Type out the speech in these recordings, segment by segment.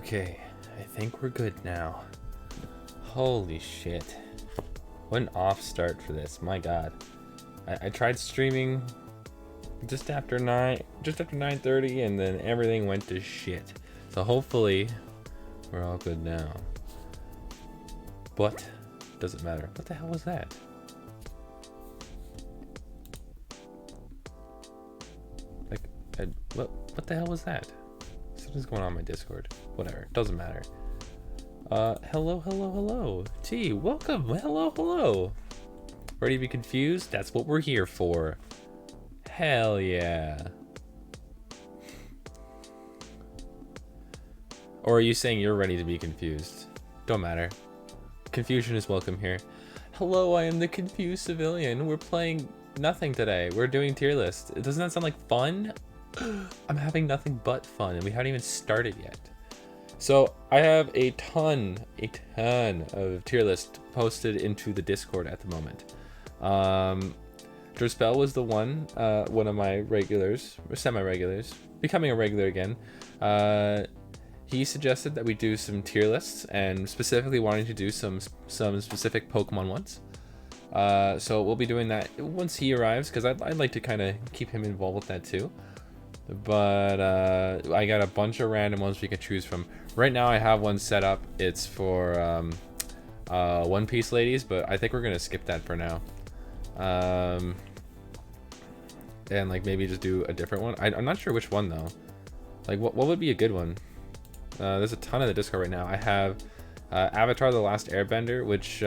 Okay, I think we're good now. Holy shit. What an off start for this, my god. I tried streaming just after 9:30 and then everything went to shit. So hopefully we're all good now. But doesn't matter. What the hell was that? Like what the hell was that? Something's going on in my Discord. Whatever, doesn't matter. Hello. T, welcome. Hello. Ready to be confused? That's what we're here for. Hell yeah. Or are you saying you're ready to be confused? Don't matter. Confusion is welcome here. Hello, I am the confused civilian. We're playing nothing today. We're doing tier list. Doesn't that sound like fun? I'm having nothing but fun and we haven't even started yet. So I have a ton of tier list posted into the Discord at the moment. Drspell was the one of my regulars, or semi-regulars, becoming a regular again. He suggested that we do some tier lists and specifically wanting to do some specific Pokemon ones. So we'll be doing that once he arrives because I'd like to kind of keep him involved with that too. But I got a bunch of random ones we can choose from. Right now I have one set up. It's for One Piece ladies, but I think we're gonna skip that for now. And like maybe just do a different one. I'm not sure which one though. Like what would be a good one? There's a ton of the Discord right now. I have Avatar: The Last Airbender, which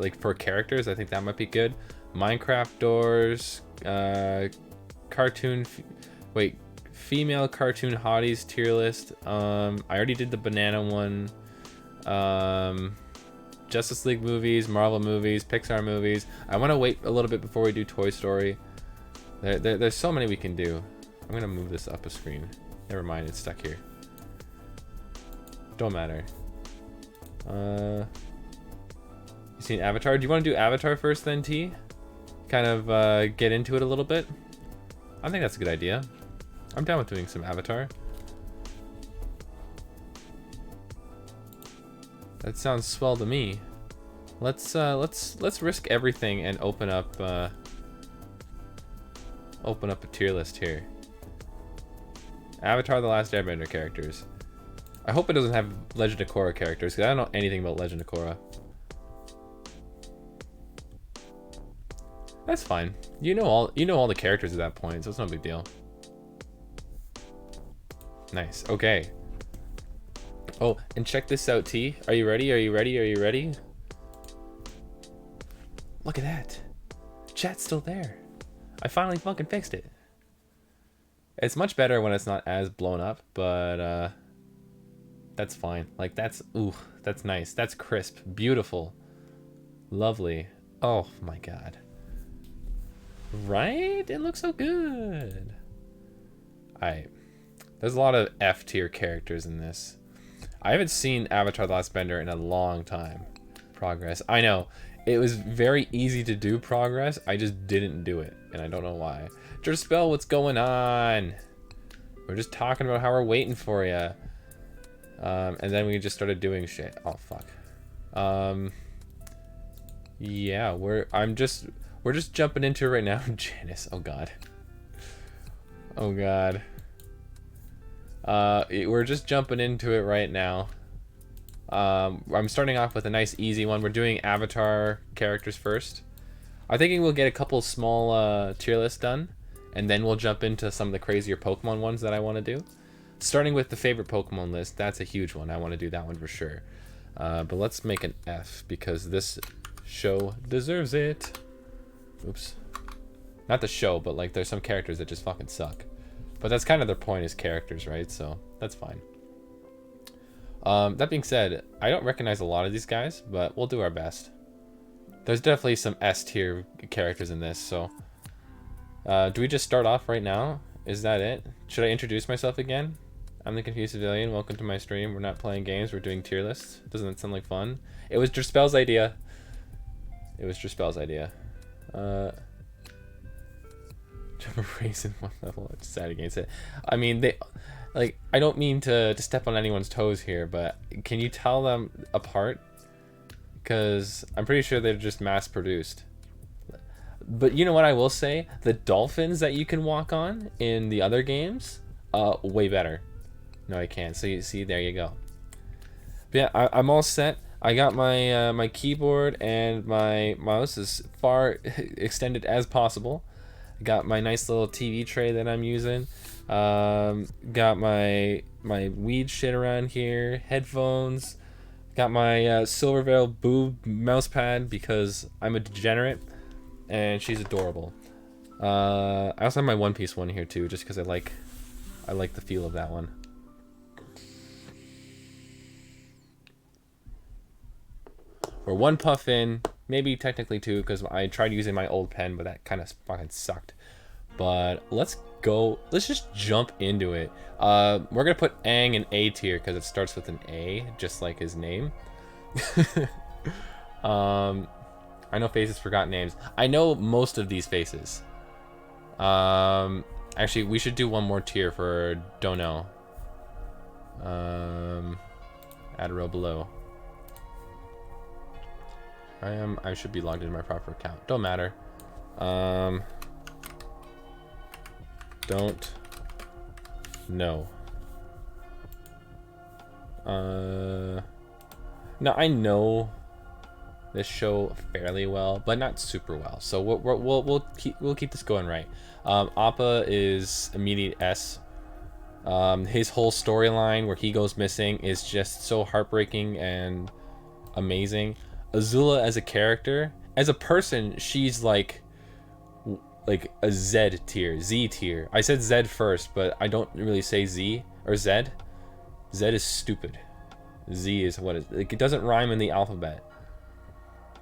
like for characters, I think that might be good. Minecraft doors, female cartoon hotties tier list. I already did the banana one. Justice League movies, Marvel movies, Pixar movies. I want to wait a little bit before we do Toy Story. There's so many we can do. I'm gonna move this up a screen. Never mind, it's stuck here. Don't matter. You seen Avatar? Do you want to do Avatar first then, T? Kind of get into it a little bit? I think that's a good idea. I'm down with doing some Avatar. That sounds swell to me. Let's risk everything and open up a tier list here. Avatar: The Last Airbender characters. I hope it doesn't have Legend of Korra characters because I don't know anything about Legend of Korra. That's fine. You know all the characters at that point, so it's no big deal. Nice. Okay. Oh, and check this out, T. Are you ready? Look at that. Chat's still there. I finally fucking fixed it. It's much better when it's not as blown up, but that's fine. Like that's nice. That's crisp, beautiful, lovely. Oh my god. Right? It looks so good. There's a lot of F tier characters in this. I haven't seen Avatar: The Last Bender in a long time. Progress. I know. It was very easy to do progress. I just didn't do it. And I don't know why. Drspell, what's going on? We're just talking about how we're waiting for you. And then we just started doing shit. Oh, fuck. Yeah, we're just jumping into it right now. Janice. Oh, God. Oh, God. We're just jumping into it right now. I'm starting off with a nice easy one. We're doing Avatar characters first. I'm thinking we'll get a couple small tier lists done, and then we'll jump into some of the crazier Pokemon ones that I want to do. Starting with the favorite Pokemon list, that's a huge one. I want to do that one for sure. But let's make an F because this show deserves it. Oops. Not the show, but like there's some characters that just fucking suck. But that's kind of their point is characters, right? So that's fine. That being said, I don't recognize a lot of these guys, but we'll do our best. There's definitely some S tier characters in this, so do we just start off right now? Is that it? Should I introduce myself again? I'm the Confused Civilian. Welcome to my stream. We're not playing games. We're doing tier lists. Doesn't that sound like fun? It was Drspell's idea. Jump a raise in one level. It's sad against it. I mean, they, like, I don't mean to step on anyone's toes here, but can you tell them apart? Because I'm pretty sure they're just mass produced. But you know what I will say? The dolphins that you can walk on in the other games, way better. No, I can't. So you see, there you go. But yeah, I'm all set. I got my my keyboard and my mouse as far extended as possible. Got my nice little TV tray that I'm using. Got my weed shit around here. Headphones. Got my Silverveil boob mouse pad because I'm a degenerate, and she's adorable. I also have my One Piece one here too, just because I like the feel of that one. We're one puff in, maybe technically two, because I tried using my old pen, but that kind of fucking sucked. But let's go. Let's just jump into it. We're gonna put Aang in A tier because it starts with an A, just like his name. I know faces forgot names. I know most of these faces. Actually, we should do one more tier for don't know. Add a row below. I should be logged into my proper account. Don't matter. Don't know. Now I know this show fairly well, but not super well. So we'll keep this going right. Appa is immediate S. His whole storyline where he goes missing is just so heartbreaking and amazing. Azula as a character, as a person, she's like a Z tier, Z tier. I said Z first, but I don't really say Z or Z. Z is stupid. Z is what it, like, it doesn't rhyme in the alphabet.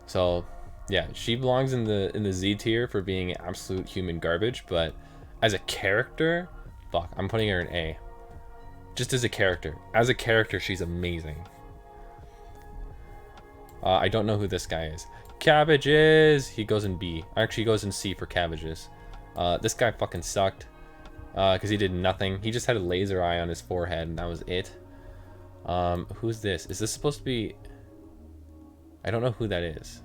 So, yeah, she belongs in the Z tier for being absolute human garbage, but as a character, fuck, I'm putting her in A. Just as a character. As a character, she's amazing. I don't know who this guy is. Cabbages! He goes in B. Actually, he goes in C for cabbages. This guy fucking sucked. Because he did nothing. He just had a laser eye on his forehead, and that was it. Who's this? Is this supposed to be... I don't know who that is.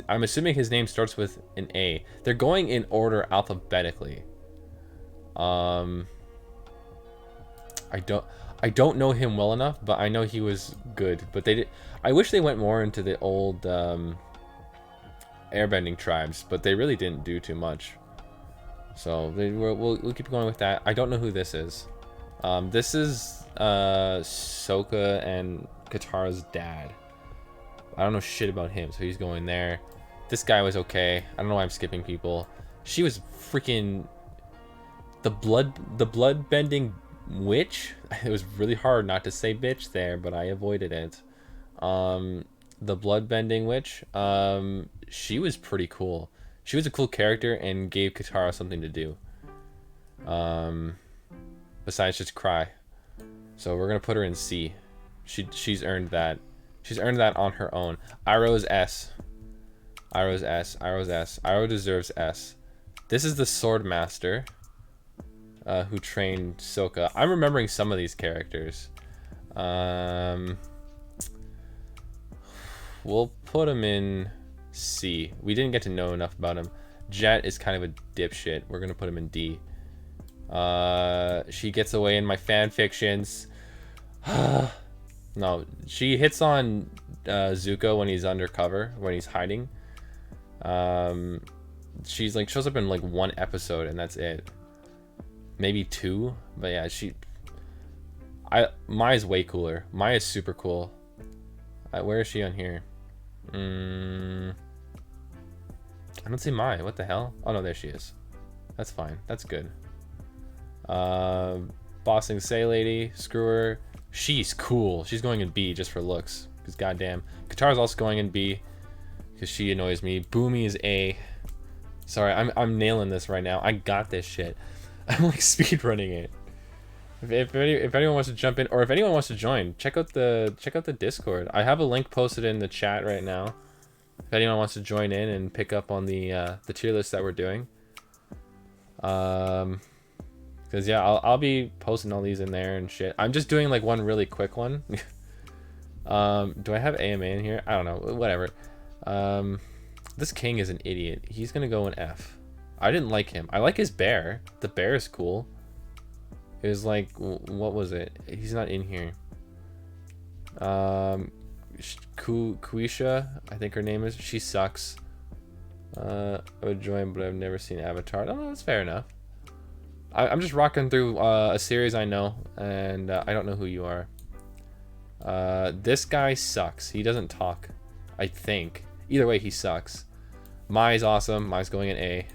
I'm assuming his name starts with an A. They're going in order alphabetically. I don't know him well enough, but I know he was good. But they did. I wish they went more into the old airbending tribes, but they really didn't do too much. So we'll keep going with that. I don't know who this is. This is Sokka and Katara's dad. I don't know shit about him, so he's going there. This guy was okay. I don't know why I'm skipping people. She was freaking the blood bending witch. It was really hard not to say bitch there, but I avoided it. The blood bending witch. She was pretty cool. She was a cool character and gave Katara something to do. Besides just cry. So we're gonna put her in C. She's earned that. She's earned that on her own. Iroh's S. Iroh's S. Iroh's S. Iroh deserves S. This is the sword master. Who trained Sokka. I'm remembering some of these characters. We'll put him in C. We didn't get to know enough about him. Jet is kind of a dipshit. We're gonna put him in D. She gets away in my fan fictions. No, she hits on Zuko when he's undercover, when he's hiding. She's like shows up in like one episode and that's it. Maybe two, but yeah, Mai's way cooler. Mai is super cool. Where is she on here? I don't see Mai. What the hell? Oh no, there she is. That's fine. That's good. Bossing Say Lady, screw her. She's cool. She's going in B just for looks. Because goddamn. Katara's also going in B. Because she annoys me. Boomy is A. Sorry, I'm nailing this right now. I got this shit. I'm like speedrunning it. If anyone wants to jump in, or if anyone wants to join, check out the Discord. I have a link posted in the chat right now. If anyone wants to join in and pick up on the tier list that we're doing. Because yeah, I'll be posting all these in there and shit. I'm just doing like one really quick one. Do I have AMA in here? I don't know. Whatever. This king is an idiot. He's gonna go in F. I didn't like him. I like his bear. The bear is cool. It was like, what was it? He's not in here. Kuisha, I think her name is. She sucks. I would join, but I've never seen Avatar. Oh, that's fair enough. I'm just rocking through a series I know, and I don't know who you are. This guy sucks. He doesn't talk, I think. Either way, he sucks. Mai's awesome. Mai's going in A.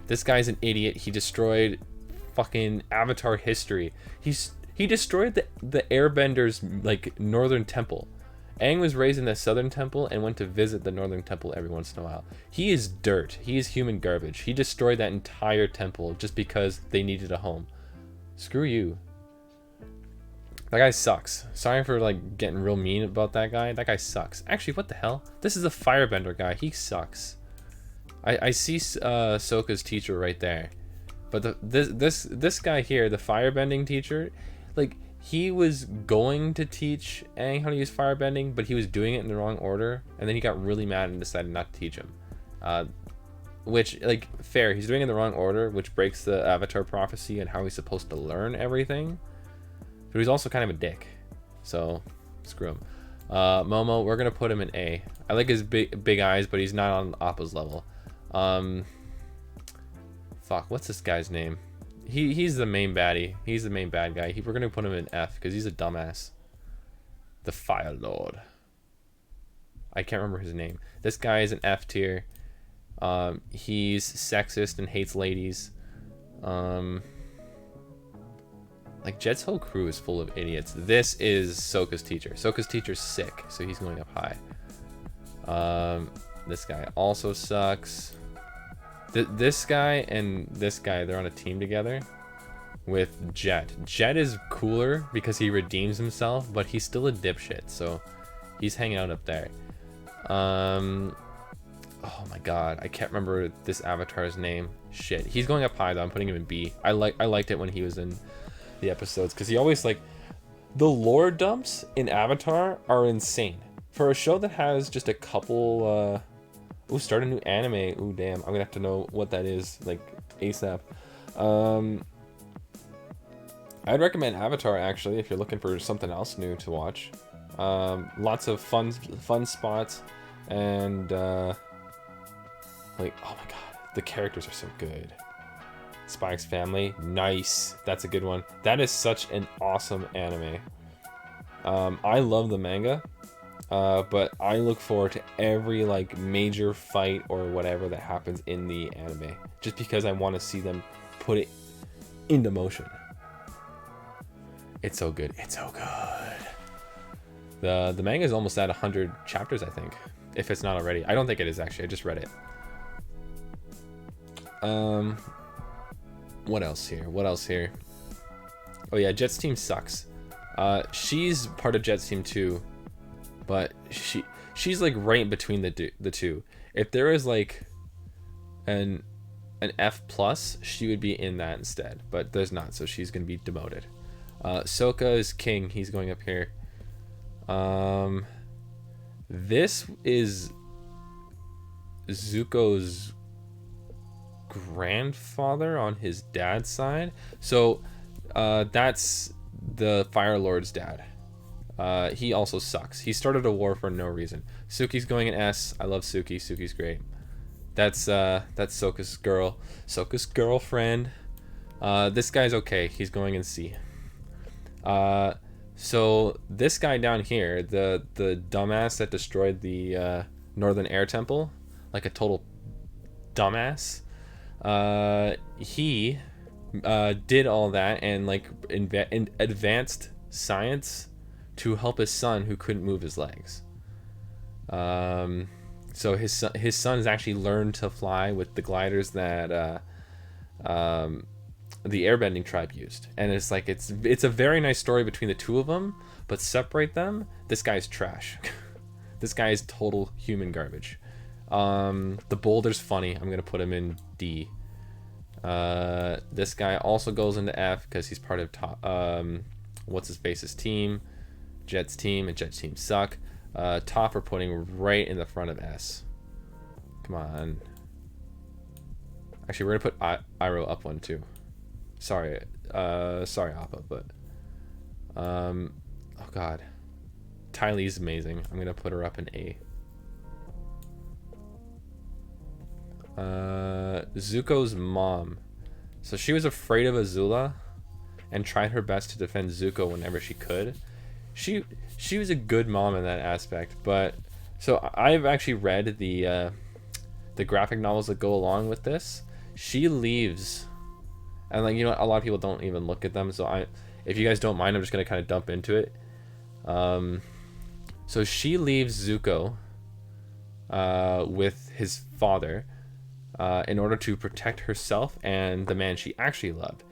This guy's an idiot. He destroyed fucking Avatar history. He destroyed the Airbenders like northern temple. Aang was raised in the southern temple and went to visit the northern temple every once in a while. He is dirt. He is human garbage. He destroyed that entire temple just because they needed a home. Screw you. That guy sucks. Sorry for like getting real mean about that guy. That guy sucks. Actually, what the hell? This is a firebender guy. He sucks. I see Sokka's teacher right there. But this guy here, the firebending teacher, like he was going to teach Aang how to use firebending, but he was doing it in the wrong order, and then he got really mad and decided not to teach him. Which, like, fair. He's doing it in the wrong order, which breaks the Avatar prophecy and how he's supposed to learn everything. But he's also kind of a dick, so screw him. Momo, we're gonna put him in A. I like his big eyes, but he's not on Appa's level. Fuck, what's this guy's name? He's the main baddie. He's the main bad guy. We're gonna put him in F because he's a dumbass. The Fire Lord. I can't remember his name. This guy is an F tier. He's sexist and hates ladies. Like Jet's whole crew is full of idiots. This is Sokka's teacher. Sokka's teacher's sick, so he's going up high. This guy also sucks. This guy and this guy, they're on a team together with Jet. Jet is cooler because he redeems himself, but he's still a dipshit, so he's hanging out up there. Oh my god, I can't remember this avatar's name. Shit, he's going up high though. I'm putting him in B. I liked it when he was in the episodes because he always like the lore dumps in Avatar are insane for a show that has just a couple. Ooh, start a new anime. Ooh, damn. I'm gonna have to know what that is, like, ASAP. I'd recommend Avatar, actually, if you're looking for something else new to watch. Lots of fun spots, and, like, oh my god, the characters are so good. Spy X Family, nice. That's a good one. That is such an awesome anime. I love the manga. But I look forward to every like major fight or whatever that happens in the anime, just because I want to see them put it into motion. It's so good. It's so good. The manga is almost at 100 chapters, I think, if it's not already. I don't think it is actually. I just read it. What else here? What else here? Oh yeah, Jet's team sucks. She's part of Jet's team too. But she's like right between the two. If there is like an F plus, she would be in that instead. But there's not, so she's gonna be demoted. Sokka is king. He's going up here. This is Zuko's grandfather on his dad's side. So that's the Fire Lord's dad. He also sucks. He started a war for no reason. Suki's going in S. I love Suki. Suki's great. That's Sokka's girlfriend. This guy's okay. He's going in C. So this guy down here, the dumbass that destroyed the Northern Air Temple, like a total dumbass. He did all that and like advanced science to help his son who couldn't move his legs. So his son has actually learned to fly with the gliders that the airbending tribe used, and it's like it's a very nice story between the two of them, but separate them, this guy's trash. This guy is total human garbage. The boulder's funny. I'm gonna put him in D. This guy also goes into F because he's part of what's his face's team, Jet's team, and Jet's team suck. Toph we're putting right in the front of S. Come on. Actually, we're gonna put Iroh up one too. Sorry, Appa, but oh god, Ty Lee's amazing. I'm gonna put her up in A. Zuko's mom. So she was afraid of Azula and tried her best to defend Zuko whenever she could. She was a good mom in that aspect, but so I've actually read the graphic novels that go along with this. She leaves, and like, you know what, a lot of people don't even look at them, so if you guys don't mind, I'm just gonna kind of dump into it. So she leaves Zuko with his father in order to protect herself and the man she actually loved.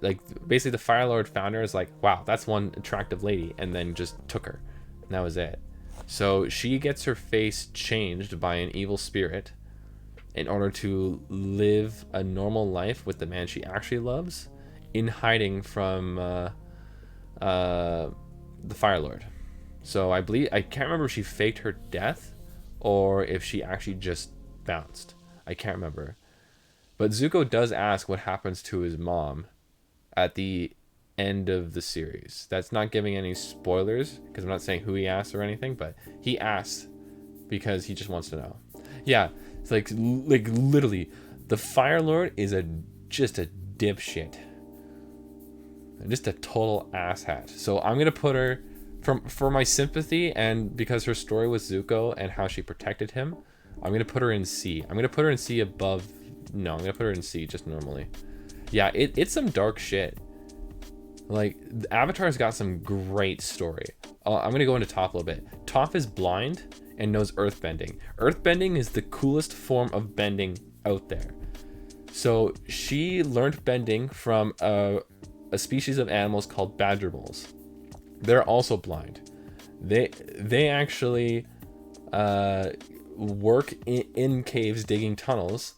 Like, basically the Fire Lord found her, is like, wow, that's one attractive lady, and then just took her, and that was it. So she gets her face changed by an evil spirit in order to live a normal life with the man she actually loves, in hiding from the Fire Lord. So I can't remember if she faked her death or if she actually just bounced. I can't remember. But Zuko does ask what happens to his mom at the end of the series. That's not giving any spoilers, because I'm not saying who he asks or anything, but he asks because he just wants to know. Yeah, it's like literally, the Fire Lord is just a dipshit, just a total asshat. So I'm gonna put her, for my sympathy and because her story with Zuko and how she protected him, I'm gonna put her in C. I'm gonna put her in C above. No, I'm gonna put her in C just normally. Yeah, it's some dark shit. Like, Avatar's got some great story. I'm gonna go into Toph a little bit. Toph is blind and knows earthbending. Earthbending is the coolest form of bending out there. So she learned bending from a species of animals called badger moles. They're also blind. They actually work in caves digging tunnels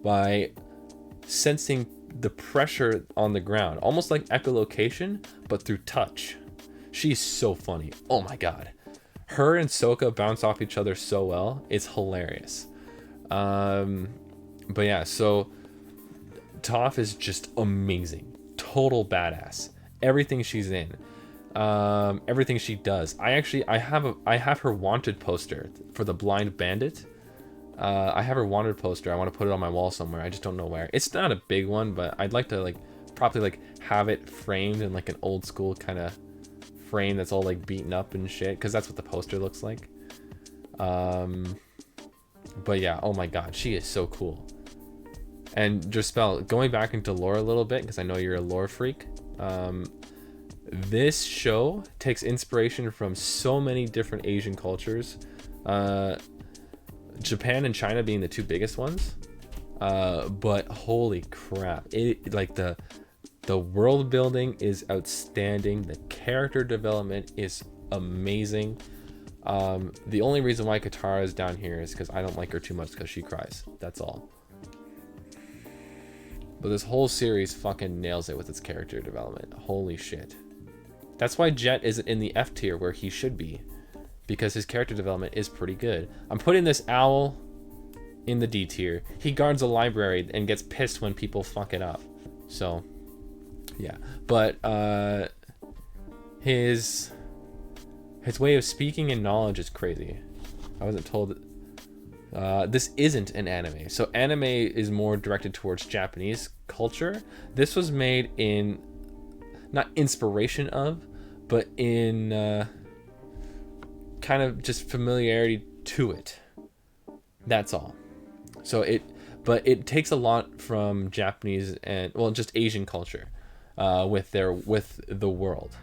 by sensing the pressure on the ground, almost like echolocation, but through touch. She's so funny. Oh my god. Her and Sokka bounce off each other so well. It's hilarious. But yeah, so Toph is just amazing. Total badass. Everything she's in. Everything she does. I have her wanted poster for the Blind Bandit. I have her wanted poster. I want to put it on my wall somewhere. I just don't know where. It's not a big one, but I'd like to probably have it framed in like an old school kind of frame that's all like beaten up and shit, because that's what the poster looks like. But yeah, oh my god, she is so cool. And Jaspel, going back into lore a little bit, because I know you're a lore freak. This show takes inspiration from so many different Asian cultures. Japan and China being the two biggest ones. But holy crap, the world building is outstanding. The character development is amazing. The only reason why Katara is down here is because I don't like her too much, because she cries. That's all. But this whole series fucking nails it with its character development. Holy shit. That's why Jet isn't in the F tier where he should be, because his character development is pretty good. I'm putting this owl in the D tier. He guards a library and gets pissed when people fuck it up. So, yeah. But his way of speaking and knowledge is crazy. I wasn't told this isn't an anime. So anime is more directed towards Japanese culture. This was made in, not inspiration of, but in kind of just familiarity to it. That's all. So but it takes a lot from Japanese and, well, just Asian culture with the world.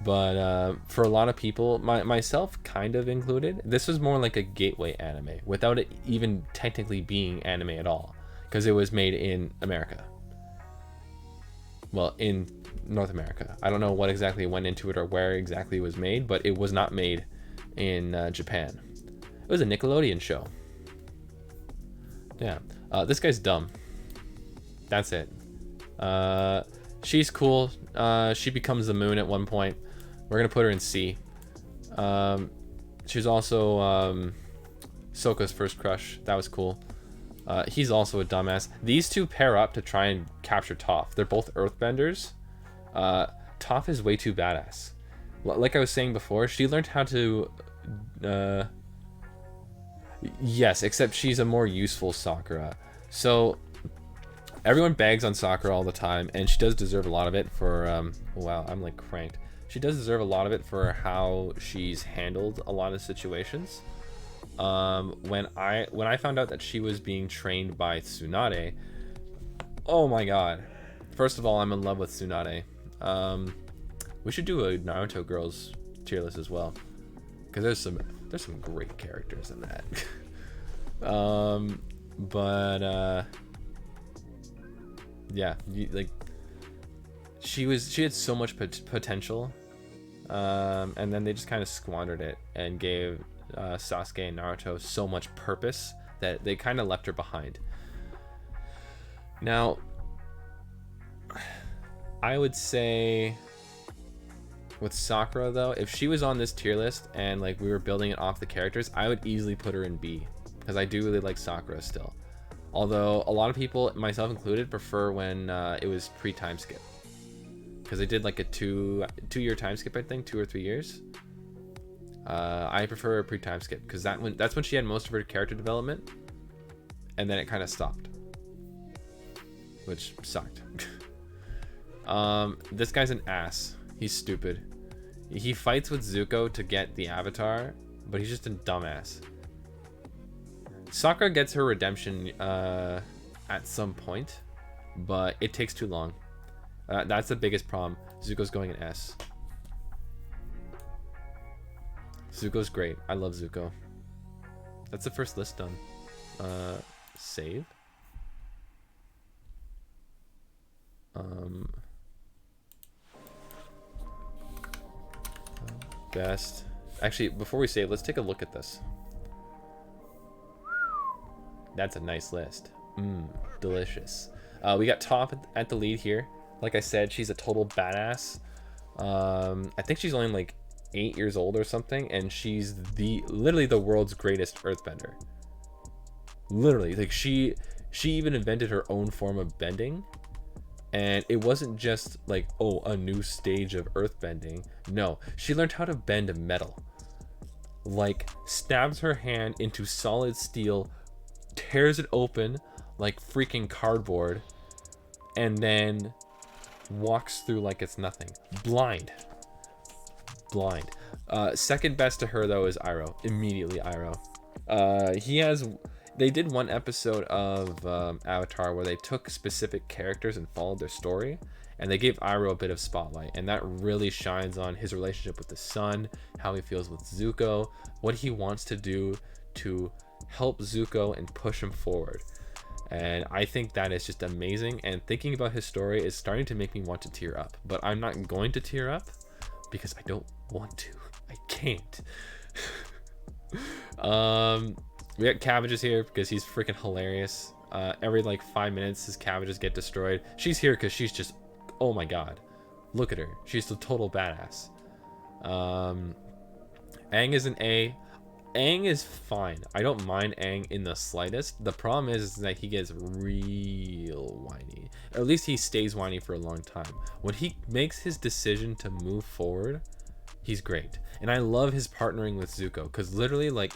But for a lot of people, myself kind of included, this was more like a gateway anime without it even technically being anime at all, because it was made in America. Well, in North America. I don't know what exactly went into it or where exactly it was made, but it was not made in Japan. It was a Nickelodeon show. Yeah. This guy's dumb. That's it. She's cool. She becomes the moon at one point. We're gonna put her in C. She's also Sokka's first crush. That was cool. He's also a dumbass. These two pair up to try and capture Toph. They're both earthbenders. Toph is way too badass. Like I was saying before, she learned how to... yes, except she's a more useful Sakura. So, everyone bags on Sakura all the time, and she does deserve a lot of it for... wow, I'm like cranked. She does deserve a lot of it for how she's handled a lot of situations. When I found out that she was being trained by Tsunade, oh my god. First of all, I'm in love with Tsunade. We should do a Naruto girls tier list as well, because there's some great characters in that. Yeah, she had so much potential, and then they just kind of squandered it and gave Sasuke and Naruto so much purpose that they kind of left her behind. Now, I would say with Sakura though, if she was on this tier list and like we were building it off the characters, I would easily put her in B, because I do really like Sakura still. Although a lot of people, myself included, prefer when it was pre-time skip, because they did like a two-year time skip, I think, 2 or 3 years. I prefer a pre-time skip because that's when she had most of her character development, and then it kind of stopped, which sucked. This guy's an ass. He's stupid. He fights with Zuko to get the avatar, but he's just a dumbass. Sakura gets her redemption at some point, but it takes too long. That's the biggest problem. Zuko's going in S. Zuko's great. I love Zuko. That's the first list done. Save. Best. Actually, before we save, let's take a look at this. That's a nice list. Delicious. We got Toph at the lead here. Like I said, she's a total badass. I think she's only like 8 years old or something, and she's literally the world's greatest earthbender. Literally, like she even invented her own form of bending, and it wasn't just like, oh, a new stage of earthbending. No, she learned how to bend metal. Like, stabs her hand into solid steel, tears it open like freaking cardboard, and then walks through like it's nothing. Blind. Second best to her though is Iroh. Immediately Iroh. They did one episode of Avatar where they took specific characters and followed their story, and they gave Iroh a bit of spotlight, and that really shines on his relationship with the sun, how he feels with Zuko, what he wants to do to help Zuko and push him forward. And I think that is just amazing, and thinking about his story is starting to make me want to tear up, but I'm not going to tear up because I don't want to. I can't. We got Cabbages here because he's freaking hilarious. Every like 5 minutes his cabbages get destroyed. She's here because she's just, oh my god, look at her, she's a total badass. Aang is an A. Aang is fine. I don't mind Aang in the slightest. The problem is that he gets real whiny. Or at least he stays whiny for a long time. When he makes his decision to move forward, he's great. And I love his partnering with Zuko, because literally, like,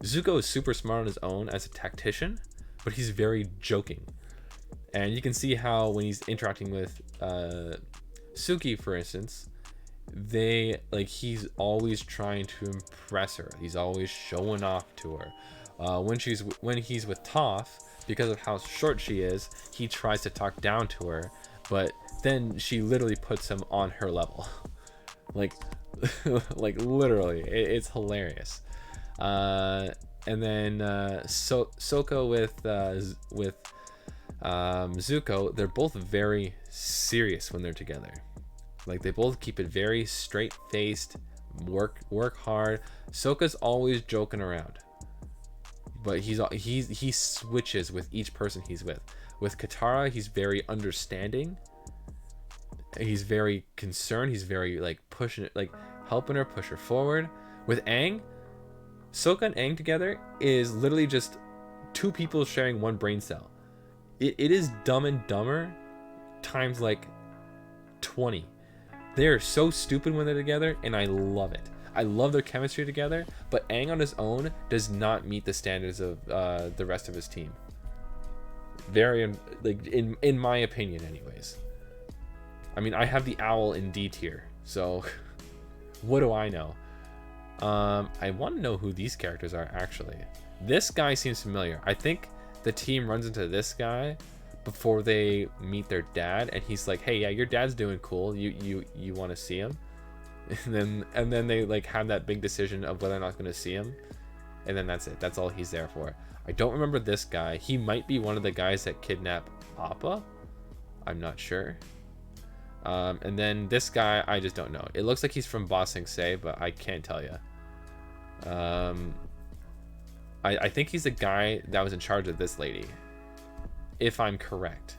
Zuko is super smart on his own as a tactician, but he's very joking. And you can see how when he's interacting with Suki, for instance, he's always trying to impress her. He's always showing off to her. When he's with Toph, because of how short she is, he tries to talk down to her, but then she literally puts him on her level. like literally, it's hilarious. And then Sokka with Zuko, they're both very serious when they're together. Like, they both keep it very straight-faced, work hard. Sokka's always joking around, but he switches with each person he's with. With Katara, he's very understanding. He's very concerned. He's very like pushing it, like helping her push her forward. With Aang, Sokka and Aang together is literally just two people sharing one brain cell. It is Dumb and Dumber times like 20. They are so stupid when they're together, and I love it. I love their chemistry together, but Aang on his own does not meet the standards of the rest of his team. Very, like, in my opinion, anyways. I mean, I have the owl in D tier, so what do I know? I want to know who these characters are, actually. This guy seems familiar. I think the team runs into this guy before they meet their dad, and he's like, hey, yeah, your dad's doing cool. You want to see him? And then they like have that big decision of whether or not going to see him, and then that's it. That's all he's there for. I don't remember this guy. He might be one of the guys that kidnap Appa. I'm not sure. And then this guy, I just don't know. It looks like he's from Ba Sing Se, but I can't tell you. I think he's the guy that was in charge of this lady, if I'm correct.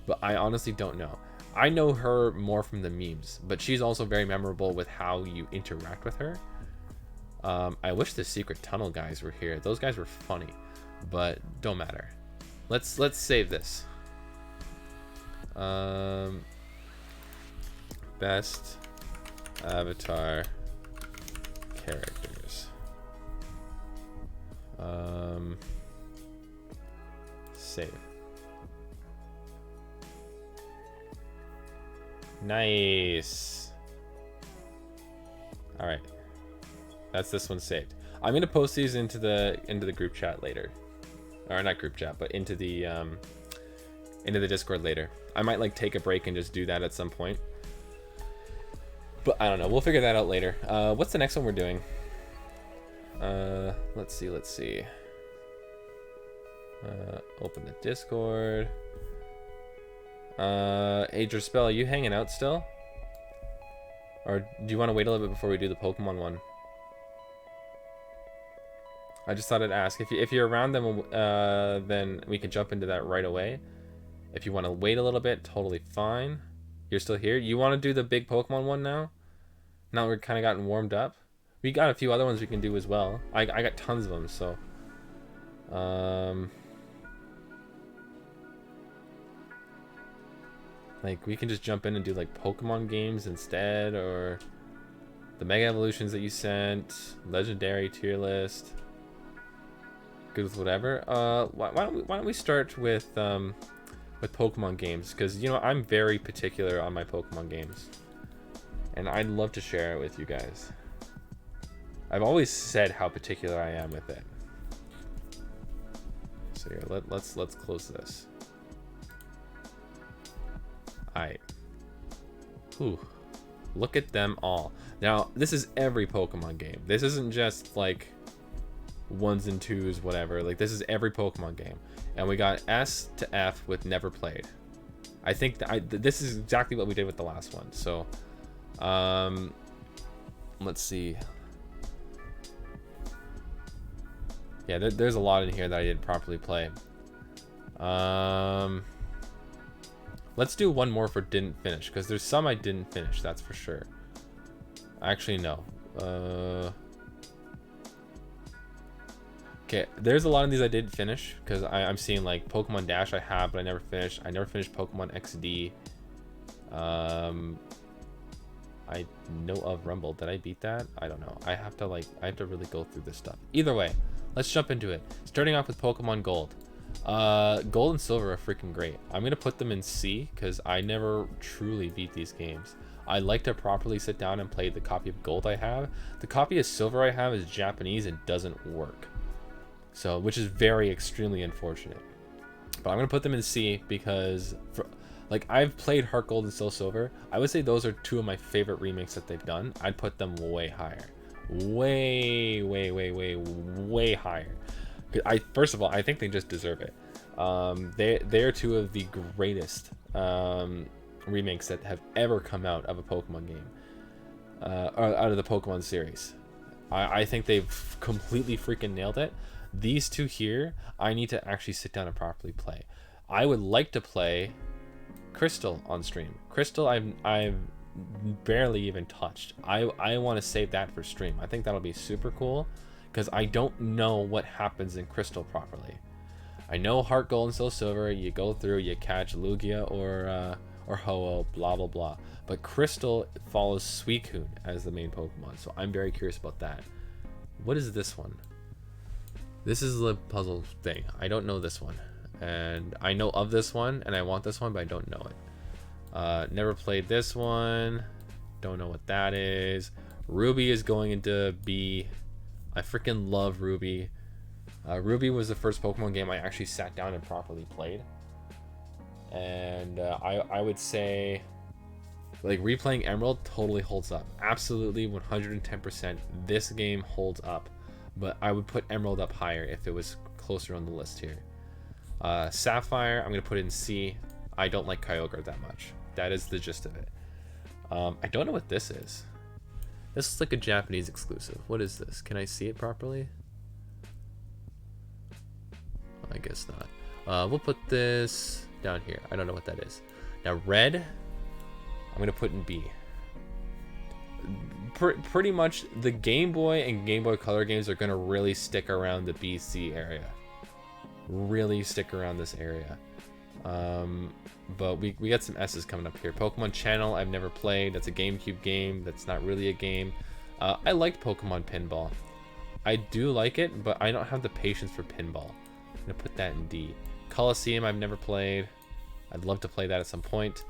But I honestly don't know. I know her more from the memes, but she's also very memorable with how you interact with her. I wish the secret tunnel guys were here. Those guys were funny, but don't matter. Let's save this. Best Avatar characters. Save. Nice. All right, that's this one saved. I'm gonna post these into the group chat later, or not group chat, but into the Discord later. I might like take a break and just do that at some point, but I don't know. We'll figure that out later. What's the next one we're doing? Let's see. Open the Discord. Adrian Spell, are you hanging out still? Or do you want to wait a little bit before we do the Pokemon one? I just thought I'd ask. If you're around, then we can jump into that right away. If you want to wait a little bit, totally fine. You're still here? You want to do the big Pokemon one now? Now we're kind of gotten warmed up. We got a few other ones we can do as well. I got tons of them, so... like, we can just jump in and do, like, Pokemon games instead, or... the Mega Evolutions that you sent, Legendary tier list. Good with whatever. Why don't we start with Pokemon games? Because, you know, I'm very particular on my Pokemon games. And I'd love to share it with you guys. I've always said how particular I am with it. So here, let's close this. Alright. Ooh. Look at them all. Now, this is every Pokemon game. This isn't just like 1s and 2s, whatever. Like, this is every Pokemon game. And we got S to F with never played. I think this is exactly what we did with the last one. So, let's see. Yeah, there's a lot in here that I didn't properly play. Let's do one more for didn't finish, because there's some I didn't finish, that's for sure. Actually, no. Okay, there's a lot of these I did finish, because I'm seeing like Pokemon Dash I have, but I never finished. I never finished Pokemon XD. I know of Rumble. Did I beat that? I don't know. I have to really go through this stuff. Either way, let's jump into it. Starting off with Pokemon Gold. Gold and Silver are freaking great. I'm gonna put them in C because I never truly beat these games. I like to properly sit down and play the copy of Gold I have. The copy of Silver I have is Japanese and doesn't work, so which is very extremely unfortunate. But I'm gonna put them in C because like, I've played Heart Gold and Soul Silver. I would say those are two of my favorite remakes that they've done. I'd put them way higher, way higher. First of all, I think they just deserve it. They're two of the greatest remakes that have ever come out of a Pokemon game, or out of the Pokemon series. I think they've completely freaking nailed it. These two here, I need to actually sit down and properly play. I would like to play Crystal on stream. Crystal, I've barely even touched. I want to save that for stream. I think that'll be super cool because I don't know what happens in Crystal properly. I know Heart Gold and Soul Silver, you go through, you catch Lugia or Ho-Oh, blah blah blah. But Crystal follows Suicune as the main Pokemon, so I'm very curious about that. What is this one? This is the puzzle thing. I don't know this one, and I know of this one, and I want this one, but I don't know it. Never played this one. Don't know what that is. Ruby is going into B. I freaking love Ruby. Ruby was the first Pokemon game I actually sat down and properly played. And I would say, like, replaying Emerald totally holds up. Absolutely 110%. This game holds up. But I would put Emerald up higher if it was closer on the list here. Sapphire, I'm going to put it in C. I don't like Kyogre that much. That is the gist of it. I don't know what this is. This is like a Japanese exclusive. What is this? Can I see it properly? I guess not. We'll put this down here. I don't know what that is. Now red, I'm gonna put in B. Pretty much the Game Boy and Game Boy Color games are gonna really stick around the BC area. Really stick around this area. But we got some S's coming up here. Pokemon Channel, I've never played. That's a GameCube game. That's not really a game. I liked Pokemon Pinball. I do like it, but I don't have the patience for pinball. I'm gonna put that in D. Coliseum, I've never played. I'd love to play that at some point.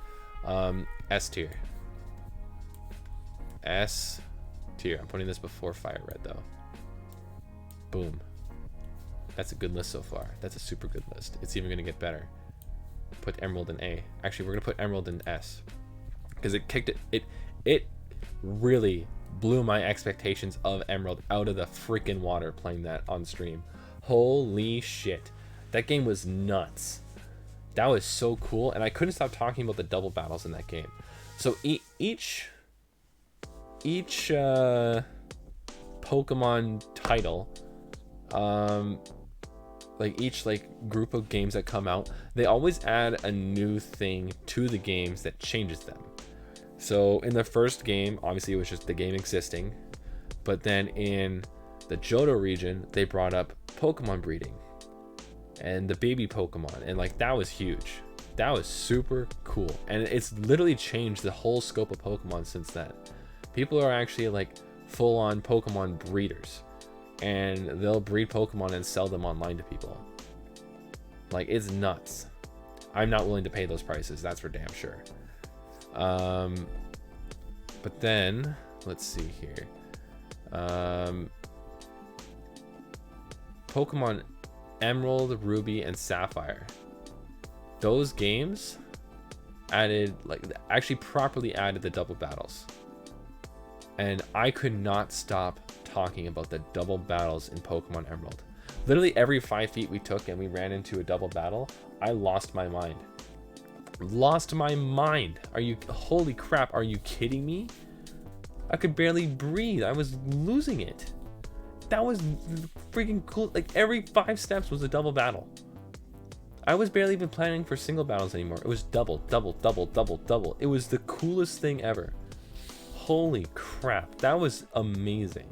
S tier. S tier. I'm putting this before Fire Red though. Boom. That's a good list so far. That's a super good list. It's even gonna get better. Put Emerald in A. Actually, we're gonna put Emerald in S because it kicked it. It really blew my expectations of Emerald out of the freaking water playing that on stream. Holy shit, that game was nuts. That was so cool, and I couldn't stop talking about the double battles in that game. So each Pokemon title, like each group of games that come out, they always add a new thing to the games that changes them. So in the first game, obviously it was just the game existing, but then in the Johto region, they brought up Pokemon breeding and the baby Pokemon, and that was huge. That was super cool, and it's literally changed the whole scope of Pokemon since then. People are actually full-on Pokemon breeders, and they'll breed Pokemon and sell them online to people. It's nuts. I'm not willing to pay those prices, that's for damn sure. But then let's see here. Pokemon Emerald, Ruby, and Sapphire. Those games added actually properly added the double battles. And I could not stop talking about the double battles in Pokemon Emerald. Literally every 5 feet we took and we ran into a double battle, I lost my mind. Lost my mind. Holy crap, are you kidding me? I could barely breathe. I was losing it. That was freaking cool. Every 5 steps was a double battle. I was barely even planning for single battles anymore. It was double, double, double, double, double. It was the coolest thing ever. Holy crap, that was amazing.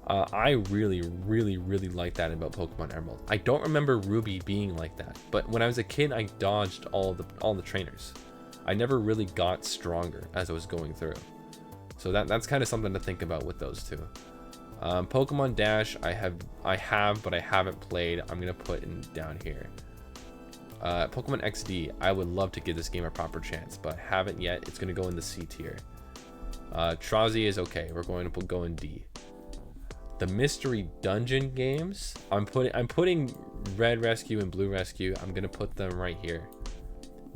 I really, really, really like that about Pokemon Emerald. I don't remember Ruby being like that, but when I was a kid, I dodged all the trainers. I never really got stronger as I was going through. So that's kind of something to think about with those two. Pokemon Dash, I have, but I haven't played. I'm gonna put in down here. Pokemon XD, I would love to give this game a proper chance, but haven't yet. It's gonna go in the C tier. Trozzy is okay. We're going to go in D. The mystery dungeon games, I'm putting Red Rescue and Blue Rescue. I'm gonna put them right here.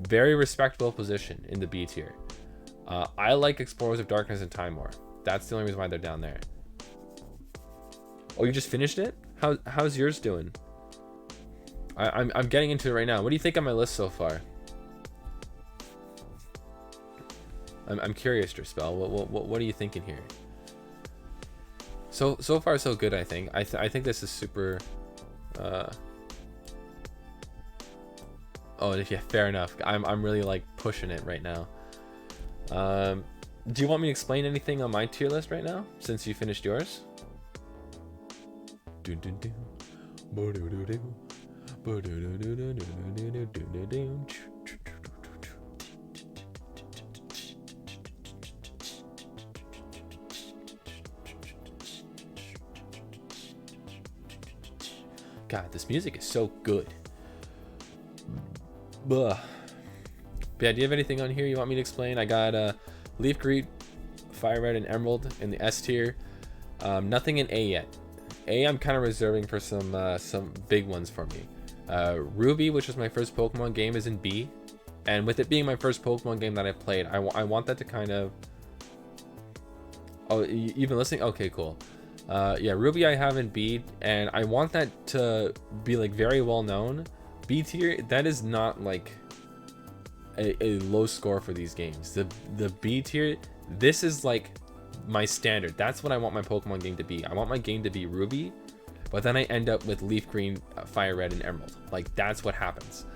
Very respectable position in the B tier. I like Explorers of Darkness and Time War. That's the only reason why they're down there. Oh, you just finished it? How's yours doing? I'm getting into it right now. What do you think on my list so far? I'm curious, Drspell. What are you thinking here? So far so good, I think. I think this is super. Oh, yeah, fair enough. I'm really like pushing it right now. Do you want me to explain anything on my tier list right now since you finished yours? God, this music is so good. But yeah, do you have anything on here you want me to explain? I got Leaf Green, Fire Red, and Emerald in the S tier. Nothing in A yet. A, I'm kind of reserving for some big ones for me. Ruby, which was my first Pokemon game, is in B, and with it being my first Pokemon game that I played, I want that to kind of. Oh, you've been listening? Okay, cool. Yeah, Ruby I have in B, and I want that to be like very well known. B tier, that is not like a low score for these games. The B tier, this is like my standard. That's what I want my Pokemon game to be. I want my game to be Ruby, but then I end up with Leaf Green, Fire Red, and Emerald. Like, that's what happens.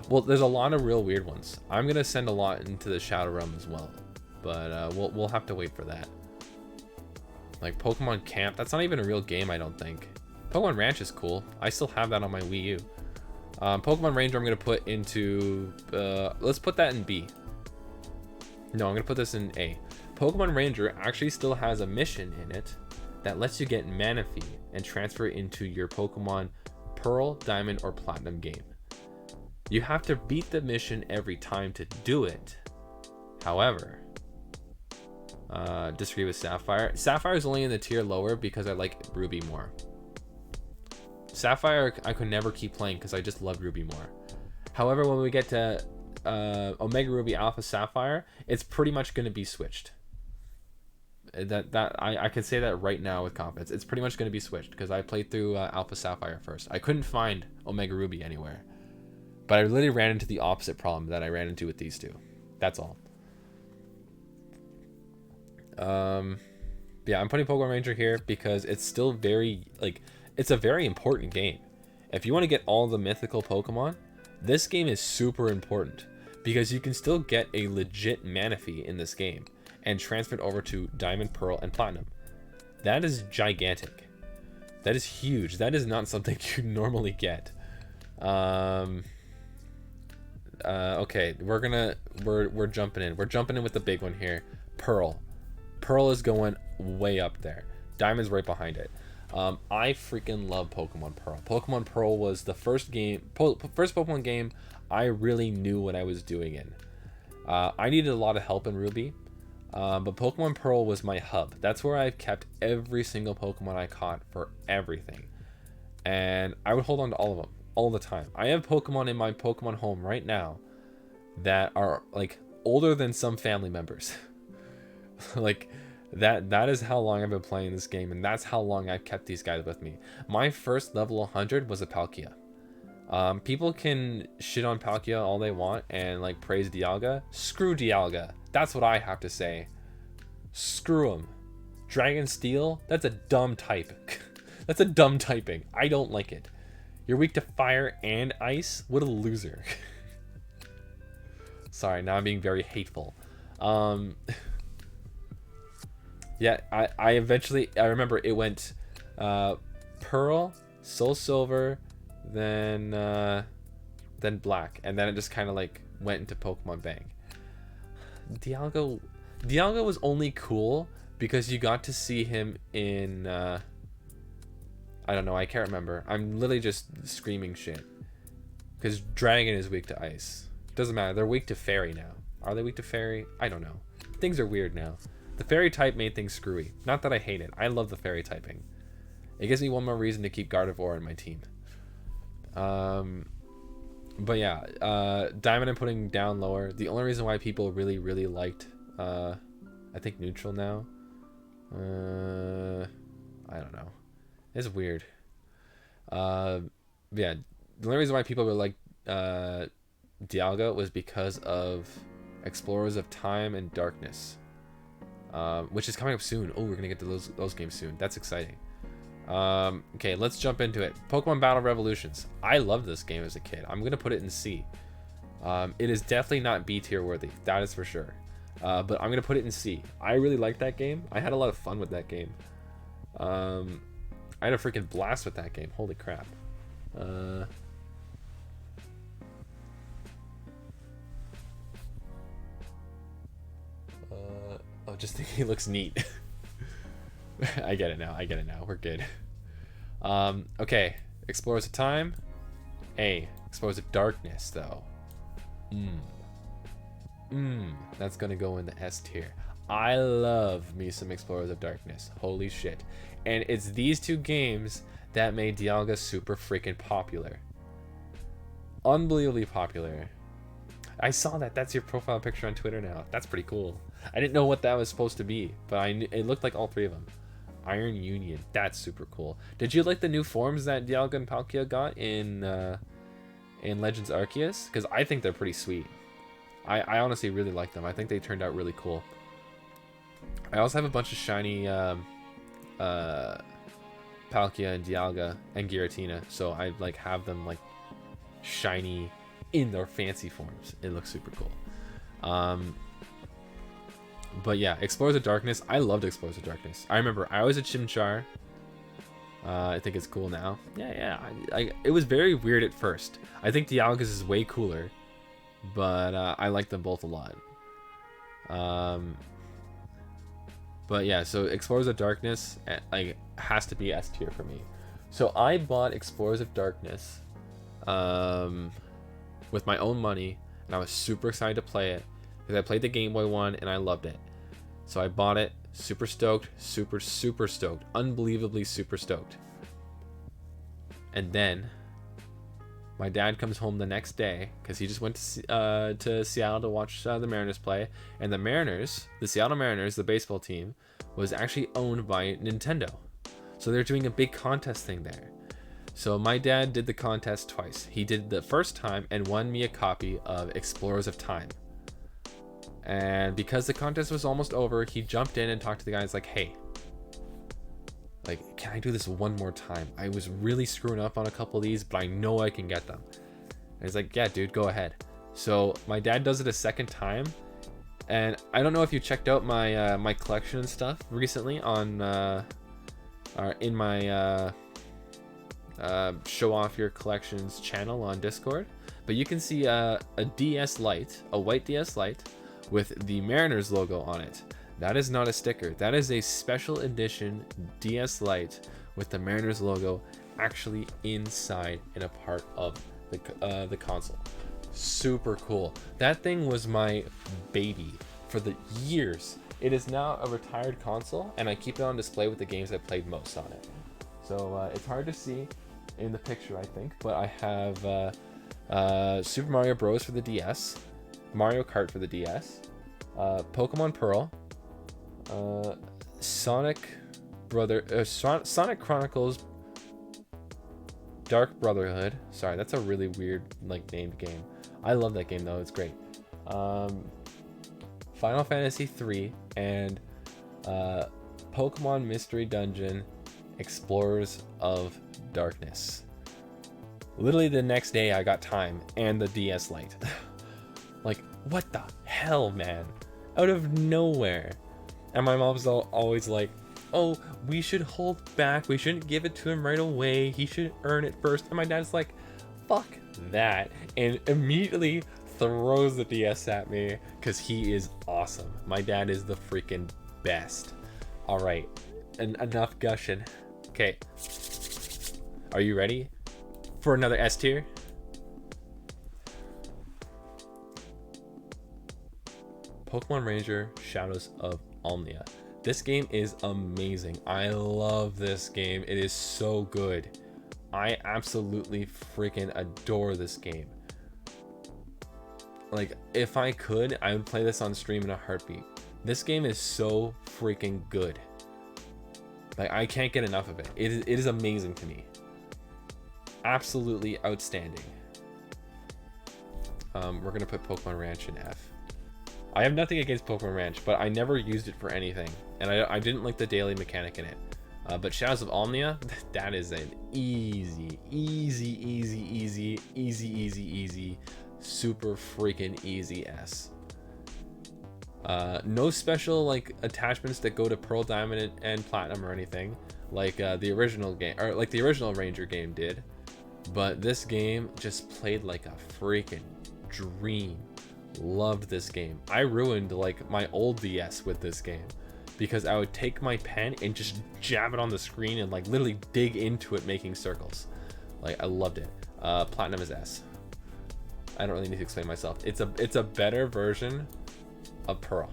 Well, there's a lot of real weird ones. I'm gonna send a lot into the Shadow Realm as well, but we'll have to wait for that. Like Pokemon Camp, that's not even a real game, I don't think. Pokemon Ranch is cool. I still have that on my Wii U. Pokemon Ranger I'm gonna put into let's put that in B. No, I'm gonna put this in A. Pokemon Ranger actually still has a mission in it that lets you get Manaphy and transfer it into your Pokemon Pearl, Diamond, or Platinum game. You have to beat the mission every time to do it. However, disagree with Sapphire. Sapphire is only in the tier lower because I like Ruby more. Sapphire I could never keep playing because I just love Ruby more. However, when we get to Omega Ruby Alpha Sapphire, it's pretty much going to be switched. I can say that right now with confidence. It's pretty much going to be switched because I played through Alpha Sapphire first. I couldn't find Omega Ruby anywhere, but I literally ran into the opposite problem that I ran into with these two. That's all. Yeah, I'm putting Pokemon Ranger here because it's still very, like, it's a very important game. If you want to get all the mythical Pokemon, this game is super important because you can still get a legit Manaphy in this game and transfer it over to Diamond, Pearl, and Platinum. That is gigantic. That is huge. That is not something you normally get. Okay, we're jumping in. We're jumping in with the big one here. Pearl. Pearl is going way up there. Diamond's right behind it. I freaking love Pokemon Pearl. Pokemon Pearl was the first Pokemon game I really knew what I was doing in. I needed a lot of help in Ruby, but Pokemon Pearl was my hub. That's where I've kept every single Pokemon I caught for everything. And I would hold on to all of them all the time. I have Pokemon in my Pokemon home right now that are like older than some family members. Like that is how long I've been playing this game, and that's how long I've kept these guys with me. My first level 100 was a Palkia. People can shit on Palkia all they want and like praise Dialga. Screw Dialga. That's what I have to say. Screw him. Dragon Steel, that's a dumb type. That's a dumb typing. I don't like it. You're weak to fire and ice? What a loser. Sorry, now I'm being very hateful. Yeah, I eventually, I remember it went Pearl, Soul Silver, then Black, and then it just kind of like went into Pokemon Bang. Dialga was only cool because you got to see him in I don't know, I can't remember. I'm literally just screaming shit because Dragon is weak to ice. Doesn't matter, they're weak to Fairy now. Are they weak to Fairy? I don't know. Things are weird now. The Fairy type made things screwy. Not that I hate it. I love the Fairy typing. It gives me one more reason to keep Gardevoir in my team. But yeah, Diamond I'm putting down lower. The only reason why people really, really liked, I think Neutral now. I don't know. It's weird. Yeah, the only reason why people really liked Dialga was because of Explorers of Time and Darkness. Which is coming up soon. Oh, we're gonna get to those games soon. That's exciting. Okay, let's jump into it. Pokemon Battle Revolutions. I loved this game as a kid. I'm gonna put it in C. It is definitely not B tier worthy. That is for sure. But I'm gonna put it in C. I really liked that game. I had a lot of fun with that game. I had a freaking blast with that game. Holy crap. Oh, just thinking he looks neat. I get it now. I get it now. We're good. Okay. Explorers of Time. A. Explorers of Darkness, though. That's gonna go in the S tier. I love me some Explorers of Darkness. Holy shit. And it's these two games that made Dialga super freaking popular. Unbelievably popular. I saw that. That's your profile picture on Twitter now. That's pretty cool. I didn't know what that was supposed to be, but it looked like all three of them. Iron Union. That's super cool. Did you like the new forms that Dialga and Palkia got in Legends Arceus? Because I think they're pretty sweet. I honestly really like them. I think they turned out really cool. I also have a bunch of shiny Palkia and Dialga and Giratina, so I like have them like shiny in their fancy forms. It looks super cool. But yeah, Explorers of Darkness. I loved Explorers of Darkness. I remember I was a Chimchar. I think it's cool now. Yeah. It was very weird at first. I think Dialga's is way cooler, but I like them both a lot. But yeah, so Explorers of Darkness like has to be S tier for me. So I bought Explorers of Darkness with my own money, and I was super excited to play it because I played the Game Boy one and I loved it. So I bought it, super stoked, super stoked, unbelievably super stoked. And then my dad comes home the next day because he just went to Seattle to watch the Mariners play, and the Seattle Mariners, the baseball team, was actually owned by Nintendo. So they're doing a big contest thing there. So my dad did the contest twice. He did the first time and won me a copy of Explorers of Time. And because the contest was almost over, he jumped in and talked to the guys like, hey, like, can I do this one more time? I was really screwing up on a couple of these, but I know I can get them. And he's like, yeah, dude, go ahead. So my dad does it a second time. And I don't know if you checked out my my collection and stuff recently on in my show off your collections channel on Discord. But you can see a DS Lite, a white DS Lite with the Mariners logo on it. That is not a sticker. That is a special edition DS Lite with the Mariners logo actually inside and a part of the console. Super cool. That thing was my baby for the years. It is now a retired console, and I keep it on display with the games I played most on it. So it's hard to see in the picture, I think, but I have Super Mario Bros. For the DS, Mario Kart for the DS, Pokemon Pearl, Sonic Chronicles Dark Brotherhood. Sorry, that's a really weird like named game. I love that game though, it's great. Final Fantasy 3 and Pokemon Mystery Dungeon Explorers of Darkness. Literally the next day I got Time and the DS Lite. Like, what the hell, man? Out of nowhere. And my mom's always like, oh, we should hold back. We shouldn't give it to him right away. He should earn it first. And my dad's like, fuck that. And immediately throws the DS at me because he is awesome. My dad is the freaking best. All right, enough gushing. Okay, are you ready for another S tier? Pokemon Ranger Shadows of Almia. This game is amazing. I love this game. It is so good. I absolutely freaking adore this game. Like, if I could, I would play this on stream in a heartbeat. This game is so freaking good. Like, I can't get enough of it. It is amazing to me. Absolutely outstanding. We're gonna put Pokemon Ranch in F. I have nothing against Pokemon Ranch, but I never used it for anything, and I didn't like the daily mechanic in it. But Shadows of Omnia, that is an easy, super freaking easy S. No special like attachments that go to Pearl, Diamond, and Platinum or anything, like the original game, or like the original Ranger game did. But this game just played like a freaking dream. Loved this game. I ruined like my old DS with this game because I would take my pen and just jab it on the screen and like literally dig into it making circles. Like I loved it. Platinum is S. I don't really need to explain myself. It's a better version of Pearl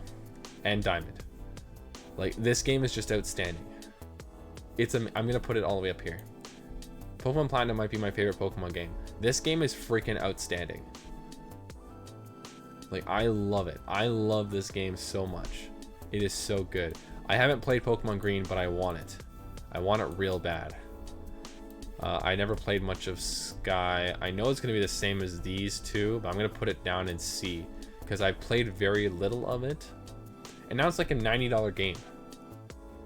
and Diamond. Like this game is just outstanding. I'm gonna put it all the way up here. Pokemon Platinum might be my favorite Pokemon game. This game is freaking outstanding. Like I love it. I love this game so much. It is so good. I haven't played Pokemon Green, but I want it. I want it real bad. I never played much of Sky. I know it's gonna be the same as these two, but I'm gonna put it down in C because I played very little of it, and now it's like a $90 game.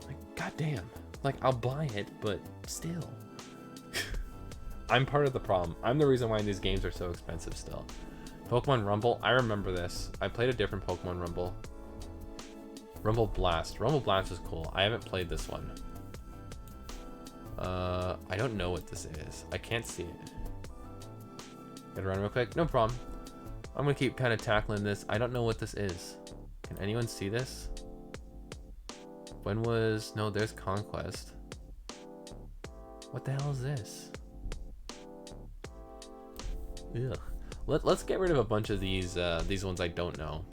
Like goddamn. Like I'll buy it, but still. I'm part of the problem. I'm the reason why these games are so expensive still. Pokemon Rumble, I remember this. I played a different Pokemon Rumble. Rumble Blast. Rumble Blast is cool. I haven't played this one. I don't know what this is. I can't see it. Gotta run real quick. No problem. I'm gonna keep kind of tackling this. I don't know what this is. Can anyone see this? When was... No, there's Conquest. What the hell is this? Ugh. Let's get rid of a bunch of these ones I don't know.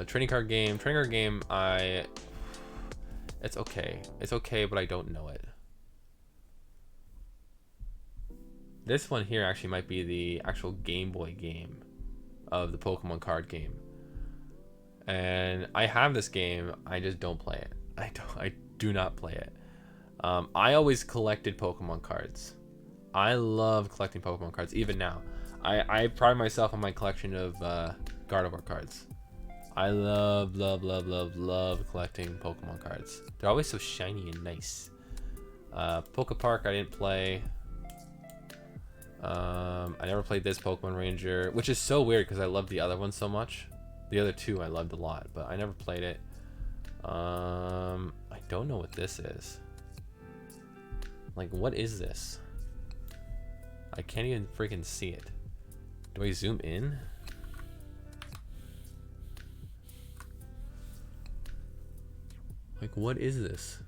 Trading card game. It's okay. It's okay, but I don't know it. This one here actually might be the actual Game Boy game of the Pokemon card game. And I have this game, I just don't play it. I do not play it. I always collected Pokemon cards. I love collecting Pokemon cards, even now. I pride myself on my collection of Gardevoir cards. I love collecting Pokemon cards. They're always so shiny and nice. Poke Park I didn't play. I never played this Pokemon Ranger, which is so weird because I love the other one so much. The other two I loved a lot, but I never played it. I don't know what this is. Like, what is this? I can't even freaking see it. Do I zoom in? Like, what is this?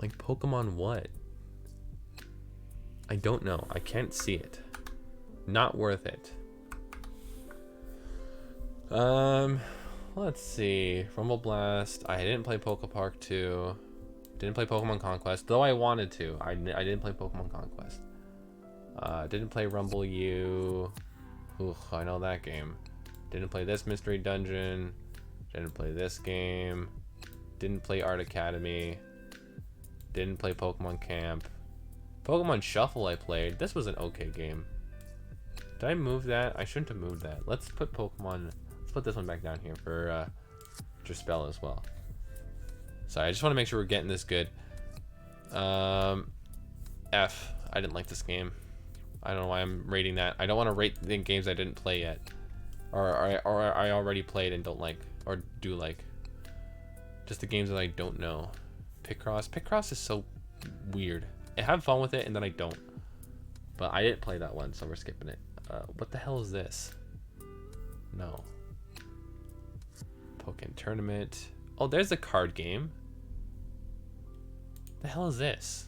Like, Pokemon what? I don't know. I can't see it. Not worth it. Let's see. Rumble Blast. I didn't play Poke Park 2. Didn't play Pokemon Conquest, though I wanted to. I didn't play Pokemon Conquest. Didn't play Rumble U. Ooh, I know that game. Didn't play this Mystery Dungeon. Didn't play this game. Didn't play Art Academy. Didn't play Pokemon Camp. Pokemon Shuffle I played. This was an okay game. Did I move that? I shouldn't have moved that. Let's put Pokemon... Let's put this one back down here for Jaspel as well. Sorry, I just want to make sure we're getting this good. F. I didn't like this game. I don't know why I'm rating that. I don't want to rate the games I didn't play yet. Or I already played and don't like. Or do like. Just the games that I don't know. Picross. Picross is so weird. I have fun with it and then I don't. But I didn't play that one, so we're skipping it. What the hell is this? No. Pokken Tournament. Oh, there's a card game. The hell is this?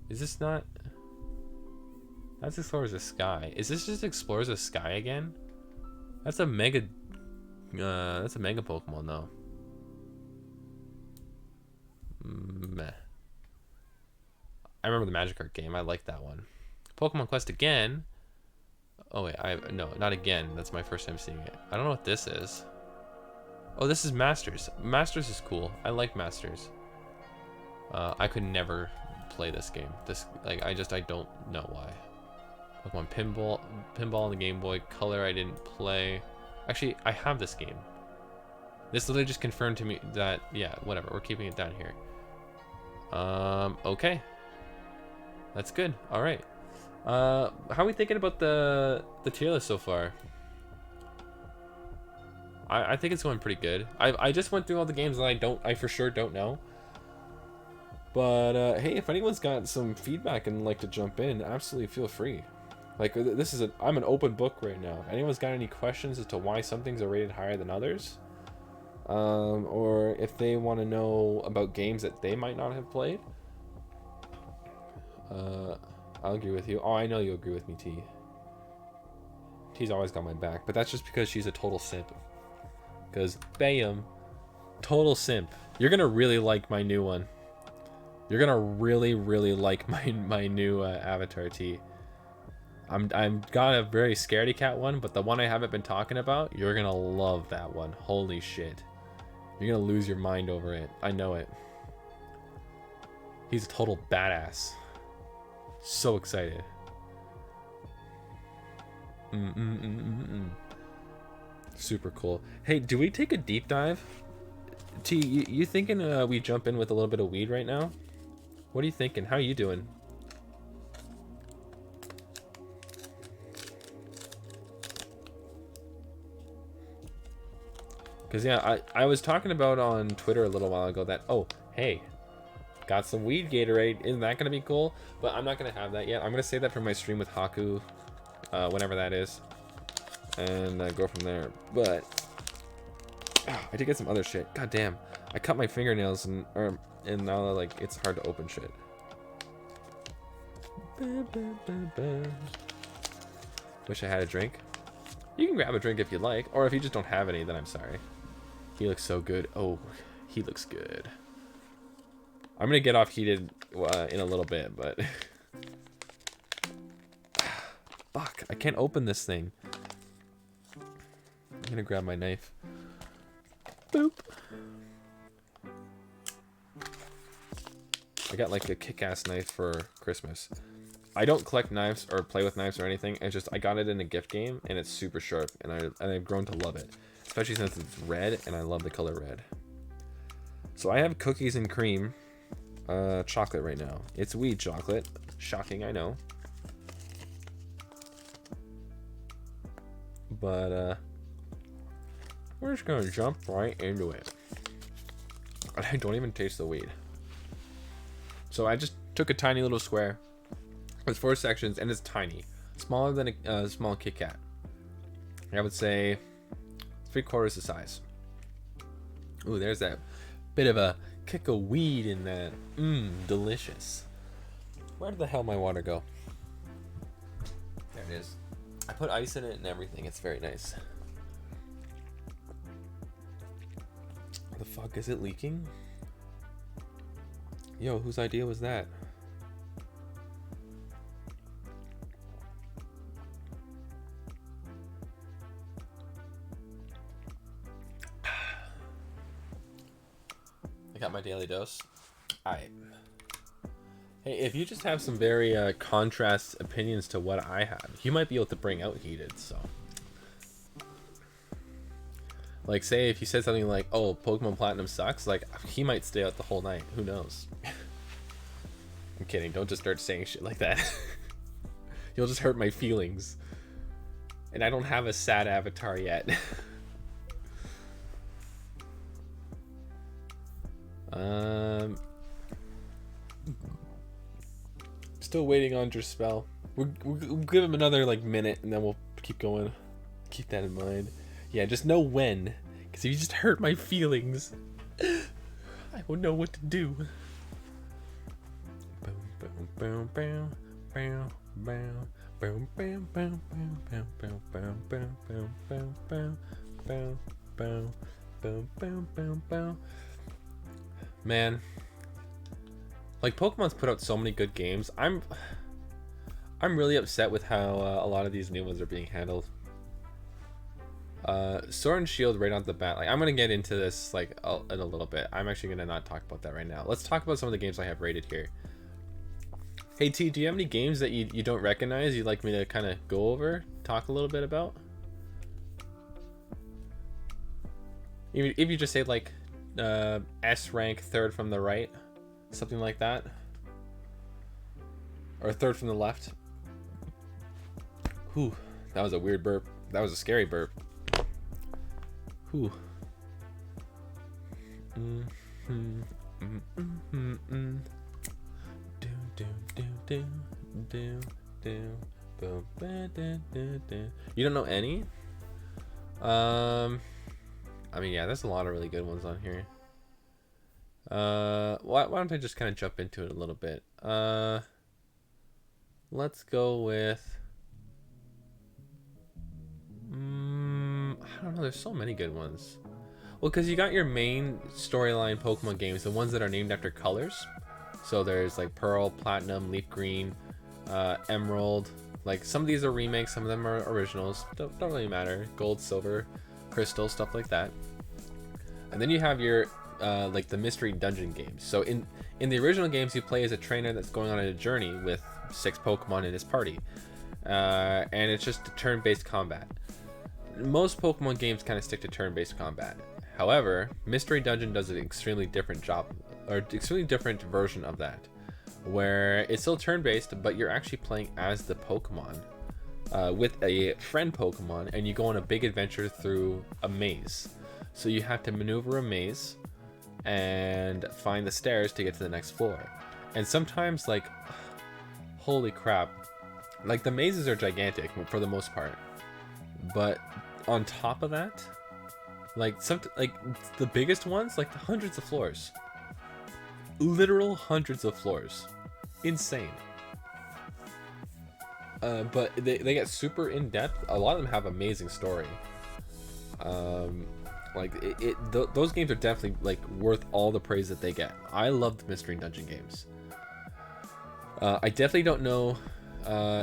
Is this not... That's Explorers of Sky. Is this just Explorers of Sky again? That's a mega... that's a mega Pokemon, though. Meh. I remember the Magikarp game. I like that one. Pokemon Quest again. Oh wait, no, not again. That's my first time seeing it. I don't know what this is. Oh, this is Masters. Masters is cool. I like Masters. I could never play this game. I don't know why. Pokemon Pinball on the Game Boy Color. I didn't play. Actually, I have this game. This literally just confirmed to me that, yeah, whatever. We're keeping it down here. Okay. That's good. All right. How are we thinking about the tier list so far? I think it's going pretty good. I just went through all the games that I for sure don't know. But hey, if anyone's got some feedback and like to jump in, absolutely feel free. Like I'm an open book right now. If anyone's got any questions as to why some things are rated higher than others, or if they want to know about games that they might not have played, I'll agree with you. Oh, I know you agree with me, T. T's always got my back, but that's just because she's a total simp. Because, bam, total simp. You're gonna really like my new one. You're gonna really, really like my new avatar, T. I'm got a very scaredy cat one, but the one I haven't been talking about, you're gonna love that one. Holy shit. You're gonna lose your mind over it. I know it. He's a total badass. So excited. Super cool. Hey, do we take a deep dive? T, you thinking we jump in with a little bit of weed right now? What are you thinking? How are you doing? Because, yeah, I was talking about on Twitter a little while ago that, oh, hey, got some weed Gatorade. Isn't that going to be cool? But I'm not going to have that yet. I'm going to save that for my stream with Haku, whenever that is. And go from there. But, I did get some other shit. God damn. I cut my fingernails and now, like, it's hard to open shit. Wish I had a drink. You can grab a drink if you like. Or if you just don't have any, then I'm sorry. He looks so good. Oh, he looks good. I'm gonna get off heated in a little bit, but fuck, I can't open this thing. I'm gonna grab my knife. Boop. I got like a kick-ass knife for Christmas. I don't collect knives or play with knives or anything. It's just I got it in a gift game and it's super sharp, and I've grown to love it. Especially since it's red, and I love the color red. So I have cookies and cream chocolate right now. It's weed chocolate. Shocking, I know. But we're just gonna jump right into it. I don't even taste the weed. So I just took a tiny little square with 4 sections, and it's tiny. Smaller than a small Kit Kat. I would say 3/4 the size. Ooh, there's that bit of a kick of weed in that. Delicious. Where did the hell my water go? There it is. I put ice in it and everything. It's very nice. The fuck, is it leaking? Yo, whose idea was that? I got my daily dose. Alright. Hey, if you just have some very contrast opinions to what I have, you might be able to bring out heated, so. Like, say if you said something like, oh, Pokemon Platinum sucks, like, he might stay out the whole night. Who knows? I'm kidding. Don't just start saying shit like that. You'll just hurt my feelings. And I don't have a sad avatar yet. Still waiting on your spell. We'll give him another like minute and then we'll keep going. Keep that in mind. Yeah, just know when, because if you just hurt my feelings, I won't know what to do. Man, like Pokemon's put out so many good games. I'm really upset with how a lot of these new ones are being handled. Sword and Shield right off the bat. Like, I'm gonna get into this like in a little bit. I'm actually gonna not talk about that right now. Let's talk about some of the games I have rated here. Hey T, do you have any games that you don't recognize you'd like me to kind of go over, talk a little bit about? Even if you just say like S rank third from the right, something like that, or third from the left. Whew, that was a weird burp. That was a scary burp. Whew. You don't know any? I mean, yeah, there's a lot of really good ones on here. Why don't I just kind of jump into it a little bit? Let's go with. I don't know. There's so many good ones. Well, because you got your main storyline Pokemon games, the ones that are named after colors. So there's like Pearl, Platinum, Leaf Green, Emerald. Like some of these are remakes, some of them are originals. Don't really matter. Gold, Silver, Crystal, stuff like that. And then you have your like the mystery dungeon games. So in the original games, you play as a trainer that's going on a journey with 6 Pokemon in his party, and it's just turn-based combat. Most Pokemon games kind of stick to turn-based combat. However, Mystery Dungeon does an extremely different job, or extremely different version of that, where it's still turn-based, but you're actually playing as the Pokemon with a friend Pokemon, and you go on a big adventure through a maze. So you have to maneuver a maze and find the stairs to get to the next floor. And sometimes, like, holy crap, like the mazes are gigantic for the most part, but on top of that, like the biggest ones, like hundreds of floors, literal hundreds of floors, insane. But they get super in depth. A lot of them have amazing story. Like those games are definitely like worth all the praise that they get. I love the Mystery Dungeon games. I definitely don't know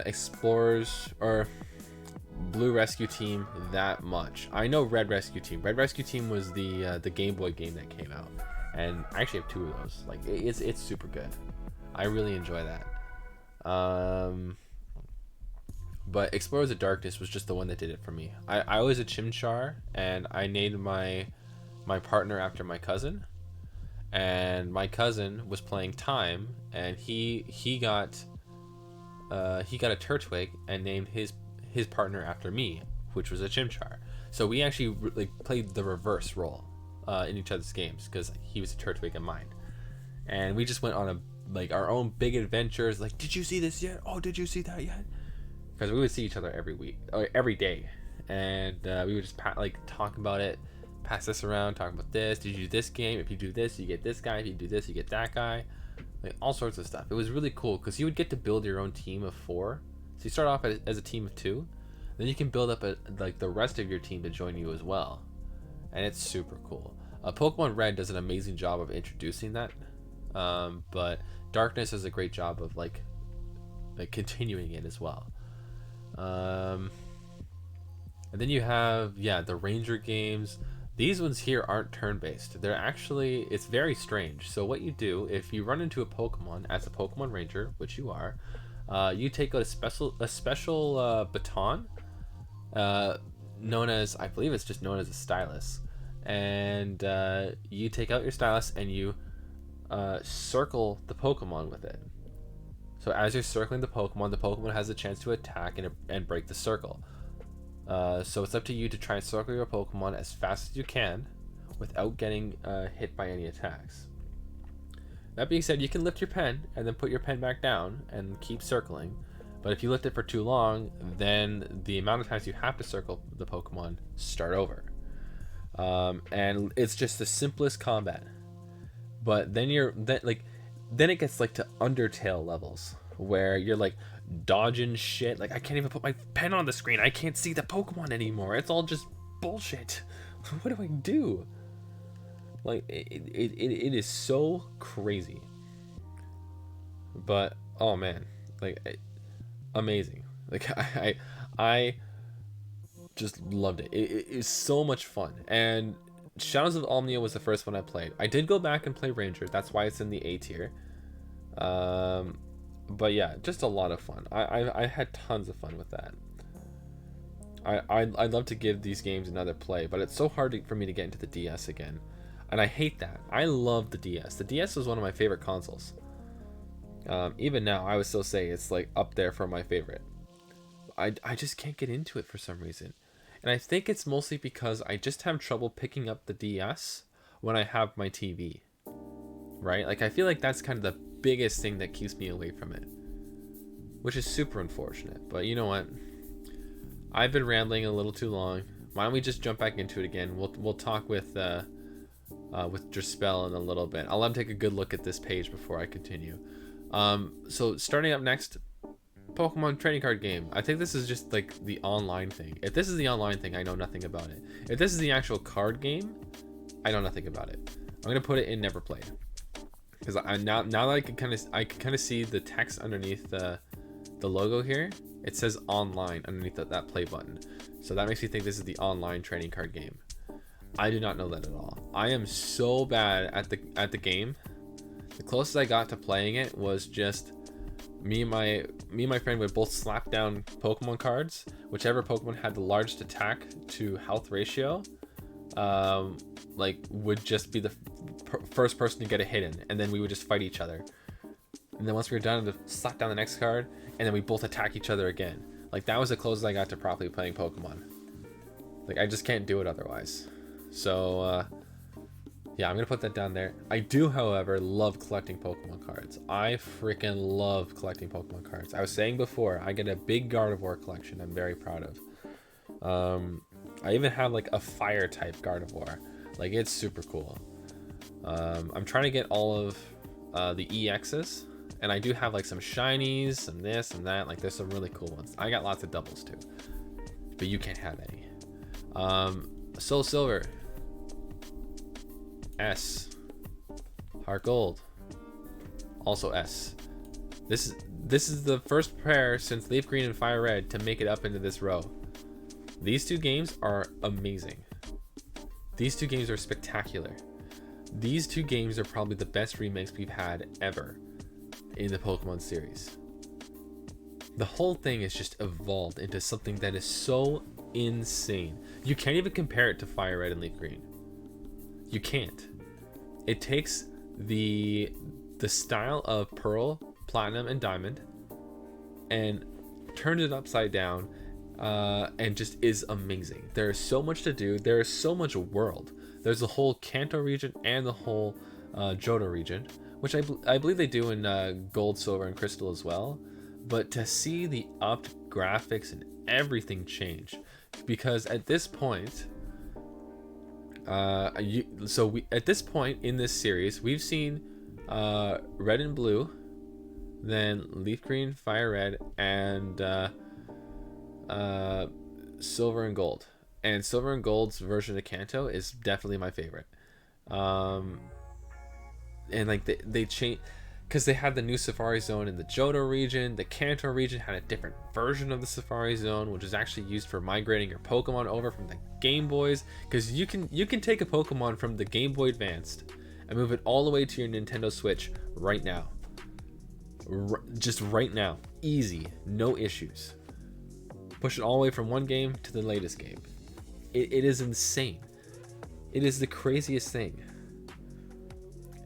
Explorers or Blue Rescue Team that much. I know Red Rescue Team. Red Rescue Team was the Game Boy game that came out, and I actually have 2 of those. Like it's super good. I really enjoy that. But Explorers of Darkness was just the one that did it for me. I was a Chimchar, and I named my partner after my cousin. And my cousin was playing Time, and he got a Turtwig and named his partner after me, which was a Chimchar. So we actually like played the reverse role in each other's games, because he was a Turtwig and mine, and we just went on a like our own big adventures. Like, did you see this yet? Oh, did you see that yet? Because we would see each other every week, or every day, and we would just like talk about it, pass this around, talk about this. Did you do this game? If you do this, you get this guy. If you do this, you get that guy. Like all sorts of stuff. It was really cool because you would get to build your own team of 4. So you start off as a team of 2, then you can build up like the rest of your team to join you as well, and it's super cool. Pokemon Red does an amazing job of introducing that, but Darkness does a great job of like continuing it as well. And then you have the Ranger games. These ones here aren't turn-based. They're actually, it's very strange. So what you do, if you run into a Pokemon as a Pokemon Ranger, which you are, you take out a special baton, known as, I believe it's just known as a stylus, and you take out your stylus and you circle the Pokemon with it. So as you're circling the Pokemon has a chance to attack and break the circle. So it's up to you to try and circle your Pokemon as fast as you can without getting hit by any attacks. That being said, you can lift your pen and then put your pen back down and keep circling. But if you lift it for too long, then the amount of times you have to circle the Pokemon start over. And it's just the simplest combat. But then then it gets like to Undertale levels where you're like dodging shit. Like, I can't even put my pen on the screen. I can't see the Pokemon anymore. It's all just bullshit. What do I do? Like, it is so crazy. But oh man, like, amazing. Like, I just loved it. It is so much fun. And Shadows of Omnia was the first one I played. I did go back and play Ranger. That's why it's in the A tier. But yeah, just a lot of fun. I had tons of fun with that. I'd love to give these games another play, but it's so hard for me to get into the DS again. And I hate that. I love the DS. The DS was one of my favorite consoles. Even now, I would still say it's like up there for my favorite. I just can't get into it for some reason. And I think it's mostly because I just have trouble picking up the DS when I have my TV. Right? Like, I feel like that's kind of the biggest thing that keeps me away from it. Which is super unfortunate. But you know what? I've been rambling a little too long. Why don't we just jump back into it again? We'll talk with Drespel in a little bit. I'll let him take a good look at this page before I continue. So starting up next, Pokemon trading card game. I think this is just like the online thing. If this is the online thing, I know nothing about it. If this is the actual card game, I know nothing about it. I'm gonna put it in never played, because now that I can kind of see the text underneath the logo here. It says online underneath that play button, so that makes me think this is the online trading card game. I do not know that at all. I am so bad at the game. The closest I got to playing it was just me and my friend would both slap down Pokemon cards. Whichever Pokemon had the largest attack to health ratio, like would just be the first person to get a hit in, and then we would just fight each other. And then once we were done, we'd slap down the next card, and then we both attack each other again. Like, that was the closest I got to properly playing Pokemon. Like, I just can't do it otherwise. So, yeah, I'm gonna put that down there. I do, however, love collecting Pokemon cards. I freaking love collecting Pokemon cards. I was saying before, I get a big Gardevoir collection I'm very proud of. I even have, like, a fire-type Gardevoir. Like, it's super cool. I'm trying to get all of the EXs. And I do have like some shinies, some this and that. Like, there's some really cool ones. I got lots of doubles too, but you can't have any. Soul Silver, S, Heart Gold, also S. This is the first pair since Leaf Green and Fire Red to make it up into this row. These two games are amazing. These two games are spectacular. These two games are probably the best remakes we've had ever in the Pokemon series. The whole thing is just evolved into something that is so insane. You can't even compare it to Fire Red and Leaf Green. You can't. It takes the style of Pearl, Platinum, and Diamond and turns it upside down, and just is amazing. There is so much to do. There is so much world. There's the whole Kanto region and the whole Johto region, which I believe they do in Gold, Silver, and Crystal as well. But to see the upped graphics and everything change, because at this point, at this point in this series, we've seen Red and Blue, then Leaf Green, Fire Red, and Silver and Gold. And Silver and Gold's version of Kanto is definitely my favorite. And like they changed, because they had the new Safari Zone in the Johto region. The Kanto region had a different version of the Safari Zone, which is actually used for migrating your Pokemon over from the Game Boys. Because you can take a Pokemon from the Game Boy Advanced and move it all the way to your Nintendo Switch right now. Just right now, easy, no issues. Push it all the way from one game to the latest game. It is insane. It is the craziest thing.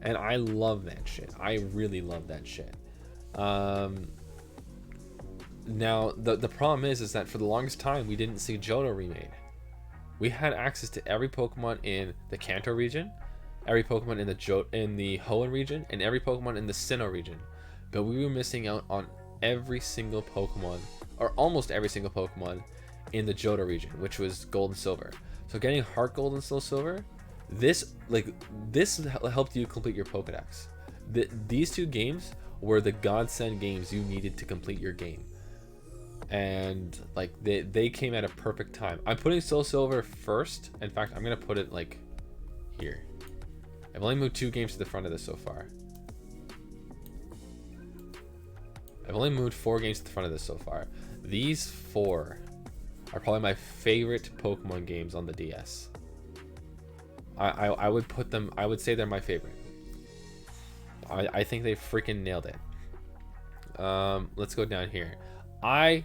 And I love that shit. I really love that shit. Now, the problem is that for the longest time, we didn't see Johto remade. We had access to every Pokemon in the Kanto region, every Pokemon in the Hoenn region, and every Pokemon in the Sinnoh region. But we were missing out on every single Pokemon, or almost every single Pokemon, in the Johto region, which was Gold and Silver. So getting Heart Gold and Soul Silver, this helped you complete your Pokedex. These two games were the godsend games you needed to complete your game, and like they came at a perfect time. I'm putting Soul Silver first. In fact, I'm gonna put it like here. I've only moved 2 games to the front of this so far. I've only moved 4 games to the front of this so far. These 4 are probably my favorite Pokemon games on the DS. I would put them, I would say they're my favorite. I think they freaking nailed it. Let's go down here. I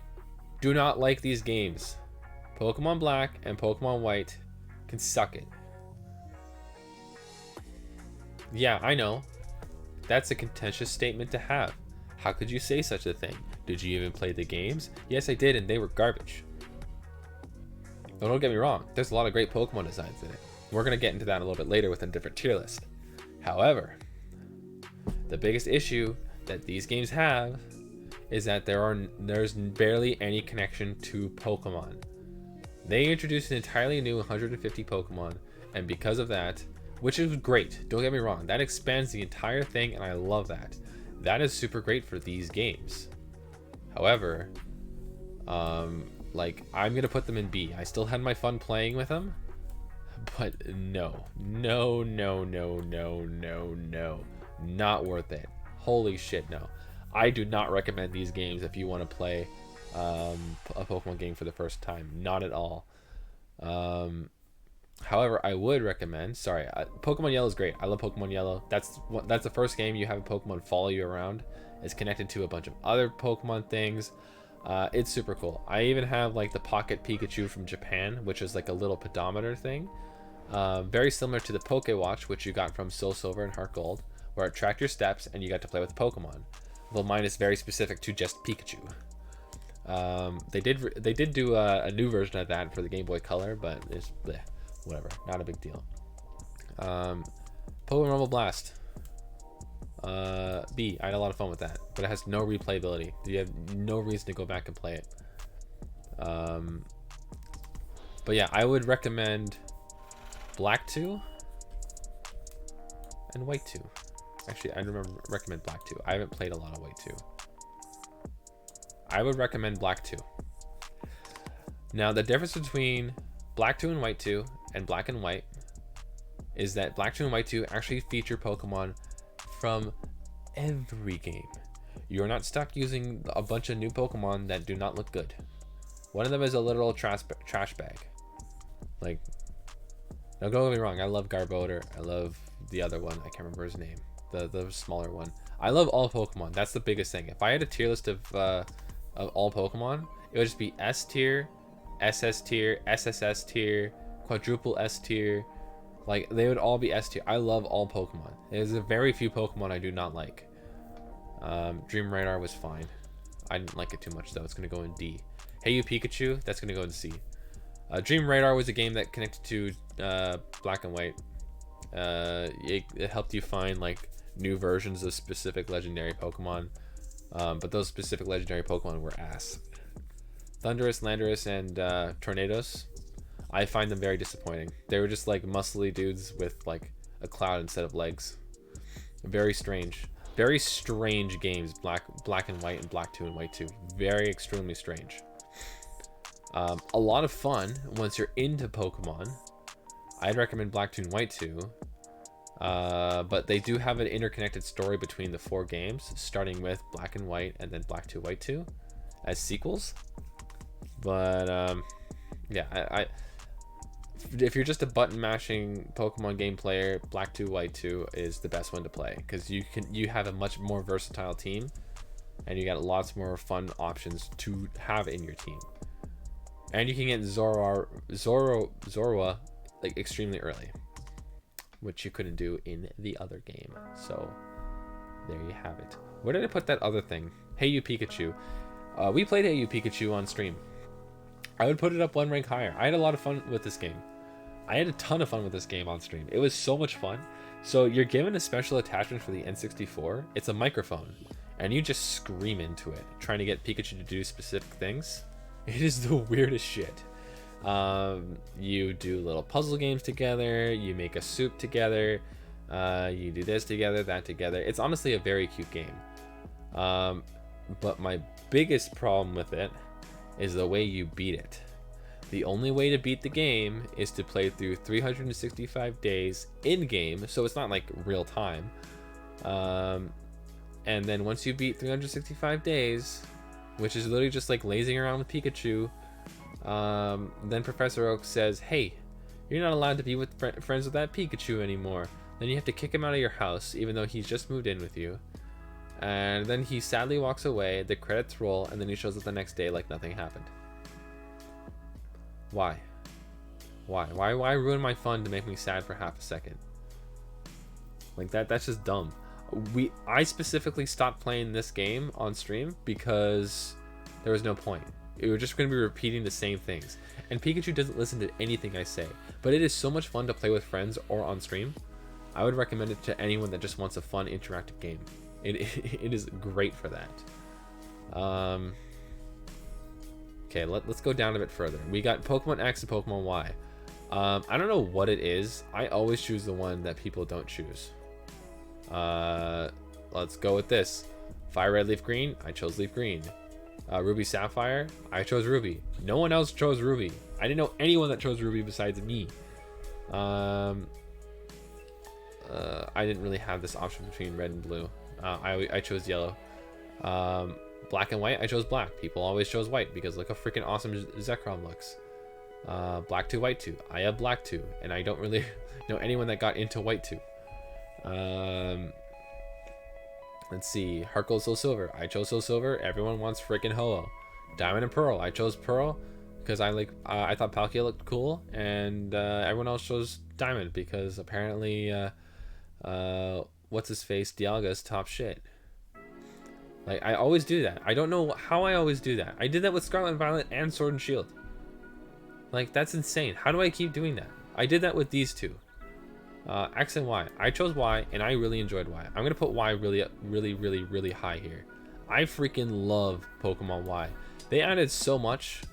do not like these games. Pokemon Black and Pokemon White can suck it. Yeah, I know. That's a contentious statement to have. How could you say such a thing? Did you even play the games? Yes, I did, and they were garbage. Oh, don't get me wrong. There's a lot of great Pokemon designs in it. We're going to get into that a little bit later with a different tier list. However, the biggest issue that these games have is that there's barely any connection to Pokemon. They introduced an entirely new 150 Pokemon, and because of that, which is great, don't get me wrong, that expands the entire thing, and I love that. That is super great for these games. However, like, I'm gonna put them in B. I still had my fun playing with them, but no, not worth it. Holy shit, no. I do not recommend these games if you want to play a Pokemon game for the first time. Not at all. However, I would recommend. Sorry, Pokemon Yellow is great. I love Pokemon Yellow. That's the first game you have a Pokemon follow you around. It's connected to a bunch of other Pokemon things. It's super cool. I even have like the Pocket Pikachu from Japan, which is like a little pedometer thing. Very similar to the Pokewatch, which you got from Soul Silver and Heart Gold, where it tracked your steps and you got to play with Pokemon. Though mine is very specific to just Pikachu. They did do a new version of that for the Game Boy Color, but it's bleh, whatever, not a big deal. Pokemon Rumble Blast. B. I had a lot of fun with that, but it has no replayability. You have no reason to go back and play it. But yeah, I would recommend Black 2 and White 2. Actually, I recommend Black 2. I haven't played a lot of White 2. I would recommend Black 2. Now, the difference between Black 2 and White 2 and Black and White is that Black 2 and White 2 actually feature Pokemon from every game. You're not stuck using a bunch of new Pokemon that do not look good. One of them is a literal trash bag. Like, don't get me wrong, I love Garbodor. I love the other one. I can't remember his name. The smaller one. I love all Pokemon. That's the biggest thing. If I had a tier list of all Pokemon, it would just be S tier, SS tier, SSS tier, quadruple S tier. Like, they would all be S tier. I love all Pokemon. There's a very few Pokemon I do not like. Dream Radar was fine. I didn't like it too much though. It's gonna go in D. Hey You Pikachu, that's gonna go in C. Dream Radar was a game that connected to Black and White. It helped you find like new versions of specific legendary Pokemon, but those specific legendary Pokemon were ass. Thundurus, Landorus, and Tornadoes, I find them very disappointing. They were just like muscly dudes with like a cloud instead of legs. Very strange games. Black and White and Black 2 and White 2. Very extremely strange. A lot of fun once you're into Pokemon. I'd recommend Black 2 and White 2. But they do have an interconnected story between the 4 games, starting with Black and White and then Black 2, White 2 as sequels. But yeah, if you're just a button mashing Pokemon game player, Black 2, White 2 is the best one to play, because you have a much more versatile team, and you got lots more fun options to have in your team. And you can get Zorua like extremely early, which you couldn't do in the other game. So there you have it. Where did I put that other thing? Hey You Pikachu. We played Hey You Pikachu on stream. I would put it up one rank higher. I had a lot of fun with this game. I had a ton of fun with this game on stream. It was so much fun. So you're given a special attachment for the N64. It's a microphone, and you just scream into it, trying to get Pikachu to do specific things. It is the weirdest shit. You do little puzzle games together. You make a soup together. You do this together, that together. It's honestly a very cute game. But my biggest problem with it is the way you beat it. The only way to beat the game is to play through 365 days in game, so it's not like real time. And then once you beat 365 days, which is literally just like lazing around with Pikachu, then Professor Oak says, hey, you're not allowed to be with friends with that Pikachu anymore. Then you have to kick him out of your house, even though he's just moved in with you. And then he sadly walks away, the credits roll, and then he shows up the next day like nothing happened. Why? Why ruin my fun to make me sad for half a second? Like that's just dumb. I specifically stopped playing this game on stream because there was no point. We were just going to be repeating the same things. And Pikachu doesn't listen to anything I say, but it is so much fun to play with friends or on stream. I would recommend it to anyone that just wants a fun interactive game. It is great for that. Okay, let's go down a bit further. We got Pokemon X and Pokemon Y. I don't know what it is. I always choose the one that people don't choose. Let's go with this. Fire Red Leaf Green, I chose Leaf Green. Ruby Sapphire, I chose Ruby. No one else chose Ruby. I didn't know anyone that chose Ruby besides me. I didn't really have this option between red and blue. I chose yellow. Black and white, I chose black. People always chose white because look how freaking awesome Zekrom looks. Black 2, white 2. I have black 2, and I don't really know anyone that got into white 2. Let's see. Heart Gold, Soul Silver. I chose Soul Silver. Everyone wants freaking Ho-Oh. Diamond and Pearl. I chose Pearl because I thought Palkia looked cool, and everyone else chose Diamond because apparently, what's his face? Dialga's top shit. Like I always do that. I don't know how I always do that. I did that with Scarlet and Violet and Sword and Shield. Like that's insane. How do I keep doing that? I did that with these two. X and Y. I chose Y, and I really enjoyed Y. I'm gonna put Y really high here. I freaking love Pokemon Y. They added so much,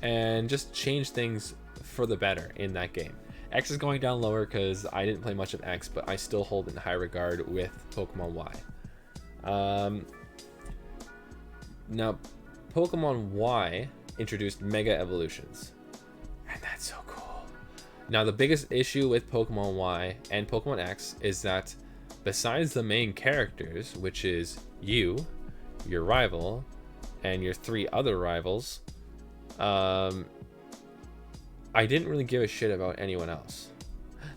and just changed things for the better in that game. X is going down lower because I didn't play much of X, but I still hold it in high regard with Pokemon Y. Now, Pokemon Y introduced Mega Evolutions, and that's so cool. Now, the biggest issue with Pokemon Y and Pokemon X is that besides the main characters, which is you, your rival, and your 3 other rivals, I didn't really give a shit about anyone else.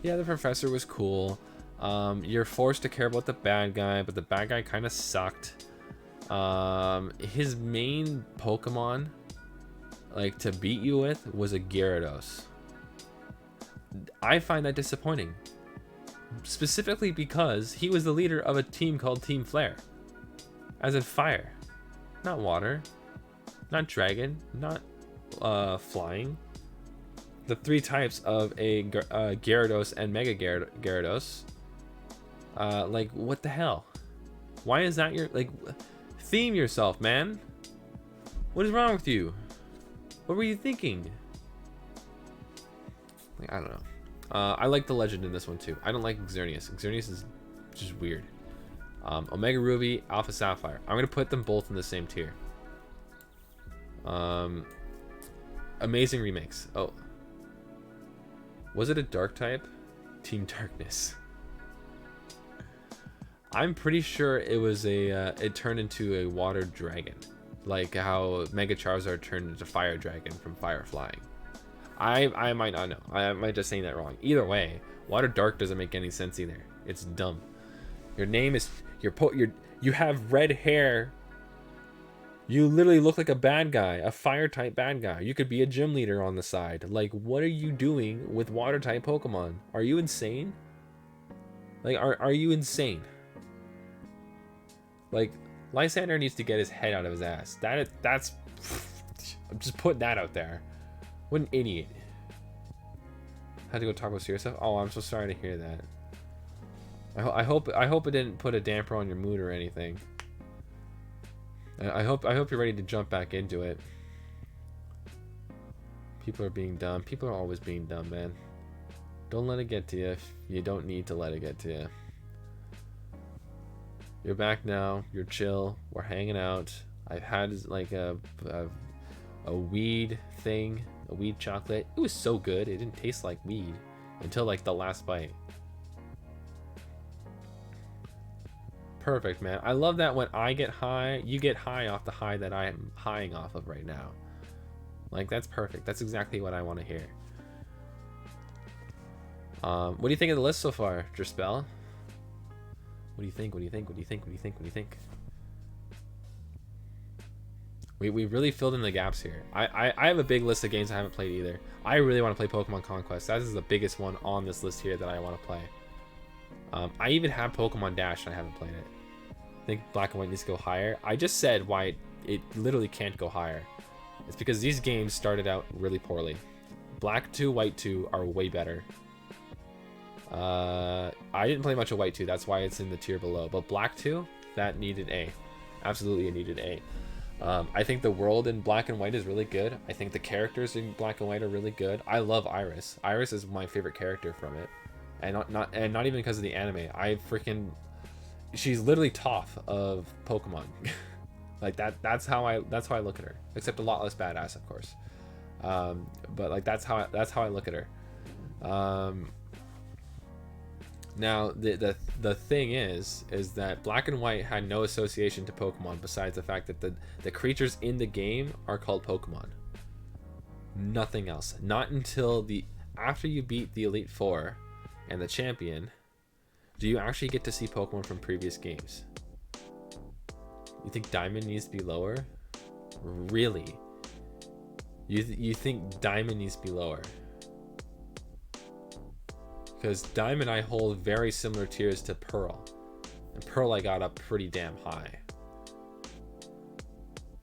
Yeah, the professor was cool. You're forced to care about the bad guy, but the bad guy kind of sucked. His main Pokemon, like, to beat you with was a Gyarados. I find that disappointing, specifically because he was the leader of a team called Team Flare, as in fire, not water, not dragon, not flying. The 3 types of a Gyarados and Mega Gyarados. Like, what the hell? Why is that your, like, theme yourself, man? What is wrong with you? What were you thinking? Like, I don't know. I like the legend in this one too. I don't like Xerneas. Xerneas is just weird. Omega Ruby, Alpha Sapphire. I'm gonna put them both in the same tier. Amazing remakes. Oh, was it a dark type? Team Darkness. I'm pretty sure it was a. It turned into a water dragon, like how Mega Charizard turned into Fire Dragon from Fire Flying. I might not know. I might just saying that wrong. Either way, Water Dark doesn't make any sense either. It's dumb. Your name is you have red hair. You literally look like a bad guy, a fire type bad guy. You could be a gym leader on the side. Like, what are you doing with water type Pokemon? Are you insane? Like, are you insane? Like, Lysander needs to get his head out of his ass. That's I'm just putting that out there. What an idiot. Had to go talk about serious stuff. Oh, I'm so sorry to hear that. I hope it didn't put a damper on your mood or anything. I hope you're ready to jump back into it. People are being dumb. People are always being dumb, man. Don't let it get to you if you don't need to let it get to you. You're back now. You're chill. We're hanging out. I've had like a weed thing, a weed chocolate. It was so good. It didn't taste like weed until like the last bite. Perfect, man. I love that when I get high, you get high off the high that I am highing off of right now. Like, that's perfect. That's exactly what I want to hear. What do you think of the list so far, Drespel? What do you think? What do you think? What do you think? What do you think? What do you think? We really filled in the gaps here. I have a big list of games I haven't played either. I really want to play Pokemon Conquest. That is the biggest one on this list here that I want to play. I even have Pokemon Dash and I haven't played it. I think Black and White needs to go higher. I just said why it literally can't go higher. It's because these games started out really poorly. Black 2, White 2 are way better. I didn't play much of White 2, that's why it's in the tier below. But Black 2, that needed A. Absolutely, it needed A. I think the world in Black and White is really good. I think the characters in Black and White are really good. I love Iris. Iris is my favorite character from it, and not even because of the anime. She's literally Toph of Pokemon. Like that's how I look at her. Except a lot less badass, of course. But like that's how I look at her. Now the thing is that Black and White had no association to Pokemon besides the fact that the creatures in the game are called Pokemon. Nothing else. Not until after you beat the Elite Four and the champion do you actually get to see Pokemon from previous games. You think Diamond needs to be lower? Really? You think Diamond needs to be lower? Because Diamond I hold very similar tiers to Pearl. And Pearl I got up pretty damn high.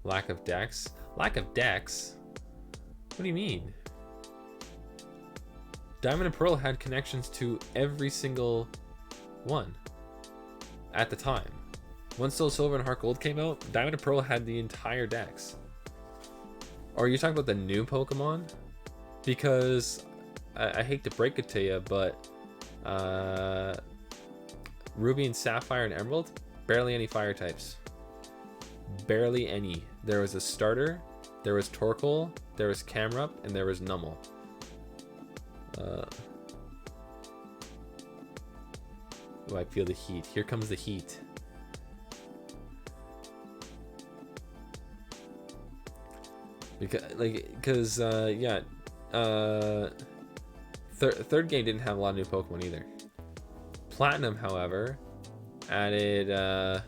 Lack of Dex? Lack of Dex? What do you mean? Diamond and Pearl had connections to every single one at the time. Once Soul Silver and Heart Gold came out, Diamond and Pearl had the entire Dex. Or are you talking about the new Pokemon? Because I hate to break it to you, but Ruby and Sapphire and Emerald, barely any fire types. Barely any. There was a starter, there was Torkoal, there was Camerupt, and there was Numel. Oh, I feel the heat. Here comes the heat. Because yeah, third game didn't have a lot of new Pokemon either. Platinum, however, added oh,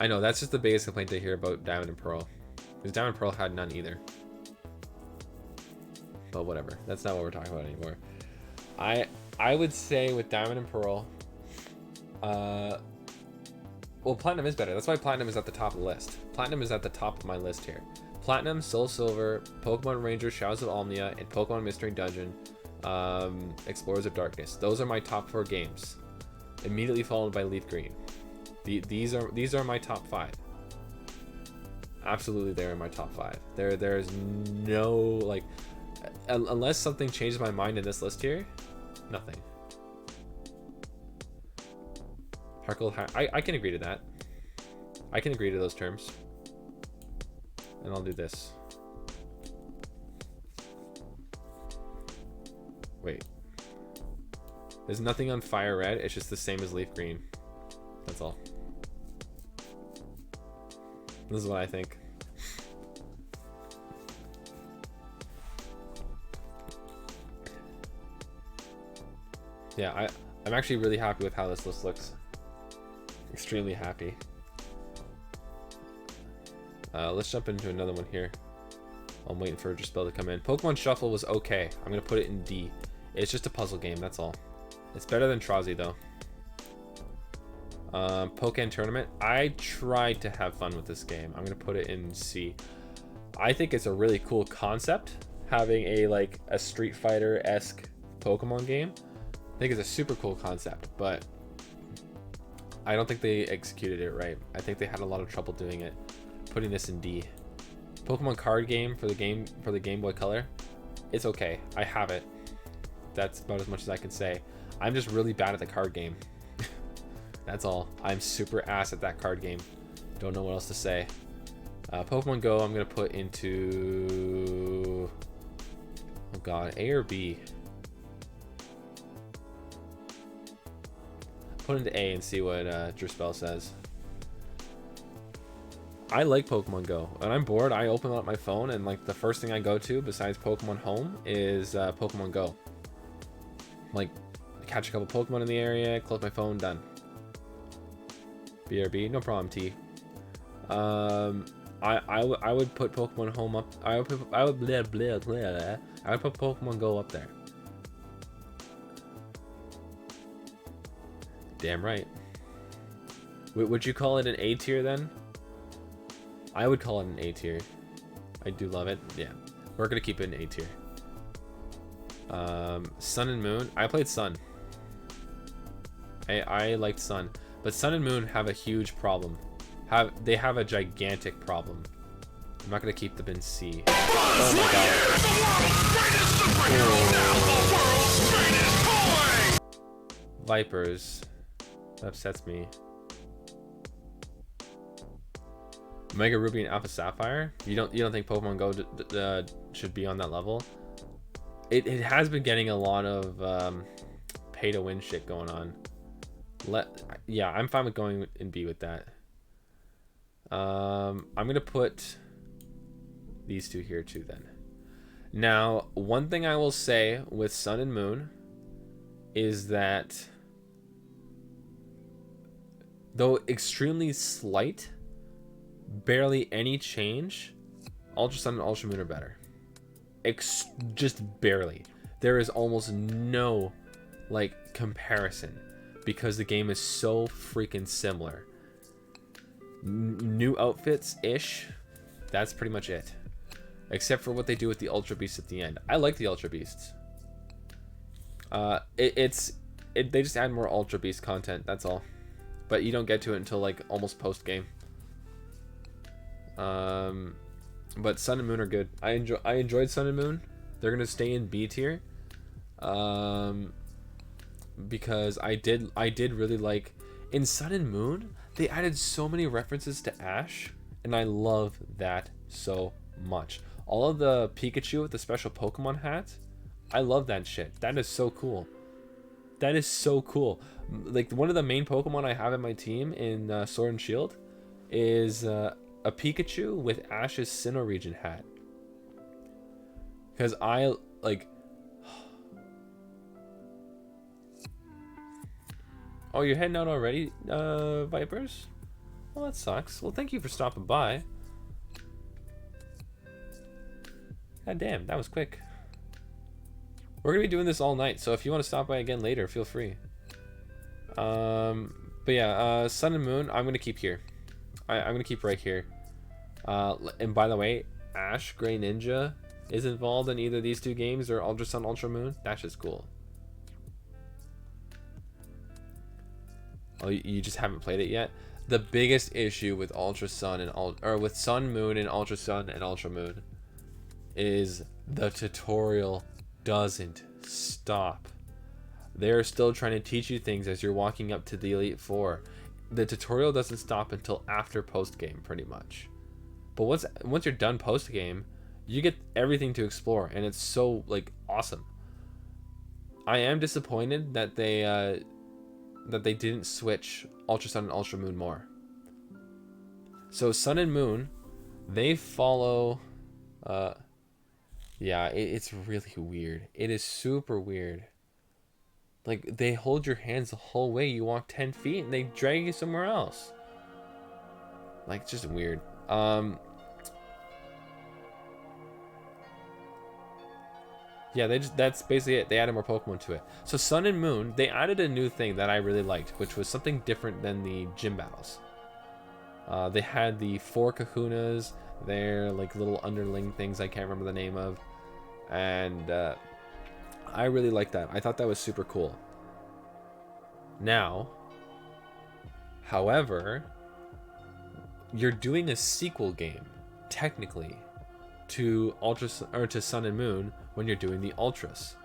I know that's just the biggest complaint I hear about Diamond and Pearl, because Diamond and Pearl had none either. But whatever, that's not what we're talking about anymore. I would say with Diamond and Pearl, well, Platinum is better. That's why Platinum is at the top of the list. Platinum is at the top of my list here. Platinum, Soul Silver, Pokemon Ranger, Shadows of Omnia, and Pokemon Mystery Dungeon, Explorers of Darkness. Those are my top 4 games. Immediately followed by Leaf Green. These are my top 5. Absolutely, they're in my top 5. There's no, like, unless something changes my mind in this list here, nothing. I can agree to that. I can agree to those terms. And I'll do this. Wait. There's nothing on Fire Red. It's just the same as Leaf Green. That's all. This is what I think. Yeah, I'm actually really happy with how this list looks. Extremely happy. Let's jump into another one here. I'm waiting for Spell to come in. Pokemon Shuffle was okay. I'm gonna put it in D. It's just a puzzle game, that's all. It's better than Trozzy though. Pokken Tournament. I tried to have fun with this game. I'm gonna put it in C. I think it's a really cool concept, having a Street Fighter-esque Pokemon game. I think it's a super cool concept, but I don't think they executed it right. I think they had a lot of trouble doing it. Putting this in D. Pokemon card game for the Game Boy Color. It's okay. I have it. That's about as much as I can say. I'm just really bad at the card game. That's all. I'm super ass at that card game. Don't know what else to say. Pokemon Go I'm gonna put into, oh god, A or B. Put into A and see what Spell says. I like Pokemon Go. When I'm bored, I open up my phone and the first thing I go to besides Pokemon Home is Pokemon Go. catch a couple Pokemon in the area, close my phone, done. BRB, no problem, T. I would put Pokemon Home up. I would put Pokemon Go up there. Damn right. Would you call it an A tier then? I would call it an A tier. I do love it. Yeah, we're gonna keep it an A tier. Sun and Moon. I played Sun. I liked Sun, but Sun and Moon have a huge problem. They have a gigantic problem. I'm not gonna keep them in C. Oh my god. Vipers. That upsets me. Omega Ruby and Alpha Sapphire. You don't think Pokemon Go should be on that level? It has been getting a lot of pay to win shit going on. Yeah, I'm fine with going in B with that. I'm gonna put these two here too then. Now, one thing I will say with Sun and Moon is that though extremely slight, barely any change, Ultra Sun and Ultra Moon are better. Just barely. There is almost no like comparison because the game is so freaking similar. New outfits ish, that's pretty much it, except for what they do with the Ultra Beasts at the end. I like the Ultra Beasts. They just add more Ultra Beast content, that's all, but you don't get to it until like almost post game. But Sun and Moon are good. I enjoyed Sun and Moon. They're gonna stay in B tier, because I did really like in Sun and Moon. They added so many references to Ash, and I love that so much. All of the Pikachu with the special Pokemon hat, I love that shit. That is so cool. That is so cool. Like one of the main Pokemon I have in my team in Sword and Shield is a Pikachu with Ash's Sinnoh region hat. Because I like... Oh, you're heading out already, Vipers? Well, that sucks. Well, thank you for stopping by. God damn, that was quick. We're gonna be doing this all night, so if you want to stop by again later, feel free. But yeah, Sun and Moon, I'm gonna keep here. I'm gonna keep right here. And by the way, Ash Gray Ninja is involved in either these two games or Ultra Sun, Ultra Moon. That's just cool. Oh, you just haven't played it yet? The biggest issue with Ultra Sun and with Sun Moon and Ultra Sun and Ultra Moon is the tutorial doesn't stop. They're still trying to teach you things as you're walking up to the Elite Four. The tutorial doesn't stop until after post game, pretty much. But once you're done post game, you get everything to explore, and it's so like awesome. I am disappointed that they didn't switch Ultra Sun and Ultra Moon more. So Sun and Moon, they follow. Yeah, it's really weird. It is super weird. Like they hold your hands the whole way. You walk 10 feet and they drag you somewhere else. Like just weird. Yeah, that's basically it. They added more Pokemon to it. So Sun and Moon, they added a new thing that I really liked, which was something different than the gym battles. They had the 4 Kahunas. They're like little underling things I can't remember the name of. And I really liked that. I thought that was super cool. Now, however, you're doing a sequel game, technically, to to Sun and Moon when you're doing the Ultras.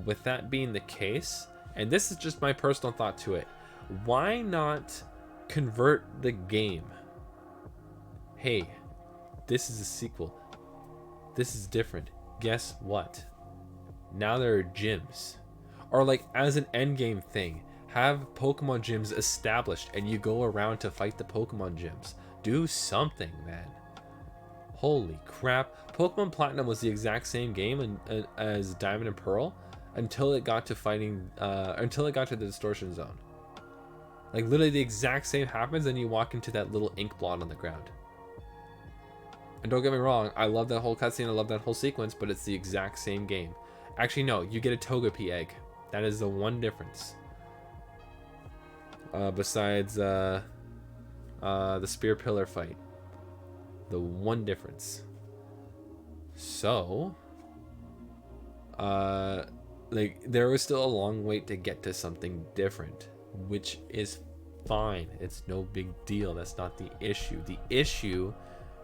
With that being the case, and this is just my personal thought to it, why not convert the game? Hey, this is a sequel. This is different. Guess what? Now there are gyms. Or like as an endgame thing, have Pokemon gyms established and you go around to fight the Pokemon gyms. Do something, man. Holy crap. Pokemon Platinum was the exact same game as Diamond and Pearl, until it got to fighting, until it got to the distortion zone. Like literally the exact same happens, and you walk into that little ink blot on the ground. And don't get me wrong, I love that whole cutscene, I love that whole sequence, but it's the exact same game. Actually, no, you get a Togepi egg. That is the one difference. Besides the Spear Pillar fight. The one difference. So, like, there was still a long wait to get to something different, which is fine. It's no big deal. That's not the issue. The issue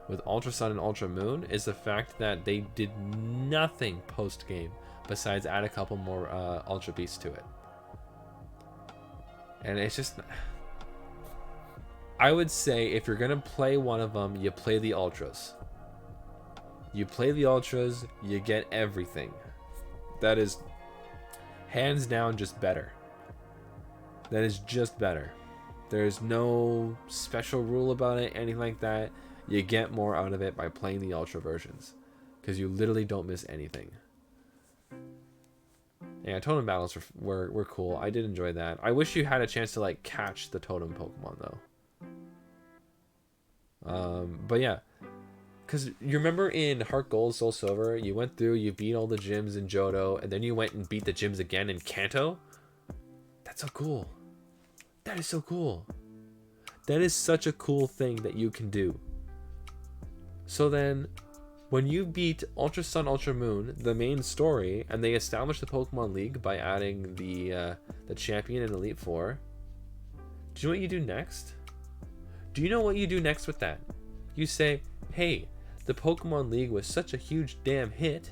with Ultra Sun and Ultra Moon is the fact that they did nothing post-game besides add a couple more Ultra Beasts to it. And it's just... I would say if you're going to play one of them, you play the Ultras. You play the Ultras, you get everything. That is hands down just better. That is just better. There's no special rule about it, anything like that. You get more out of it by playing the Ultra versions, because you literally don't miss anything. Yeah, totem battles were cool. I did enjoy that. I wish you had a chance to like catch the totem Pokemon though. But yeah, because you remember in Heart Gold, Soul Silver, you went through, you beat all the gyms in Johto, and then you went and beat the gyms again in Kanto. That's so cool. That is so cool. That is such a cool thing that you can do. So then, when you beat Ultra Sun, Ultra Moon, the main story, and they establish the Pokemon League by adding the Champion and Elite Four, do you know what you do next? Do you know what you do next with that? You say, hey, the Pokemon League was such a huge damn hit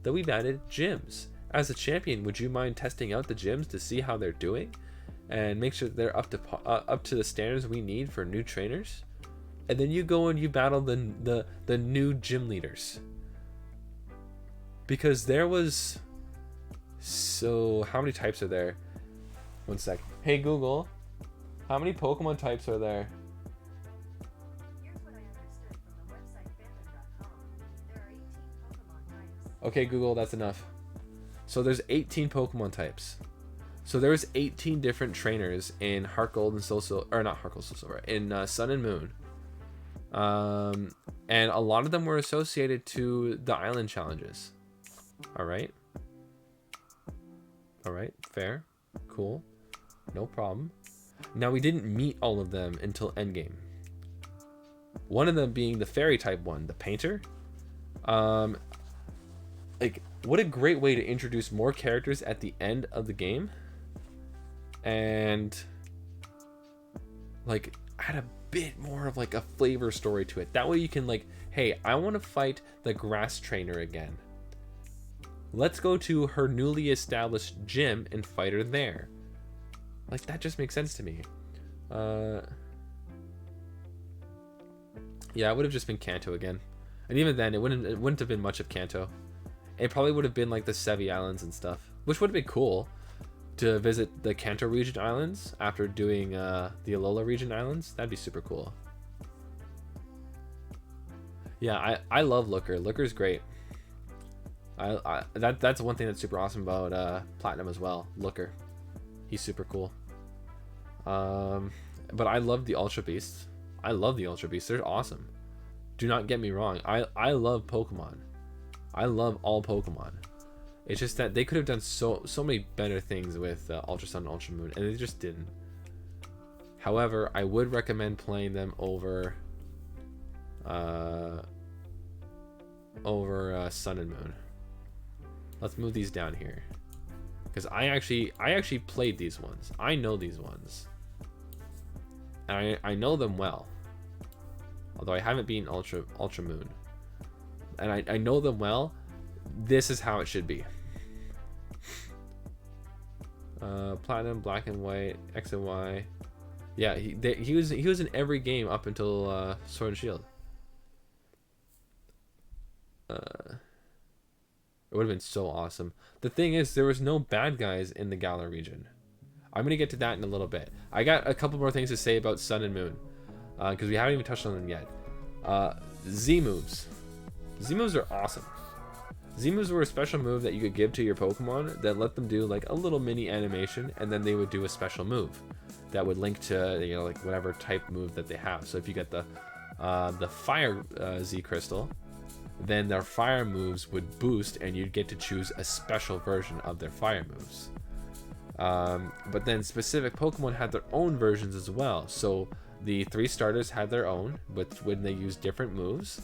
that we've added gyms. As a champion, would you mind testing out the gyms to see how they're doing and make sure they're up to the standards we need for new trainers? And then you go and you battle the new gym leaders. Because there was... So, how many types are there? One sec. Hey Google, how many Pokemon types are there? Here's what I understood from the website fandom.com. There are 18 Pokemon types. Okay Google, that's enough. So there's 18 Pokemon types. So there's 18 different trainers in Heart Gold and Soul Silver, or not Heart Gold, Soul Silver, in Sun and Moon. And a lot of them were associated to the island challenges. Alright, fair, cool, no problem. Now we didn't meet all of them until endgame. One of them being the fairy type one, the painter. Like, what a great way to introduce more characters at the end of the game. And like add a bit more of like a flavor story to it. That way you can like, hey, I want to fight the grass trainer again. Let's go to her newly established gym and fight her there. Like, that just makes sense to me. Yeah, it would have just been Kanto again. And even then, it wouldn't have been much of Kanto. It probably would have been like the Sevi Islands and stuff, which would have been cool to visit the Kanto region islands after doing the Alola region islands. That'd be super cool. Yeah, I love Looker. Looker's great. That's one thing that's super awesome about Platinum as well. Looker, he's super cool. But I love the Ultra Beasts. I love the Ultra Beasts. They're awesome. Do not get me wrong. I love Pokemon. I love all Pokemon. It's just that they could have done so many better things with Ultra Sun and Ultra Moon, and they just didn't. However, I would recommend playing them over Sun and Moon. Let's move these down here, because I actually played these ones. I know these ones, and I know them well. Although I haven't beaten Ultra Moon, and I know them well. This is how it should be. Platinum, Black and White, X and Y. Yeah, he was in every game up until Sword and Shield. It would have been so awesome. The thing is, there was no bad guys in the Galar region. I'm gonna get to that in a little bit. I got a couple more things to say about Sun and Moon, because we haven't even touched on them yet. Z moves. Z moves are awesome. Z-moves were a special move that you could give to your Pokemon that let them do like a little mini animation, and then they would do a special move that would link to, you know, like whatever type move that they have. So if you get the fire Z crystal, then their fire moves would boost, and you'd get to choose a special version of their fire moves. But then specific Pokemon had their own versions as well. So the 3 starters had their own, but when they used different moves.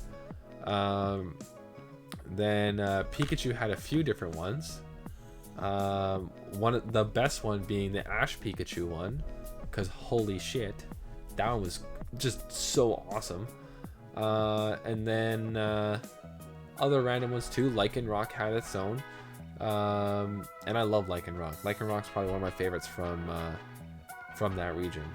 Then Pikachu had a few different ones. One of the best one being the Ash Pikachu one, because holy shit, that one was just so awesome. And then other random ones too. Lycanroc had its own, and I love Lycanroc. Lycanroc's probably one of my favorites from that region.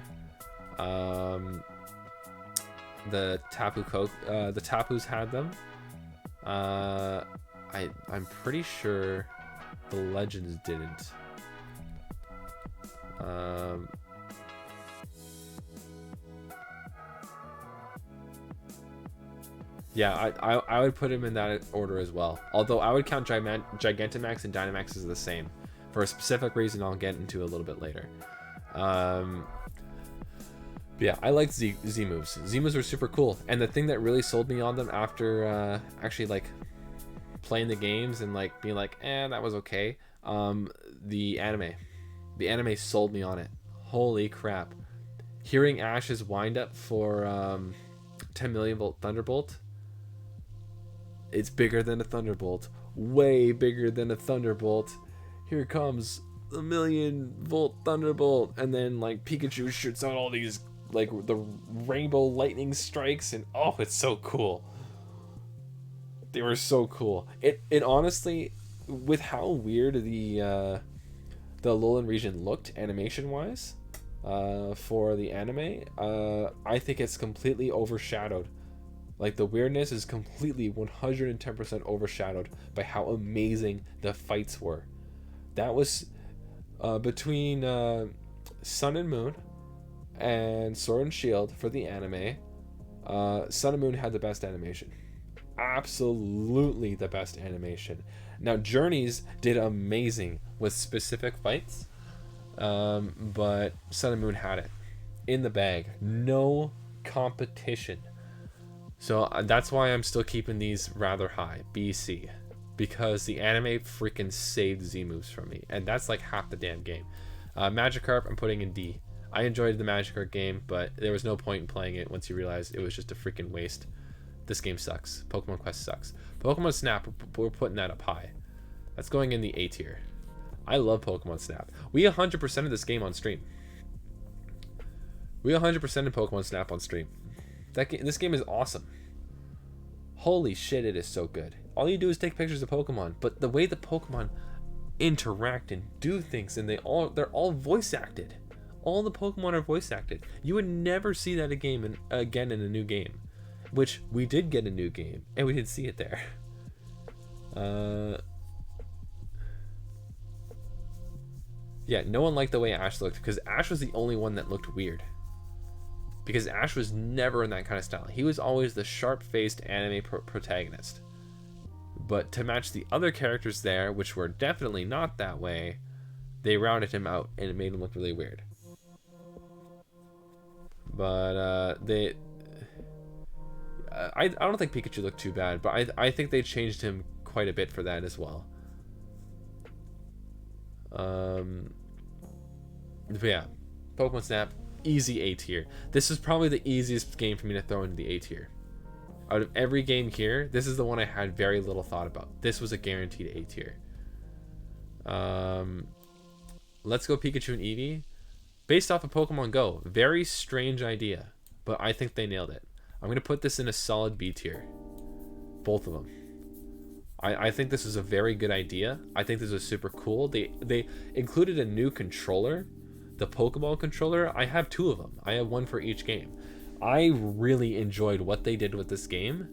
The Tapus had them. I'm pretty sure the Legends didn't. Yeah, I would put him in that order as well. Although I would count Gigantamax and Dynamax as the same, for a specific reason I'll get into a little bit later. But yeah, I liked Z moves. Z moves were super cool, and the thing that really sold me on them after actually like playing the games and like being like, that was okay. The anime sold me on it. Holy crap! Hearing Ash's wind up for 10 million volt Thunderbolt. It's bigger than a Thunderbolt, way bigger than a Thunderbolt. Here comes the 1,000,000 volt Thunderbolt, and then like Pikachu shoots out all these like the rainbow lightning strikes, and oh, it's so cool. They were so cool. It honestly, with how weird the Alolan region looked animation wise, for the anime, I think it's completely overshadowed. Like the weirdness is completely 110% overshadowed by how amazing the fights were. That was between Sun and Moon and Sword and Shield for the anime. Sun and Moon had the best animation. Absolutely the best animation. Now Journeys did amazing with specific fights, but Sun and Moon had it in the bag. No competition. So that's why I'm still keeping these rather high, B, C, because the anime freaking saved Z moves from me, and that's like half the damn game. Magikarp I'm putting in D. I enjoyed the Magikarp game, but there was no point in playing it once you realize it was just a freaking waste. This game sucks. Pokemon Quest sucks. Pokemon Snap, we're putting that up high. That's going in the A tier. I love Pokemon Snap. We 100% of this game on stream. We 100% of Pokemon Snap on stream. This game is awesome. Holy shit, it is so good. All you do is take pictures of Pokemon, but the way the Pokemon interact and do things, and they're all voice acted. All the Pokemon are voice acted. You would never see that again in a new game, which we did get a new game, and we did see it there. Yeah, no one liked the way Ash looked, because Ash was the only one that looked weird. Because Ash was never in that kind of style. He was always the sharp-faced anime protagonist. But to match the other characters there, which were definitely not that way, they rounded him out, and it made him look really weird. But I don't think Pikachu looked too bad, but I think they changed him quite a bit for that as well. But yeah, Pokemon Snap, easy A tier. This is probably the easiest game for me to throw into the A tier. Out of every game here, this is the one I had very little thought about. This was a guaranteed A tier. Let's Go Pikachu and Eevee. Based off of Pokemon Go. Very strange idea, but I think they nailed it. I'm going to put this in a solid B tier. Both of them. I think this is a very good idea. I think this is super cool. They included a new controller. The Pokeball controller. I have 2 of them. I have one for each game. I really enjoyed what they did with this game,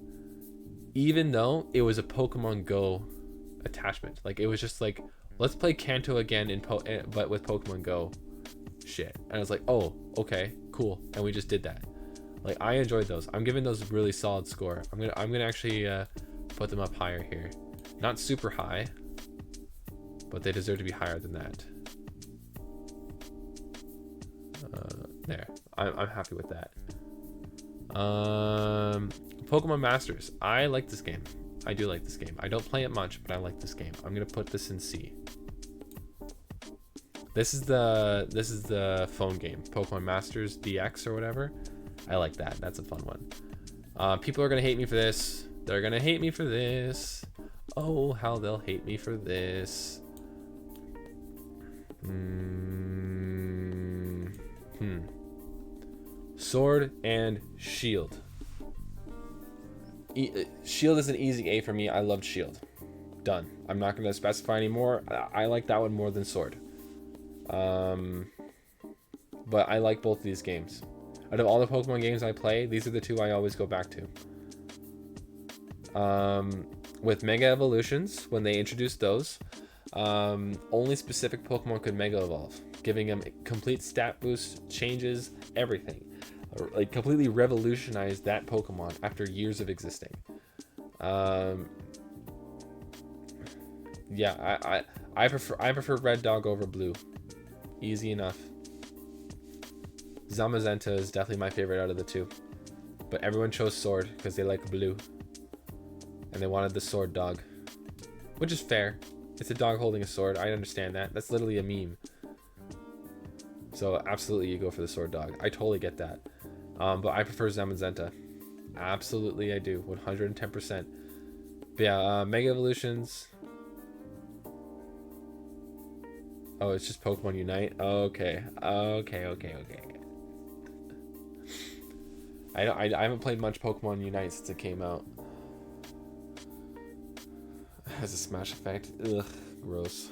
even though it was a Pokemon Go attachment. Like, it was just like, let's play Kanto again but with Pokemon Go shit. And I was like, oh, okay, cool. And we just did that. Like, I enjoyed those. I'm giving those a really solid score. I'm gonna actually put them up higher here. Not super high, but they deserve to be higher than that. There. I'm happy with that. Pokemon Masters. I like this game. I do like this game. I don't play it much, but I like this game. I'm gonna put this in C. This is the phone game, Pokemon Masters DX or whatever. I like that. That's a fun one. People are gonna hate me for this. They're gonna hate me for this. Oh, how they'll hate me for this. Sword and Shield. Shield is an easy A for me. I loved Shield. Done. I'm not going to specify anymore. I like that one more than Sword. But I like both of these games. Out of all the Pokemon games I play, these are the two I always go back to. With Mega Evolutions, when they introduced those, only specific Pokemon could Mega Evolve, giving them complete stat boost, changes, everything. Like completely revolutionized that Pokemon after years of existing. Yeah, I prefer Red Dog over Blue. Easy enough. Zamazenta is definitely my favorite out of the two, but everyone chose Sword because they like Blue, and they wanted the Sword dog, which is fair. It's a dog holding a sword. I understand that. That's literally a meme. So absolutely, you go for the Sword dog. I totally get that. But I prefer Zamazenta. Absolutely, I do. 110%. But yeah, Mega Evolutions. Oh, it's just Pokemon Unite. Okay. I haven't played much Pokemon Unite since it came out. It has a smash effect. Ugh, gross.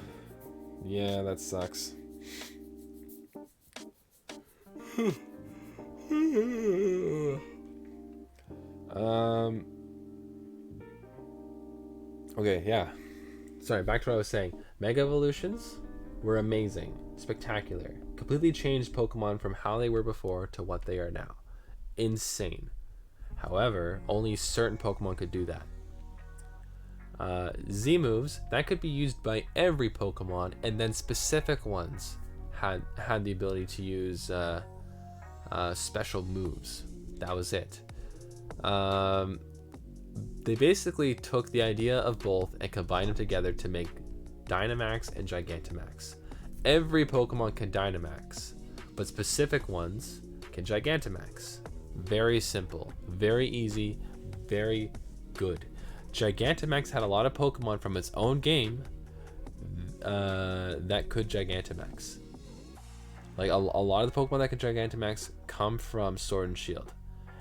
Yeah, that sucks. Okay, yeah. Sorry, back to what I was saying. Mega Evolutions were amazing, spectacular. Completely changed Pokemon from how they were before to what they are now. Insane. However, only certain Pokemon could do that. Z moves, that could be used by every Pokemon, and then specific ones had the ability to use special moves. That was it. They basically took the idea of both and combined them together to make Dynamax and Gigantamax. Every Pokemon can Dynamax, but specific ones can Gigantamax. Very simple, very easy, very good. Gigantamax had a lot of Pokemon from its own game that could Gigantamax. Like a lot of the Pokemon that can Gigantamax come from Sword and Shield,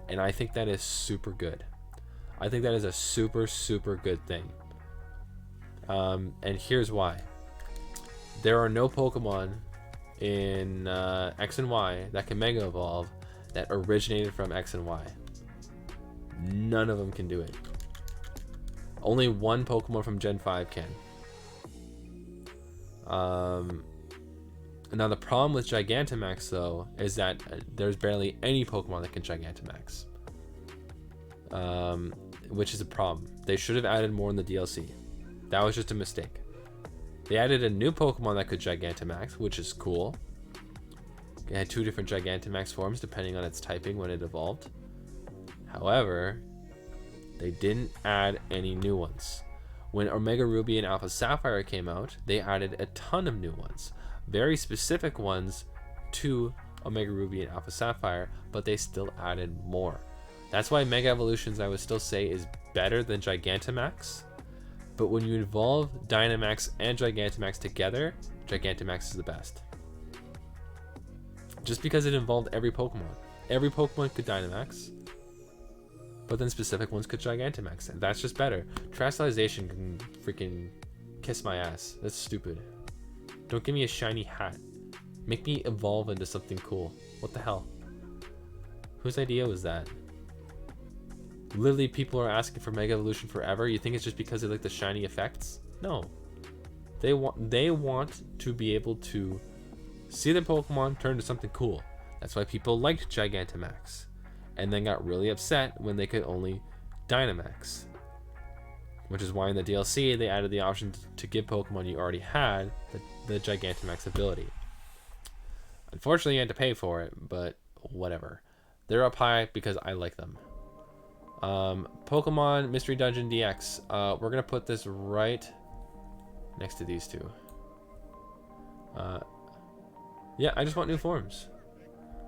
and I think that is super good. I think that is a super good thing. And here's why. There are no Pokemon in X and Y that can Mega Evolve that originated from X and Y. None of them can do it. Only one Pokemon from Gen 5 can. Now the problem with Gigantamax though is that there's barely any Pokemon that can Gigantamax, which is a problem. They should have added more in the DLC. That was just a mistake. They added a new Pokemon that could Gigantamax, which is cool. It had two different Gigantamax forms depending on its typing when it evolved. However, they didn't add any new ones. When Omega Ruby and Alpha Sapphire came out, they added a ton of new ones. Very specific ones to Omega Ruby and Alpha Sapphire, but they still added more. That's why Mega Evolutions, I would still say, is better than Gigantamax. But when you evolve Dynamax and Gigantamax together, Gigantamax is the best. Just because it involved every Pokemon. Every Pokemon could Dynamax, but then specific ones could Gigantamax. And that's just better. Terrestrialization can freaking kiss my ass. That's stupid. Don't give me a shiny hat. Make me evolve into something cool. What the hell? Whose idea was that? Literally, people are asking for Mega Evolution forever. You think it's just because they like the shiny effects? No. They want to be able to see their Pokemon turn to something cool. That's why people liked Gigantamax, and then got really upset when they could only Dynamax. which is why in the DLC they added the option to give Pokemon you already had the Gigantamax ability. Unfortunately, you had to pay for it, but whatever. They're up high because I like them. Pokemon Mystery Dungeon DX. We're gonna put this right next to these two. Yeah, I just want new forms.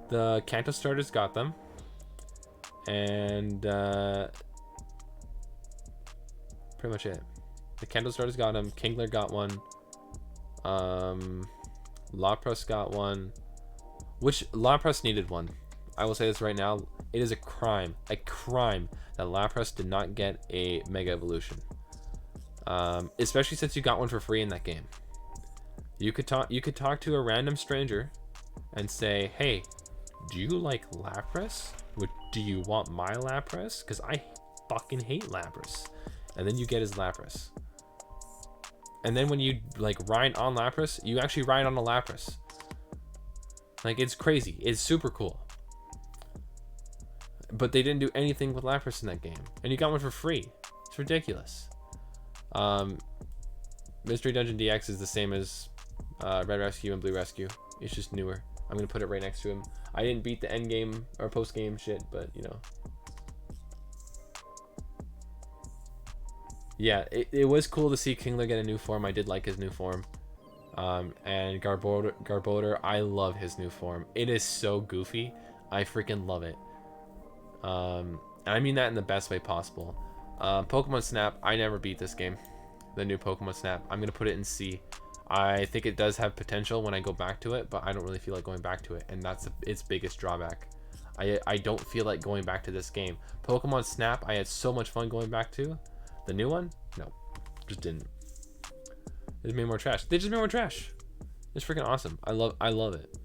The Kanto starters got them, and pretty much it. The Kanto starters got them. Kingler got one. Lapras got one. Which Lapras needed one. I will say this right now. It is a crime that Lapras did not get a Mega Evolution. Especially since you got one for free in that game. You could talk to a random stranger and say, hey, do you like Lapras? Do you want my Lapras? Because I fucking hate Lapras. And then you get his Lapras. And then when you like ride on Lapras, you actually ride on a Lapras. Like, it's crazy. It's super cool. But they didn't do anything with Lapras in that game. And you got one for free. It's ridiculous. Mystery Dungeon DX is the same as Red Rescue and Blue Rescue. It's just newer. I'm going to put it right next to him. I didn't beat the end game or post game shit, but you know. Yeah, it was cool to see Kingler get a new form. I did like his new form. And Garbodor, I love his new form. It is so goofy. I freaking love it. And I mean that in the best way possible. Pokemon Snap, I never beat this game. The new Pokemon Snap. I'm going to put it in C. I think it does have potential when I go back to it, but I don't really feel like going back to it. And that's its biggest drawback. I don't feel like going back to this game. Pokemon Snap, I had so much fun going back to. The new one? No. Just didn't. They just made more trash. They just made more trash. It's freaking awesome. I love it.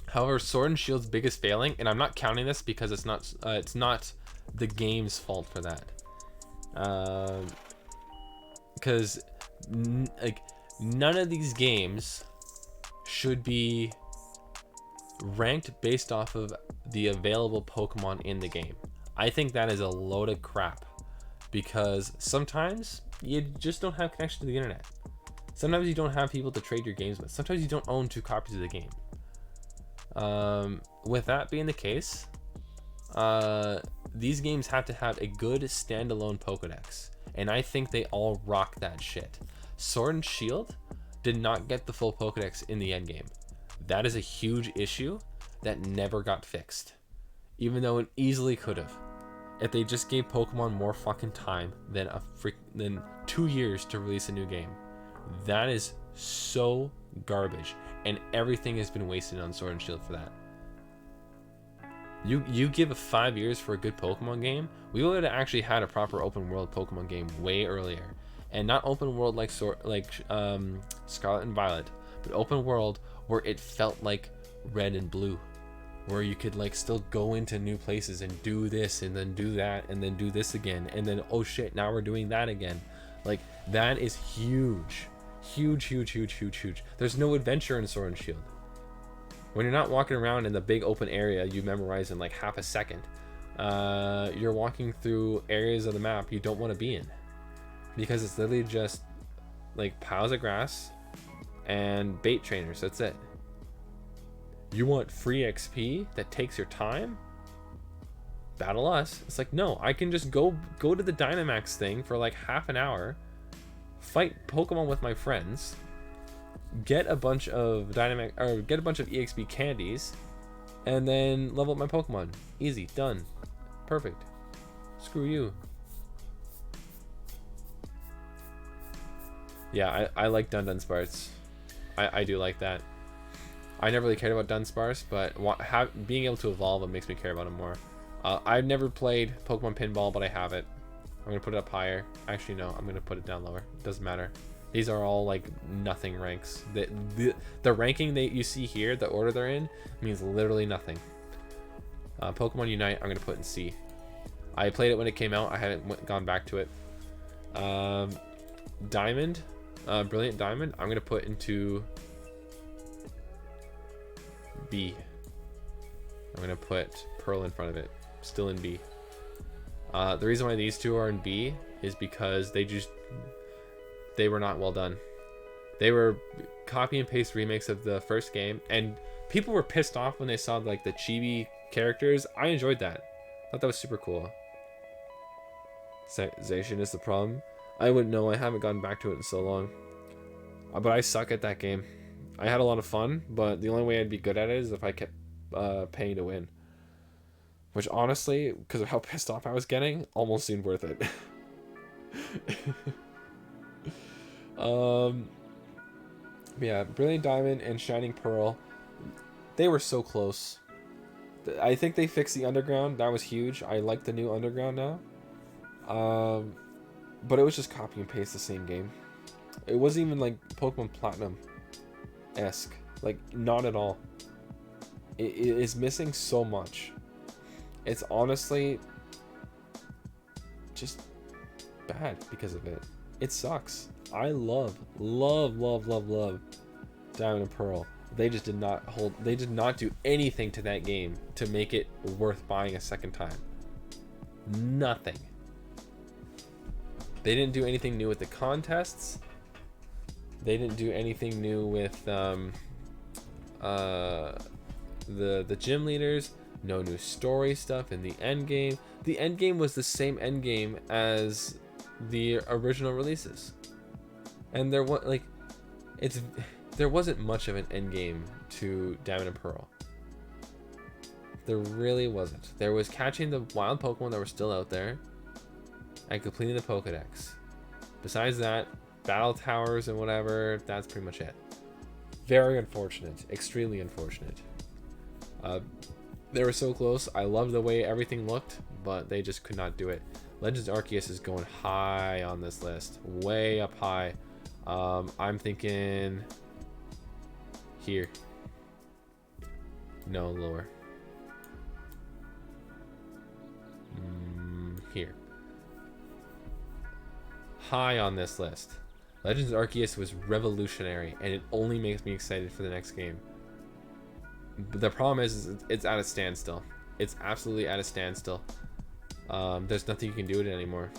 However, Sword and Shield's biggest failing, and I'm not counting this because it's not the game's fault for that. Because like none of these games should be ranked based off of the available Pokemon in the game. I think that is a load of crap, because sometimes you just don't have connection to the internet. Sometimes you don't have people to trade your games with. Sometimes you don't own 2 copies of the game. With that being the case, these games have to have a good standalone Pokedex, and I think they all rock that shit. Sword and Shield did not get the full Pokedex in the end game. That is a huge issue that never got fixed, even though it easily could have. If they just gave Pokemon more fucking time than 2 years to release a new game. That is so garbage, and everything has been wasted on Sword and Shield for that. You give 5 years for a good Pokemon game, we would have actually had a proper open world Pokemon game way earlier, and not open world like Scarlet and Violet, but open world where it felt like Red and Blue, where you could like still go into new places and do this and then do that and then do this again, and then oh shit, now we're doing that again. Like, that is huge. There's no adventure in Sword and Shield. When you're not walking around in the big open area you memorize in like half a second, you're walking through areas of the map you don't want to be in, because it's literally just like piles of grass and bait trainers. That's it. You want free XP that takes your time? Battle us. It's like, no, I can just go to the Dynamax thing for like half an hour, fight Pokemon with my friends, get a bunch of EXP candies, and then level up my Pokemon. Easy, done, perfect. Screw you. Yeah, I like Dunsparce. I do like that. I never really cared about Dunsparce, but being able to evolve it makes me care about him more. I've never played Pokemon Pinball, but I have it. I'm gonna put it up higher. Actually, no, I'm gonna put it down lower. It doesn't matter. These are all like nothing ranks. The ranking that you see here, the order they're in, means literally nothing. Pokemon Unite, I'm gonna put in C. I played it when it came out. I haven't gone back to it. Diamond, Brilliant Diamond, I'm gonna put into B. I'm gonna put Pearl in front of it. Still in B. The reason why these two are in B is because they were not well done. They were copy and paste remakes of the first game, and people were pissed off when they saw like the chibi characters. I enjoyed that. I thought that was super cool. Zacian is the problem. I wouldn't know. I haven't gotten back to it in so long. But I suck at that game. I had a lot of fun, but the only way I'd be good at it is if I kept paying to win. Which honestly, because of how pissed off I was getting, almost seemed worth it. Yeah, Brilliant Diamond and Shining Pearl, they were so close. I think they fixed the underground. That was huge. I like the new underground now. But it was just copy and paste the same game. It wasn't even like Pokemon Platinum-esque. Like, not at all. It is missing so much. It's honestly just bad because of it. It sucks. I love Diamond and Pearl. They just did not do anything to that game to make it worth buying a second time. Nothing. They didn't do anything new with the contests. They didn't do anything new with the gym leaders. No new story stuff in the end game. The end game was the same end game as the original releases, and there wasn't much of an end game to Diamond and Pearl. There really wasn't. There was catching the wild Pokemon that were still out there and completing the Pokedex. Besides that, battle towers and whatever, that's pretty much it. Very unfortunate. Extremely unfortunate. They were so close. I loved the way everything looked, but they just could not do it. Legends Arceus is going high on this list. Way up high. I'm thinking here. No, lower. Here. High on this list. Legends Arceus was revolutionary, and it only makes me excited for the next game. But the problem is it's at a standstill. It's absolutely at a standstill. There's nothing you can do with it anymore.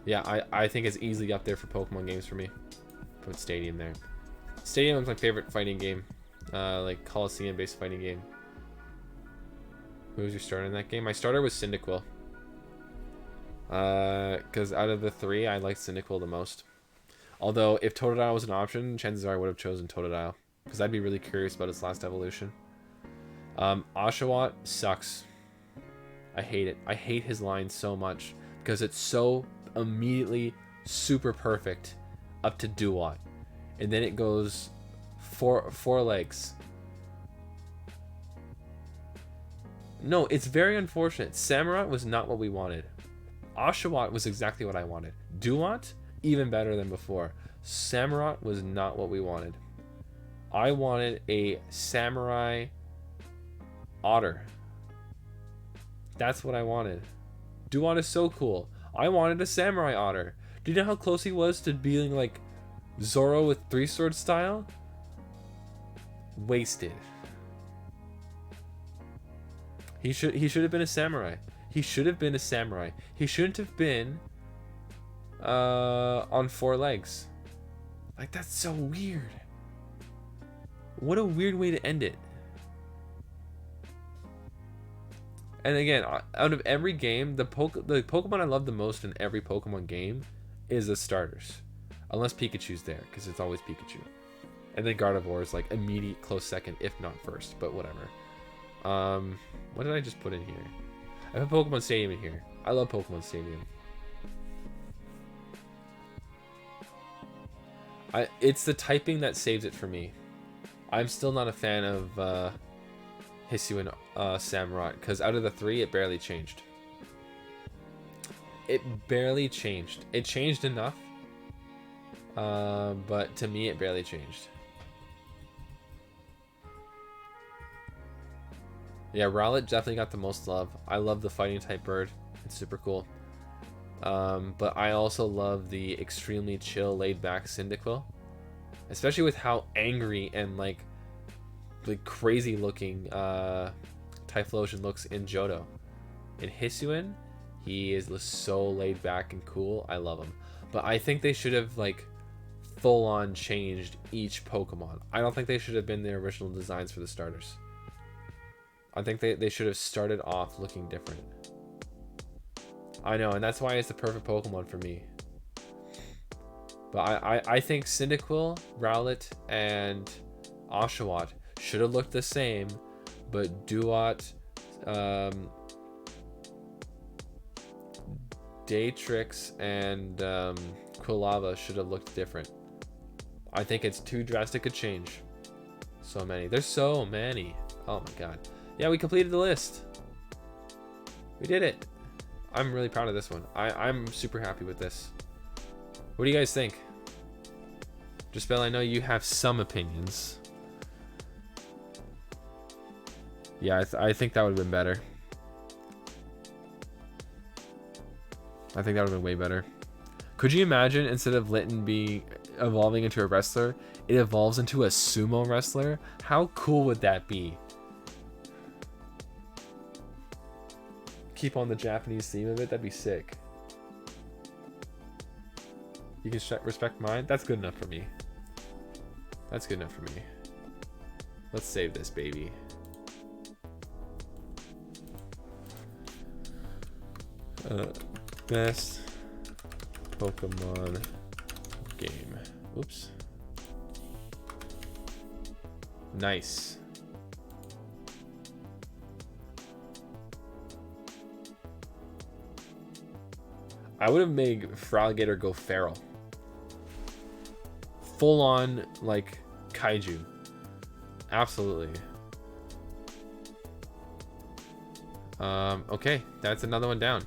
Yeah, I think it's easily up there for Pokemon games for me. Put Stadium there. Stadium is my favorite fighting game. Like Coliseum-based fighting game. Who was your starter in that game? My starter was Cyndaquil. Because out of the three, I liked Cyndaquil the most. Although, if Totodile was an option, chances are I would have chosen Totodile. Because I'd be really curious about its last evolution. Oshawott sucks. I hate it. I hate his line so much. Because it's so immediately super perfect up to Duat. And then it goes four legs. No, it's very unfortunate. Samurott was not what we wanted. Oshawott was exactly what I wanted. Duat, even better than before. Samurott was not what we wanted. I wanted a samurai otter. That's what I wanted. Duat is so cool. I wanted a samurai otter. Do you know how close he was to being like Zoro with three sword style? Wasted. He should have been a samurai. He should have been a samurai. He shouldn't have been on four legs. Like, that's so weird. What a weird way to end it. And again, out of every game, the Pokemon I love the most in every Pokemon game is the starters. Unless Pikachu's there, because it's always Pikachu. And then Gardevoir is like immediate close second, if not first, but whatever. What did I just put in here? I put Pokemon Stadium in here. I love Pokemon Stadium. It's the typing that saves it for me. I'm still not a fan of Hisuian Samurott, because out of the three, it barely changed. It barely changed. It changed enough, but to me, it barely changed. Yeah, Rowlet definitely got the most love. I love the fighting type bird. It's super cool. But I also love the extremely chill, laid back Cyndaquil. Especially with how angry and like crazy looking Typhlosion looks in Johto. In Hisuian, He is so laid back and cool. I love him. But I think they should have like full on changed each Pokemon. I don't think they should have been the original designs for the starters. I think they should have started off looking different. I know, and that's why it's the perfect Pokemon for me. But I think Cyndaquil, Rowlet, and Oshawott should have looked the same, but Duat, Datrix, and Quilava should have looked different. I think it's too drastic a change. So many. There's so many. Oh my god. Yeah, we completed the list. We did it. I'm really proud of this one. I'm super happy with this. What do you guys think? Jaspel, I know you have some opinions. Yeah, I think that would have been better. I think that would have been way better. Could you imagine, instead of Litten evolving into a wrestler, it evolves into a sumo wrestler? How cool would that be? Keep on the Japanese theme of it, that'd be sick. You can respect mine? That's good enough for me. That's good enough for me. Let's save this baby. Best Pokemon game. Oops. Nice. I would have made Fraligator go feral. Full on, like, kaiju. Absolutely. Okay, that's another one down.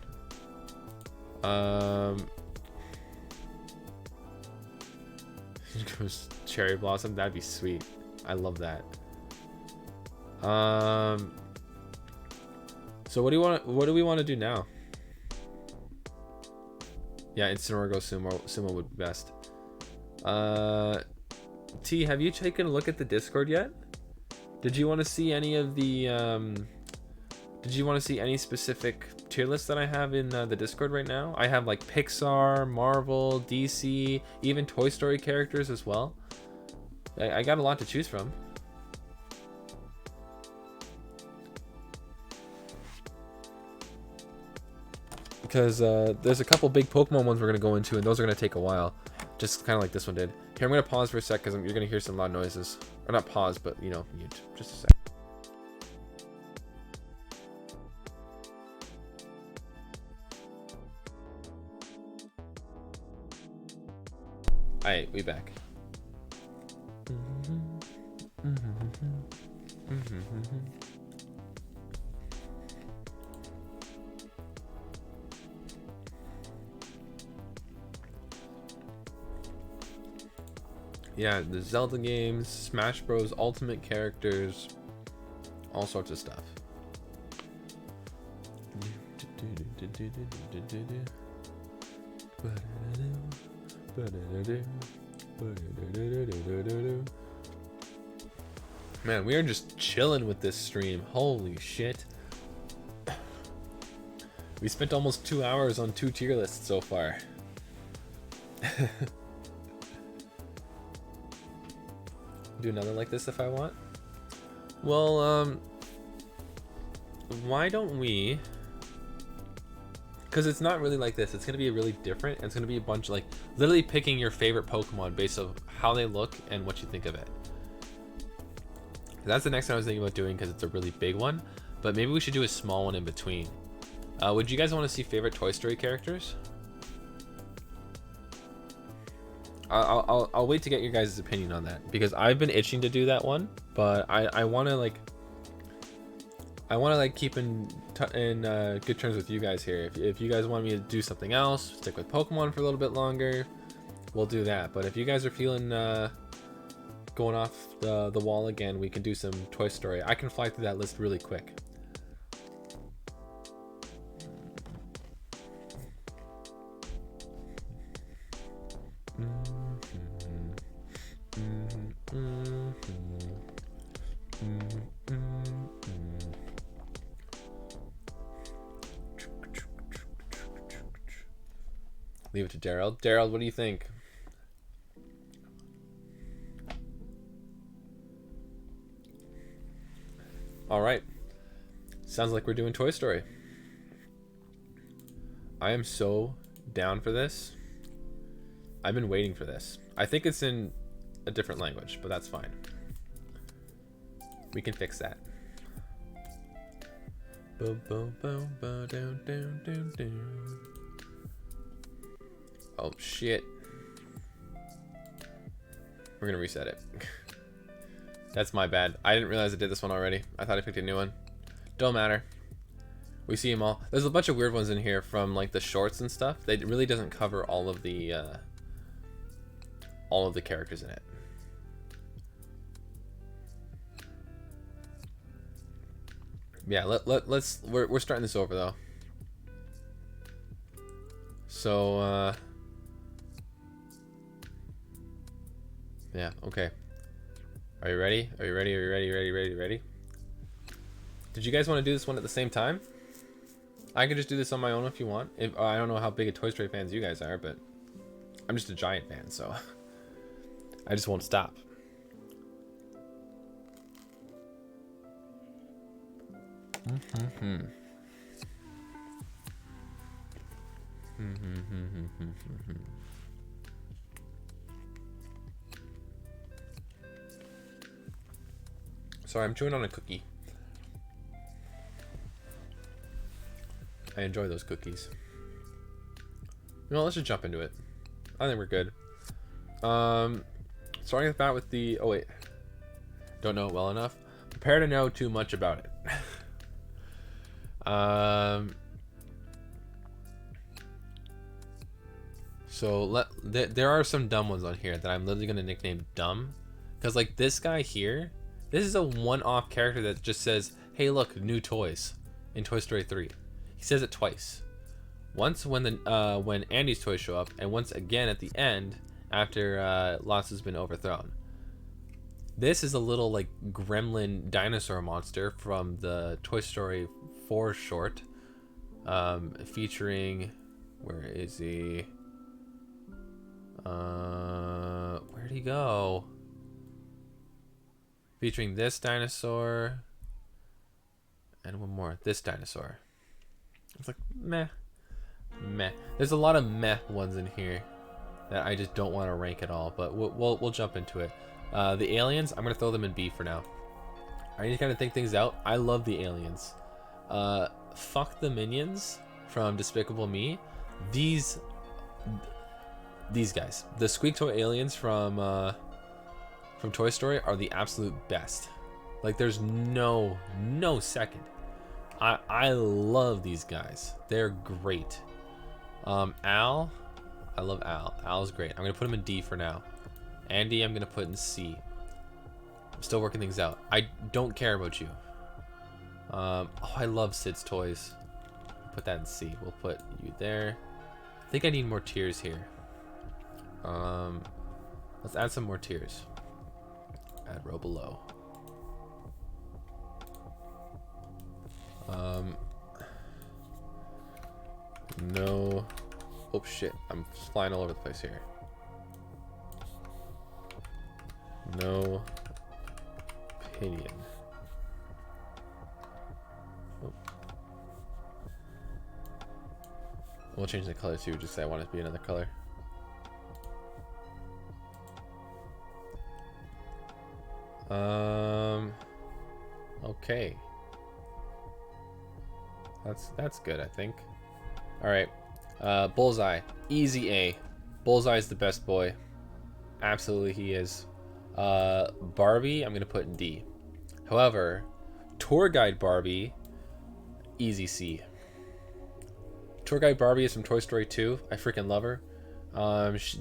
Cherry Blossom, that'd be sweet. I love that. So what do we want to do now? Yeah, Incineroar go Sumo would be best. T, have you taken a look at the Discord yet? Did you want to see any of the did you want to see any specific tier lists that I have in the Discord right now? I have like Pixar, Marvel, DC, even Toy Story characters as well. I got a lot to choose from. Because there's a couple big Pokemon ones we're going to go into, and those are going to take a while. Just kind of like this one did. Here, I'm going to pause for a sec, because you're going to hear some loud noises. Or not pause, but, you know, mute. Just a sec. Alright, we back. Yeah, the Zelda games, Smash Bros. Ultimate characters, all sorts of stuff. Man, we are just chilling with this stream. Holy shit. We spent almost 2 hours on 2 tier lists so far. Do another like this if I want. Well, why don't we? Because it's not really like this. It's going to be really different. And it's going to be a bunch of, like, literally picking your favorite Pokemon based on how they look and what you think of it. That's the next thing I was thinking about doing, because it's a really big one. But maybe we should do a small one in between. Would you guys want to see favorite Toy Story characters? I'll wait to get your guys' opinion on that, because I've been itching to do that one, but I want to like keep in good terms with you guys here. If you guys want me to do something else, stick with Pokemon for a little bit longer, we'll do that. But if you guys are feeling going off the wall again, we can do some Toy Story. I can fly through that list really quick. leave it to Daryl. Daryl, what do you think? All right. Sounds like we're doing Toy Story. I am so down for this. I've been waiting for this. I think it's in a different language, but that's fine. We can fix that. Boom, boom, boom, boom, down, down, down, down. Oh, shit. We're gonna reset it. That's my bad. I didn't realize I did this one already. I thought I picked a new one. Don't matter. We see them all. There's a bunch of weird ones in here from like the shorts and stuff. It really doesn't cover all of the characters in it. Yeah, let's we're starting this over though. So yeah, okay. Are you ready? Are you ready? Are you ready? Ready? Did you guys want to do this one at the same time? I could just do this on my own if you want. If I don't know how big a Toy Story fans you guys are, but I'm just a giant fan, so I just won't stop. Sorry, I'm chewing on a cookie. I enjoy those cookies. No, let's just jump into it. I think we're good. Starting with that with the... Oh, wait. Don't know it well enough. Prepare to know too much about it. So there are some dumb ones on here that I'm literally going to nickname dumb. Because, like, this guy here... This is a one-off character that just says, hey, look, new toys in Toy Story 3. He says it twice. Once when Andy's toys show up, and once again at the end after Lost has been overthrown. This is a little like gremlin dinosaur monster from the Toy Story 4 short, featuring, where is he? Where'd he go? Featuring this dinosaur and one more, this dinosaur. It's like meh. There's a lot of meh ones in here that I just don't want to rank at all, but we'll jump into it. The aliens, I'm gonna throw them in B for now. I need to kind of think things out. I love the aliens. Fuck the minions from Despicable Me. These guys, the Squeak Toy aliens from Toy Story are the absolute best. Like there's no second. I love these guys. They're great. Al, I love Al. Al's great. I'm gonna put him in D for now. Andy, I'm gonna put in C. I'm still working things out. I don't care about you. Oh, I love Sid's toys. Put that in C. We'll put you there. I think I need more tiers here. Let's add some more tiers. Add row below. No. Oh shit, I'm flying all over the place here. No opinion. Oh. We'll change the color too, just 'cause I want it to be another color. Okay. That's good, I think. All right. Bullseye, easy A. Bullseye's the best boy. Absolutely, he is. Barbie, I'm gonna put in D. However, Tour Guide Barbie, easy C. Tour Guide Barbie is from Toy Story 2. I freaking love her.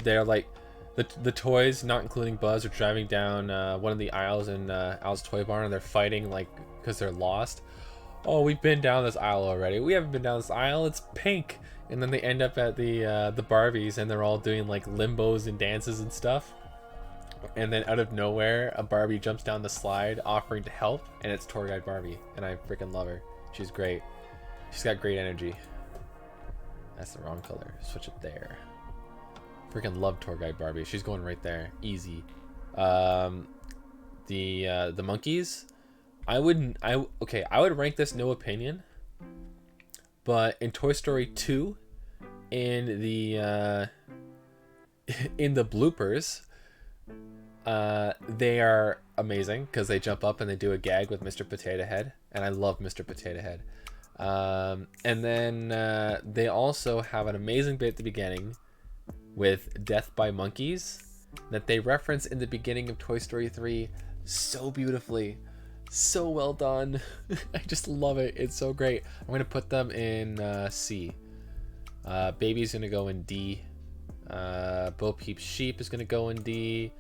They're like the toys, not including Buzz, are driving down one of the aisles in Al's Toy Barn, and they're fighting like because they're lost. Oh, we've been down this aisle already. We haven't been down this aisle. It's pink. And then they end up at the Barbies, and they're all doing like limbos and dances and stuff. And then out of nowhere, a Barbie jumps down the slide offering to help, and it's Tour Guide Barbie, and I freaking love her. She's great. She's got great energy. That's the wrong color. Switch it there. freaking love tour guide Barbie. She's going right there, easy. The monkeys, I would rank this no opinion, but in Toy Story 2, in the bloopers, they are amazing because they jump up and they do a gag with Mr. Potato Head, and I love Mr. Potato Head. And then they also have an amazing bit at the beginning with Death by Monkeys that they reference in the beginning of Toy Story 3 so beautifully. So well done. I just love it. It's so great. I'm going to put them in C. Baby's going to go in D. Bo Peep Sheep is going to go in D.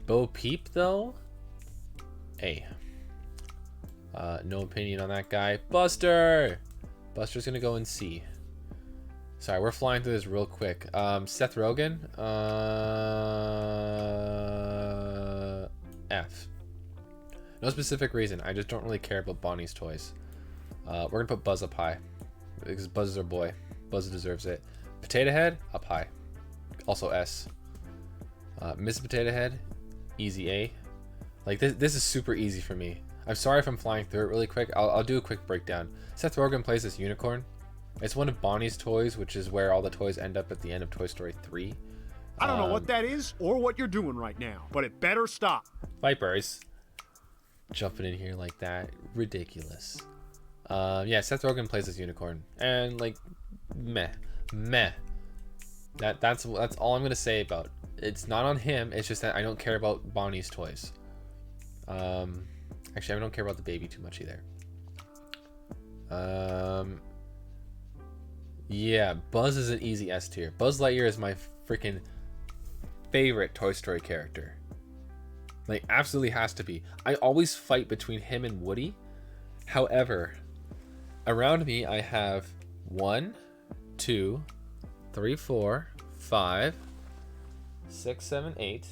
Bo Peep, though, A. No opinion on that guy. Buster's going to go in C. Sorry, we're flying through this real quick. Seth Rogen, F. No specific reason. I just don't really care about Bonnie's toys. We're going to put Buzz up high because Buzz is our boy. Buzz deserves it. Potato Head, up high. Also S. Miss Potato Head, easy A. Like, this is super easy for me. I'm sorry if I'm flying through it really quick. I'll do a quick breakdown. Seth Rogen plays this unicorn. It's one of Bonnie's toys, which is where all the toys end up at the end of Toy Story 3. I don't know what that is or what you're doing right now, but it better stop. Vipers. Jumping in here like that. Ridiculous. Yeah, Seth Rogen plays this unicorn. And, like, meh. That's all I'm going to say about it. It's not on him. It's just that I don't care about Bonnie's toys. Actually, I don't care about the baby too much either. Yeah, Buzz is an easy S tier. Buzz Lightyear is my freaking favorite Toy Story character. Like, absolutely has to be. I always fight between him and Woody. However, around me I have 1, 2, 3, 4, 5, 6, 7, 8,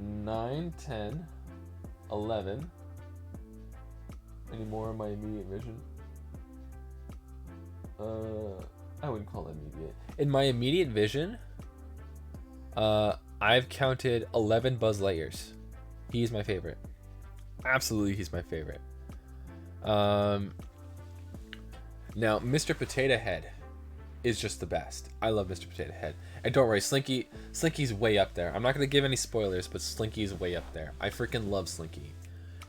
9, 10, 11. Any more in my immediate vision? I wouldn't call it immediate. In my immediate vision, I've counted 11 Buzz Lightyears. He's my favorite. Absolutely, he's my favorite. Now, Mr. Potato Head is just the best. I love Mr. Potato Head. And don't worry, Slinky's way up there. I'm not going to give any spoilers, but Slinky's way up there. I freaking love Slinky.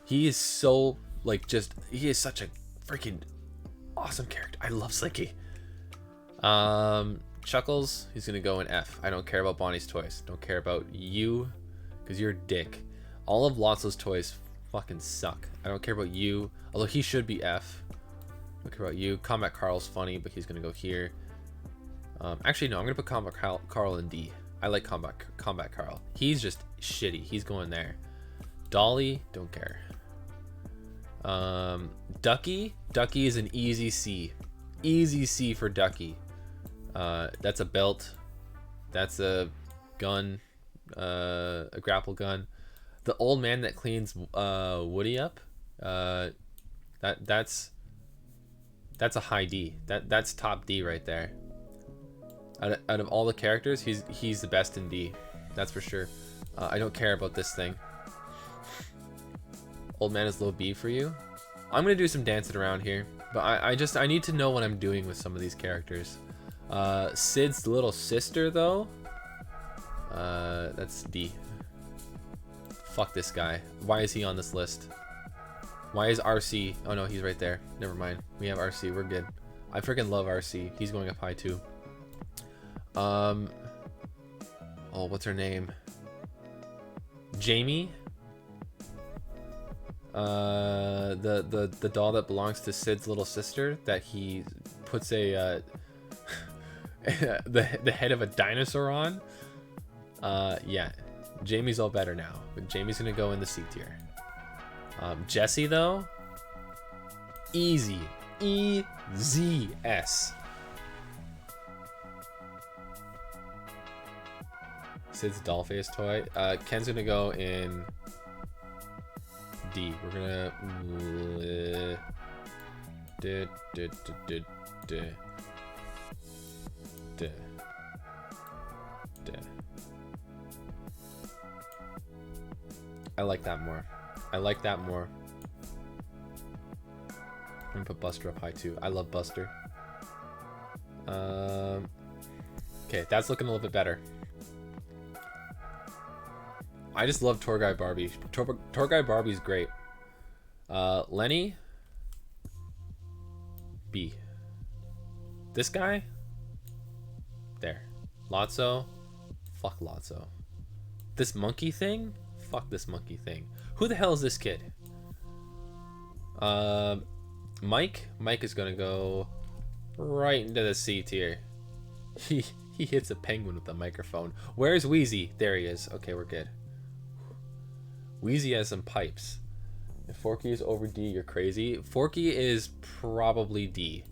He is so, like, he is such a freaking awesome character. I love Slinky. Chuckles, he's going to go in F. I don't care about Bonnie's toys. Don't care about you, because you're a dick. All of Lotso's toys fucking suck. I don't care about you, although he should be F. I don't care about you. Combat Carl's funny, but he's going to go here. Actually, no, I'm going to put Combat Carl in D. I like Combat Carl. He's just shitty. He's going there. Dolly, don't care. Ducky is an easy C. Easy C for Ducky. That's a belt. That's a gun. A grapple gun. The old man that cleans Woody up. That's a high D. That's top D right there. Out of all the characters, he's the best in D. That's for sure. I don't care about this thing. Old man is low B for you. I'm gonna do some dancing around here, but I need to know what I'm doing with some of these characters. Sid's little sister though. That's D. Fuck this guy. Why is he on this list? Why is RC? Oh no, he's right there. Never mind. We have RC. We're good. I freaking love RC. He's going up high too. Oh, what's her name? Jamie. The doll that belongs to Sid's little sister that he puts a the head of a dinosaur on. Yeah, Jamie's all better now, but Jamie's gonna go in the C tier. Jessie though, easy S. Sid's doll face toy. Ken's gonna go in D. We're gonna Duh. Duh. I like that more. I like that more. I'm gonna put Buster up high too. I love Buster. Okay, that's looking a little bit better. I just love Tour Guide Barbie. Tour Guide Barbie's great. Lenny, B. This guy, there. Lotso, fuck Lotso. This monkey thing, fuck this monkey thing. Who the hell is this kid? Mike is gonna go right into the C tier. He hits a penguin with a microphone. Where's Wheezy? There he is. Okay, we're good. Wheezy has some pipes. If Forky is over D, you're crazy. Forky is probably D.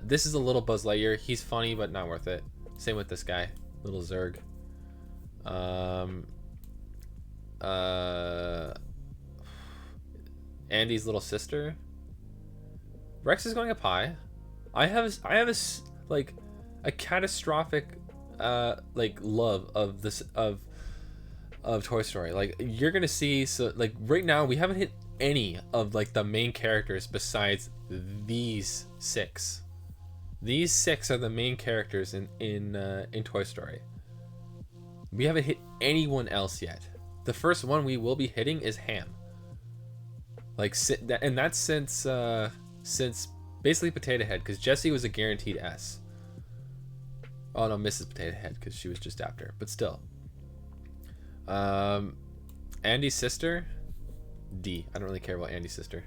This is a little Buzz Lightyear. He's funny, but not worth it. Same with this guy, little Zurg. Andy's little sister. Rex is going up high. I have like a catastrophic like love of this of Toy Story. Like you're gonna see, so like right now we haven't hit any of like the main characters besides these 6. These 6 are the main characters in Toy Story. We haven't hit anyone else yet. The first one we will be hitting is Ham. Like and that's since basically Potato Head, because Jessie was a guaranteed S. Oh no, Mrs. Potato Head, because she was just after. But still. Andy's sister, D. I don't really care about Andy's sister.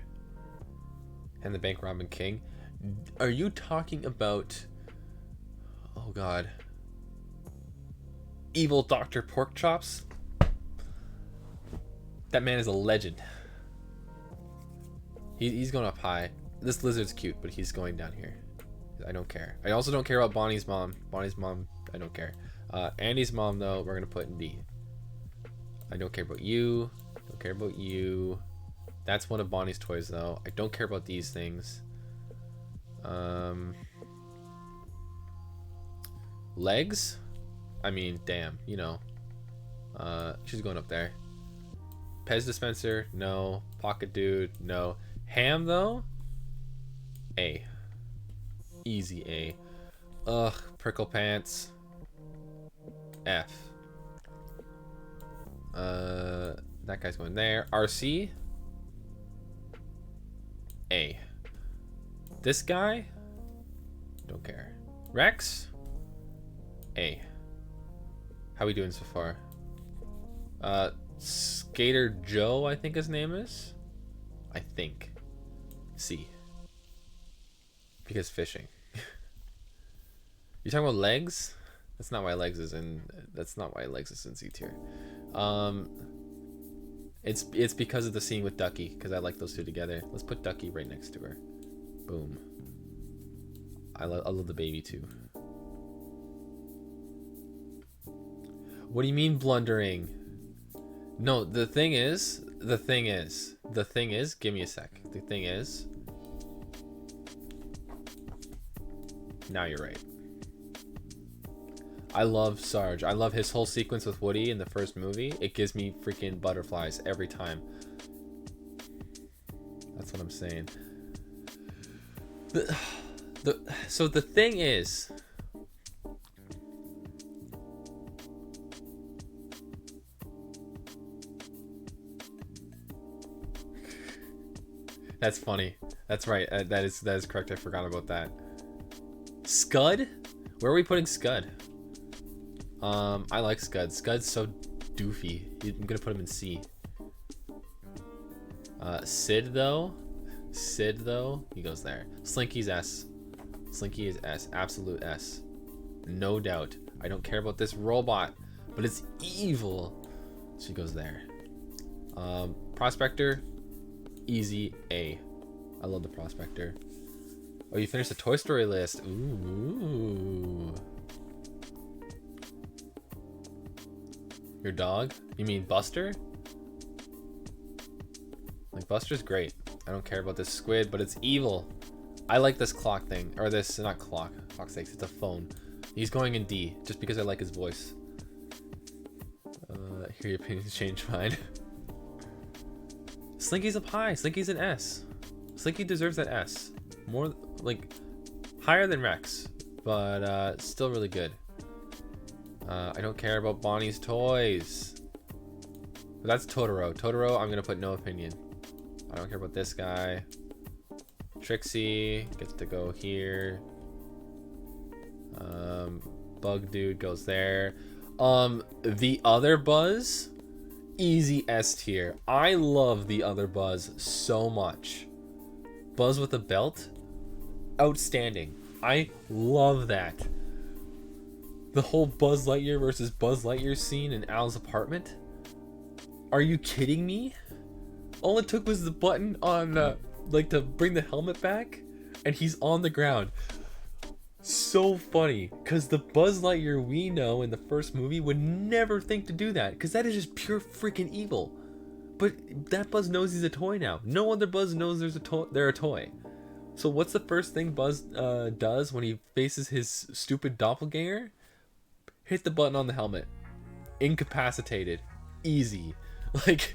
And the Bank Robin King. Are you talking about, oh god, evil Dr. Porkchops? That man is a legend. He's going up high. This lizard's cute, but he's going down here. I don't care. I also don't care about Bonnie's mom. Bonnie's mom, I don't care. Andy's mom, though, we're going to put in D. I don't care about you. Don't care about you. That's one of Bonnie's toys, though. I don't care about these things. Legs? I mean, damn, you know. She's going up there. Pez dispenser? No. Pocket dude? No. Ham, though? A. Easy A. Ugh, prickle pants. F. That guy's going there. RC? A. This guy? Don't care. Rex? A. How we doing so far? Skater Joe, I think his name is. I think. C. Because fishing. You talking about legs? That's not why legs is in. That's not why legs is in C tier. It's because of the scene with Ducky, because I like those two together. Let's put Ducky right next to her. Boom. I love the baby too. What do you mean blundering? No, the thing is, give me a sec. The thing is, now you're right. I love Sarge. I love his whole sequence with Woody in the first movie. It gives me freaking butterflies every time. That's what I'm saying. So the thing is, that's funny. That's right. That is correct. I forgot about that. Scud? Where are we putting Scud? I like Scud. Scud's so doofy. I'm gonna put him in C. Sid though, he goes there. Slinky's S. Slinky is S. Absolute S. No doubt. I don't care about this robot, but it's evil. She goes there. Prospector, easy A. I love the Prospector. Oh, you finished the Toy Story list. Ooh. Your dog? You mean Buster? Like, Buster's great. I don't care about this squid, but it's evil. I like this clock thing. Or this, not clock. Fuck's sakes, it's a phone. He's going in D, just because I like his voice. Hear your opinions change mine. Slinky's up high. Slinky's an S. Slinky deserves that S. More, like, higher than Rex, but still really good. I don't care about Bonnie's toys. But that's Totoro. Totoro, I'm gonna put no opinion. I don't care about this guy. Trixie gets to go here. Bug Dude goes there. The other Buzz, easy S tier. I love the other Buzz so much. Buzz with a belt, outstanding. I love that. The whole Buzz Lightyear versus Buzz Lightyear scene in Al's apartment. Are you kidding me? All it took was the button on, like, to bring the helmet back, and he's on the ground. So funny, because the Buzz Lightyear we know in the first movie would never think to do that, because that is just pure freaking evil. But that Buzz knows he's a toy now. No other Buzz knows they're a toy. So what's the first thing Buzz does when he faces his stupid doppelganger? Hit the button on the helmet. Incapacitated. Easy. Like,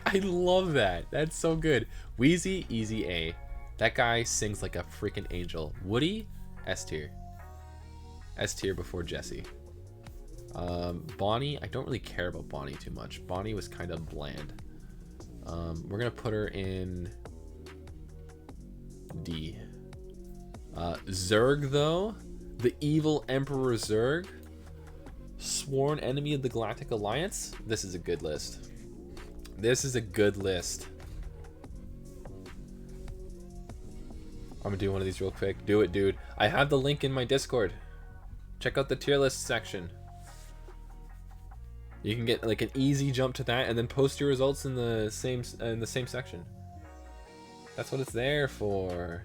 I love that. That's so good. Wheezy, easy A. That guy sings like a freaking angel. Woody, S tier. S tier before Jesse. Bonnie, I don't really care about Bonnie too much. Bonnie was kind of bland. We're gonna put her in D. Zurg, though, the evil Emperor Zurg, sworn enemy of the Galactic Alliance. This is a good list. This is a good list. I'm gonna do one of these real quick. Do it, dude. I have the link in my Discord. Check out the tier list section. You can get like an easy jump to that, and then post your results in the same section. That's what it's there for.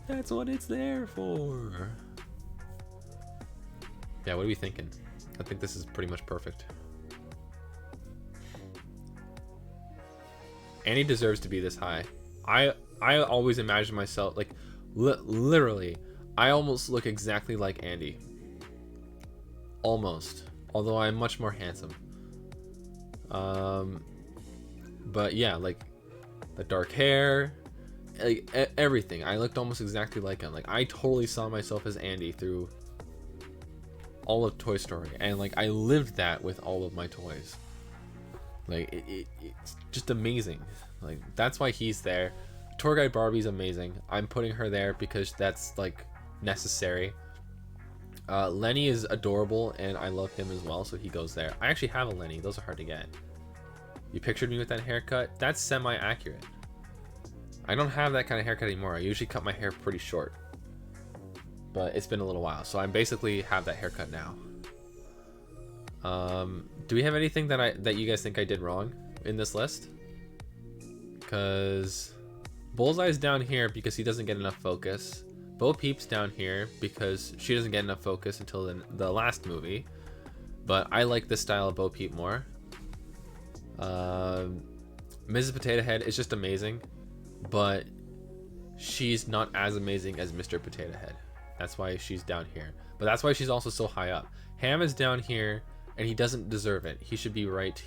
That's what it's there for. Yeah, what are we thinking? I think this is pretty much perfect. Annie deserves to be this high. I always imagine myself like literally. I almost look exactly like Andy. Almost, although I'm much more handsome. But yeah, like the dark hair, like everything. I looked almost exactly like him. Like I totally saw myself as Andy through all of Toy Story, and like I lived that with all of my toys. Like it's just amazing. Like that's why he's there. Tour Guide Barbie's amazing. I'm putting her there because that's like necessary. Lenny is adorable and I love him as well, so he goes there. I actually have a Lenny. Those are hard to get. You pictured me with that haircut? That's semi-accurate. I don't have that kind of haircut anymore. I usually cut my hair pretty short, but it's been a little while, so I basically have that haircut now. Do we have anything that you guys think I did wrong in this list? Because Bullseye's down here because he doesn't get enough focus. Bo Peep's down here because she doesn't get enough focus until the last movie. But I like this style of Bo Peep more. Mrs. Potato Head is just amazing, but she's not as amazing as Mr. Potato Head. That's why she's down here. But that's why she's also so high up. Ham is down here, and he doesn't deserve it. He should be right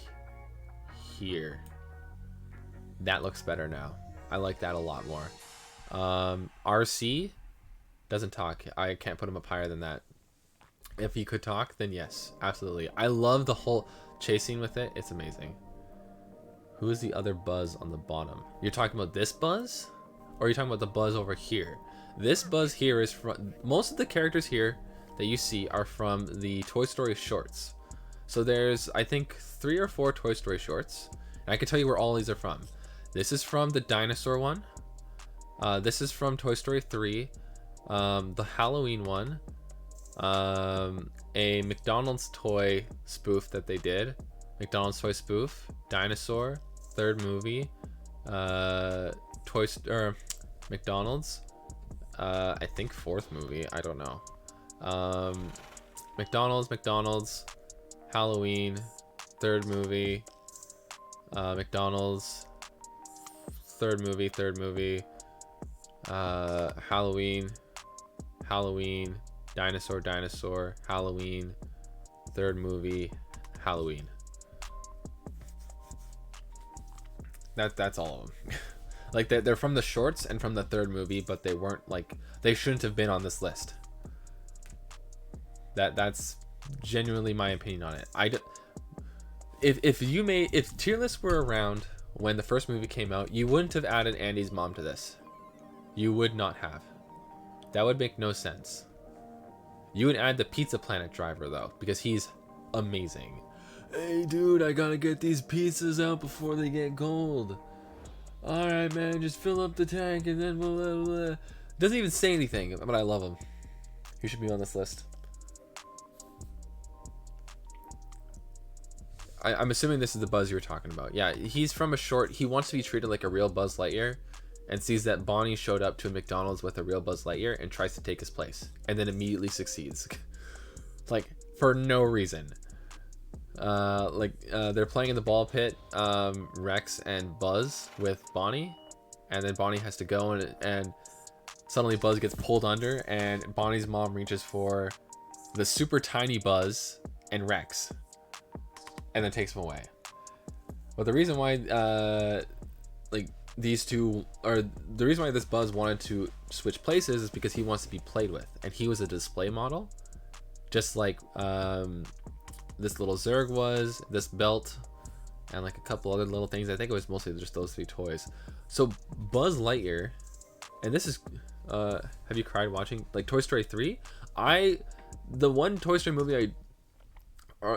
here. That looks better now. I like that a lot more. RC doesn't talk. I can't put him up higher than that. If he could talk, then yes, absolutely. I love the whole chase scene with it. It's amazing. Who is the other Buzz on the bottom? You're talking about this Buzz? Or are you talking about the Buzz over here? This Buzz here is from... Most of the characters here that you see are from the Toy Story shorts. So there's, I think, 3 or 4 Toy Story shorts. And I can tell you where all these are from. This is from the dinosaur one. This is from Toy Story 3. The Halloween one. A McDonald's toy spoof that they did. McDonald's toy spoof. Dinosaur. 3rd movie. McDonald's. I think 4th movie. I don't know. McDonald's. Halloween. 3rd movie. McDonald's. 3rd movie. Halloween. Dinosaur, Halloween, third movie, Halloween. That's all of them. Like they're from the shorts and from the third movie, but they weren't like, they shouldn't have been on this list. That's genuinely my opinion on it. If tier lists were around when the first movie came out, you wouldn't have added Andy's mom to this. You would not have. That would make no sense. You would add the Pizza Planet driver though, because he's amazing. Hey dude, I gotta get these pizzas out before they get cold. Alright man, just fill up the tank and then blah, blah, blah. Doesn't even say anything, but I love him. He should be on this list. I'm assuming this is the Buzz you were talking about. Yeah, he's from a short. He wants to be treated like a real Buzz Lightyear and sees that Bonnie showed up to a McDonald's with a real Buzz Lightyear and tries to take his place and then immediately succeeds. Like, for no reason. They're playing in the ball pit, Rex and Buzz with Bonnie, and then Bonnie has to go and suddenly Buzz gets pulled under and Bonnie's mom reaches for the super tiny Buzz and Rex and then takes him away. But the reason why these two, or the reason why this Buzz wanted to switch places is because he wants to be played with, and he was a display model, just like this little Zurg was, this belt, and like a couple other little things. I think it was mostly just those 3 toys. So Buzz Lightyear, and this is have you cried watching like Toy Story 3? The one Toy Story movie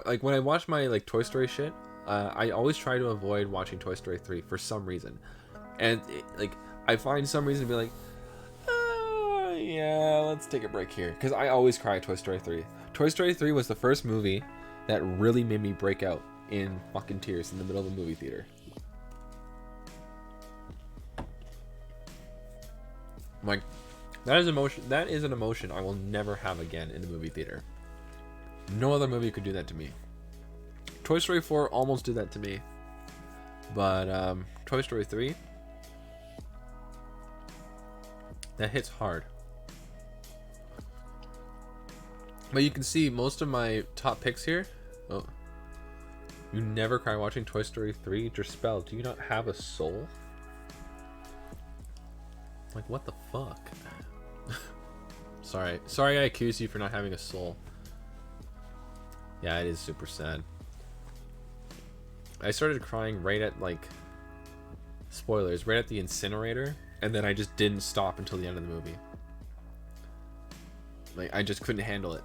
like when I watch my like Toy Story shit, I always try to avoid watching Toy Story 3 for some reason. And I find some reason to be like, yeah, let's take a break here, because I always cry at Toy Story 3. Toy Story 3 was the first movie that really made me break out in fucking tears in the middle of the movie theater. Like, that is an emotion I will never have again in the movie theater. No other movie could do that to me. Toy Story 4 almost did that to me, but Toy Story 3, that hits hard. But you can see most of my top picks here. Oh, you never cry watching Toy Story 3? Jerspell, do you not have a soul? Like, what the fuck? Sorry I accused you for not having a soul. Yeah, it is super sad. I started crying right at, like, spoilers, right at the incinerator, and then I just didn't stop until the end of the movie. Like, I just couldn't handle it.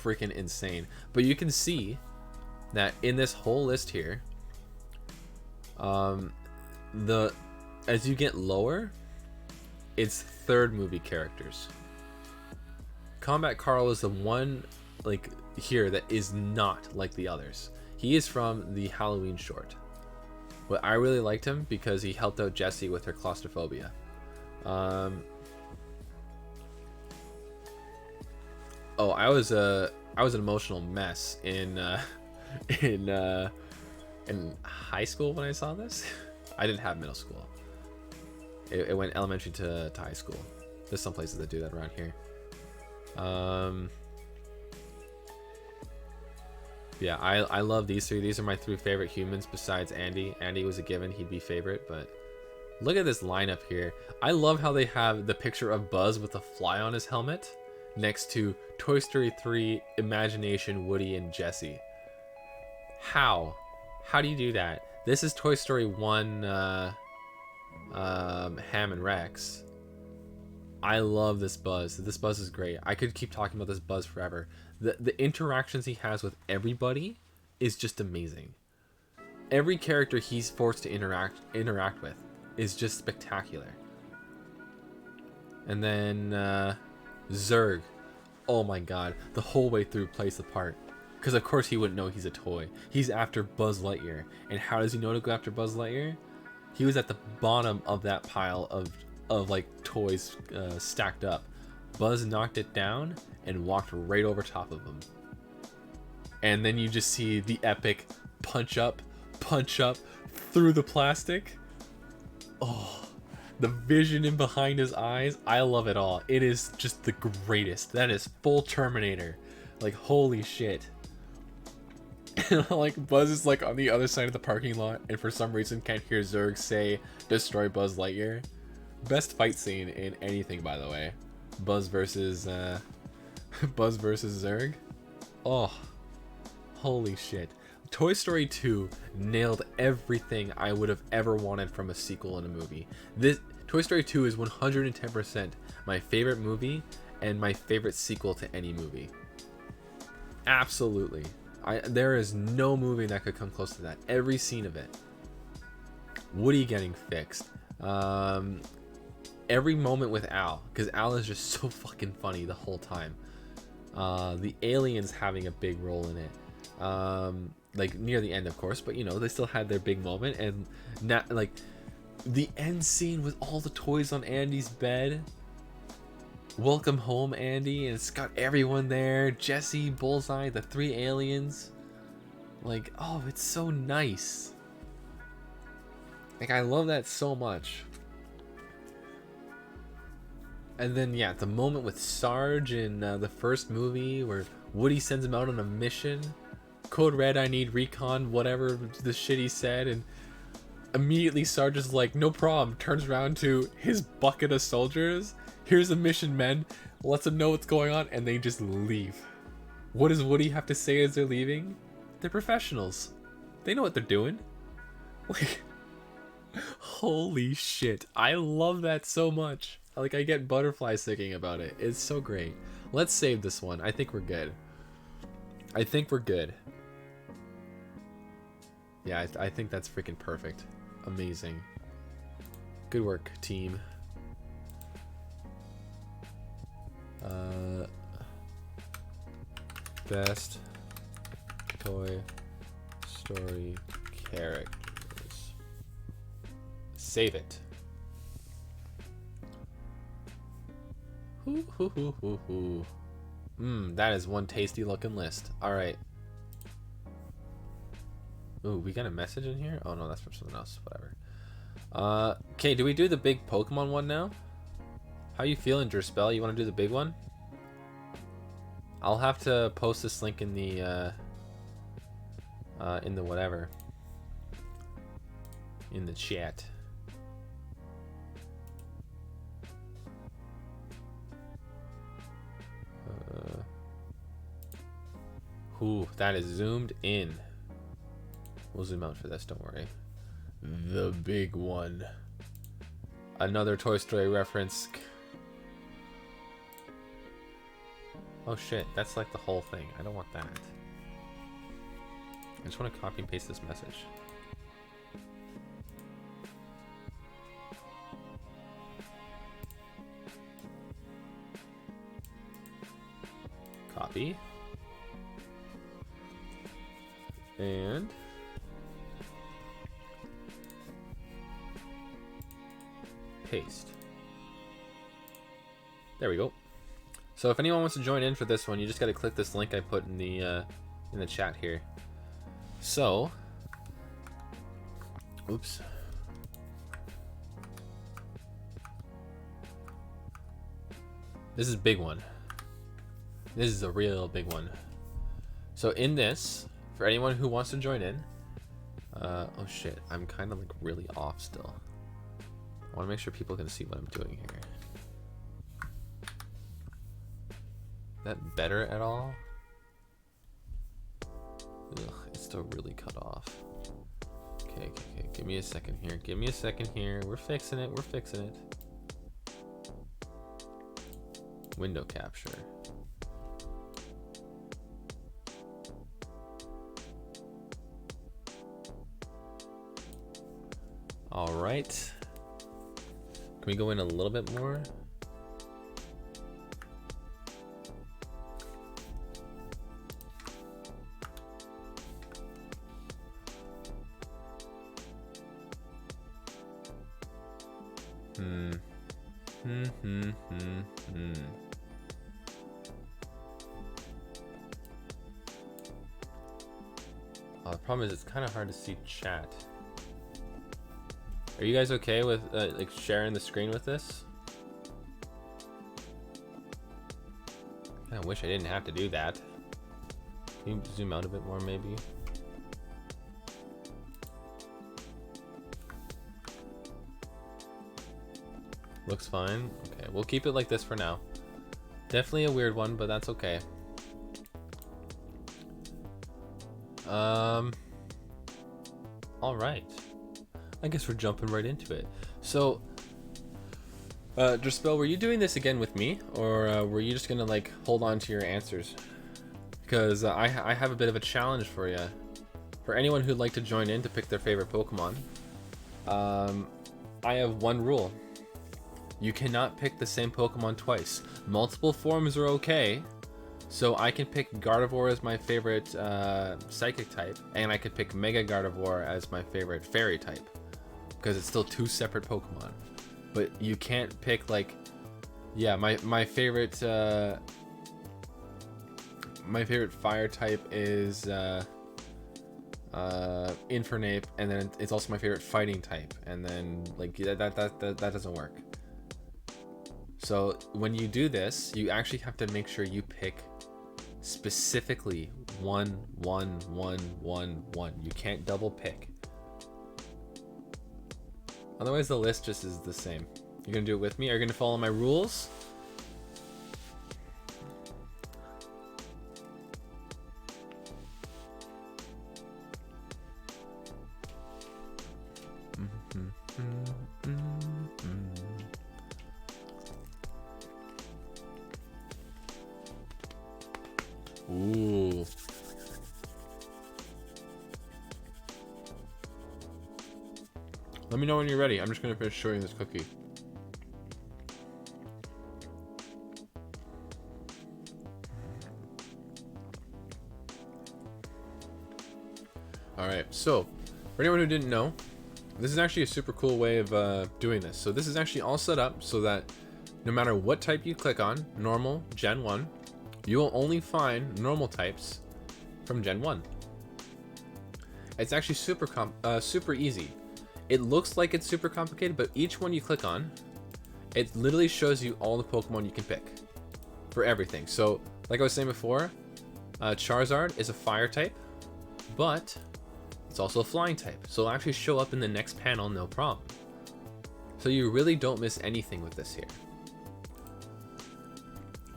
Freaking insane. But you can see that in this whole list here, as you get lower, it's third movie characters. Combat Carl is the one like here that is not like the others. He is from the Halloween short. But I really liked him because he helped out Jessie with her claustrophobia. I was an emotional mess in high school when I saw this. I didn't have middle school. It went elementary to high school. There's some places that do that around here. Yeah, I love these 3. These are my 3 favorite humans besides Andy. Andy was a given, he'd be favorite, but look at this lineup here. I love how they have the picture of Buzz with a fly on his helmet next to Toy Story 3, Imagination, Woody, and Jessie. How do you do that? This is Toy Story 1, Ham and Rex. I love this Buzz. This Buzz is great. I could keep talking about this Buzz forever. The interactions he has with everybody is just amazing. Every character he's forced to interact with is just spectacular. And then Zurg. Oh my god, the whole way through plays the part. Because of course he wouldn't know he's a toy. He's after Buzz Lightyear. And how does he know to go after Buzz Lightyear? He was at the bottom of that pile of like toys stacked up. Buzz knocked it down and walked right over top of him. And then you just see the epic punch up through the plastic. Oh, the vision in behind his eyes, I love it all. It is just the greatest. That is full Terminator. Like, holy shit. Like, Buzz is like on the other side of the parking lot, and for some reason can't hear Zurg say, destroy Buzz Lightyear. Best fight scene in anything, by the way. Buzz versus Zurg. Oh, holy shit. Toy Story 2 nailed everything I would have ever wanted from a sequel in a movie. This Toy Story 2 is 110% my favorite movie and my favorite sequel to any movie. Absolutely. There is no movie that could come close to that. Every scene of it. Woody getting fixed. Every moment with Al, because Al is just so fucking funny the whole time. The aliens having a big role in it. Like near the end, of course, but you know, they still had their big moment. And like the end scene with all the toys on Andy's bed. Welcome home, Andy, and it's got everyone there. Jesse, Bullseye, the 3 aliens. Like, oh, it's so nice. Like, I love that so much. And then, yeah, the moment with Sarge in the first movie where Woody sends him out on a mission. Code Red, I need recon, whatever the shit he said. And immediately Sarge is like, no problem. Turns around to his bucket of soldiers. Here's a mission, men. Lets them know what's going on, and they just leave. What does Woody have to say as they're leaving? They're professionals. They know what they're doing. Like, holy shit. I love that so much. Like, I get butterflies thinking about it. It's so great. Let's save this one. I think we're good. I think we're good. Yeah, I think that's freaking perfect. Amazing. Good work, team. Best Toy Story characters. Save it. That is one tasty looking list. Alright. Ooh, we got a message in here? Oh no, that's from someone else. Whatever. Okay, do we do the big Pokemon one now? How you feeling, Drespel? You want to do the big one? I'll have to post this link in the whatever. In the chat. Ooh, that is zoomed in. We'll zoom out for this, don't worry. The big one. Another Toy Story reference. Oh shit, that's like the whole thing. I don't want that. I just want to copy and paste this message. Copy. And paste. There we go. So if anyone wants to join in for this one, you just got to click this link I put in the chat here. So, oops. This is a big one. This is a real big one. So in this, for anyone who wants to join in, oh shit, I'm kind of like really off still. I want to make sure people can see what I'm doing here. That better at all? Ugh, it's still really cut off. Okay, give me a second here. Give me a second here. We're fixing it. We're fixing it. Window capture. All right. Can we go in a little bit more? Oh, the problem is it's kind of hard to see chat. Are you guys okay with like sharing the screen with this? I wish I didn't have to do that. Can you zoom out a bit more, maybe? Looks fine. Okay, we'll keep it like this for now. Definitely a weird one, but that's okay. All right. I guess we're jumping right into it. So, Drespel, were you doing this again with me, or were you just gonna like hold on to your answers? Because I have a bit of a challenge for you. For anyone who'd like to join in to pick their favorite Pokemon, I have one rule. You cannot pick the same Pokemon twice. Multiple forms are okay. So I can pick Gardevoir as my favorite Psychic type, and I could pick Mega Gardevoir as my favorite Fairy type, because it's still two separate Pokemon. But you can't pick like, yeah, my favorite Fire type is Infernape, and then it's also my favorite Fighting type, and then like that doesn't work. So when you do this, you actually have to make sure you pick specifically 1, 1, 1, 1, 1. You can't double pick. Otherwise the list just is the same. You're gonna do it with me? Are you gonna follow my rules? Ooh. Let me know when you're ready. I'm just gonna finish showing this cookie. Alright, so for anyone who didn't know, this is actually a super cool way of doing this. So this is actually all set up so that no matter what type you click on, normal, Gen 1, you will only find normal types from Gen 1. It's actually super easy. It looks like it's super complicated, but each one you click on, it literally shows you all the Pokemon you can pick for everything. So, like I was saying before, Charizard is a fire type, but it's also a flying type. So it'll actually show up in the next panel, no problem. So you really don't miss anything with this here.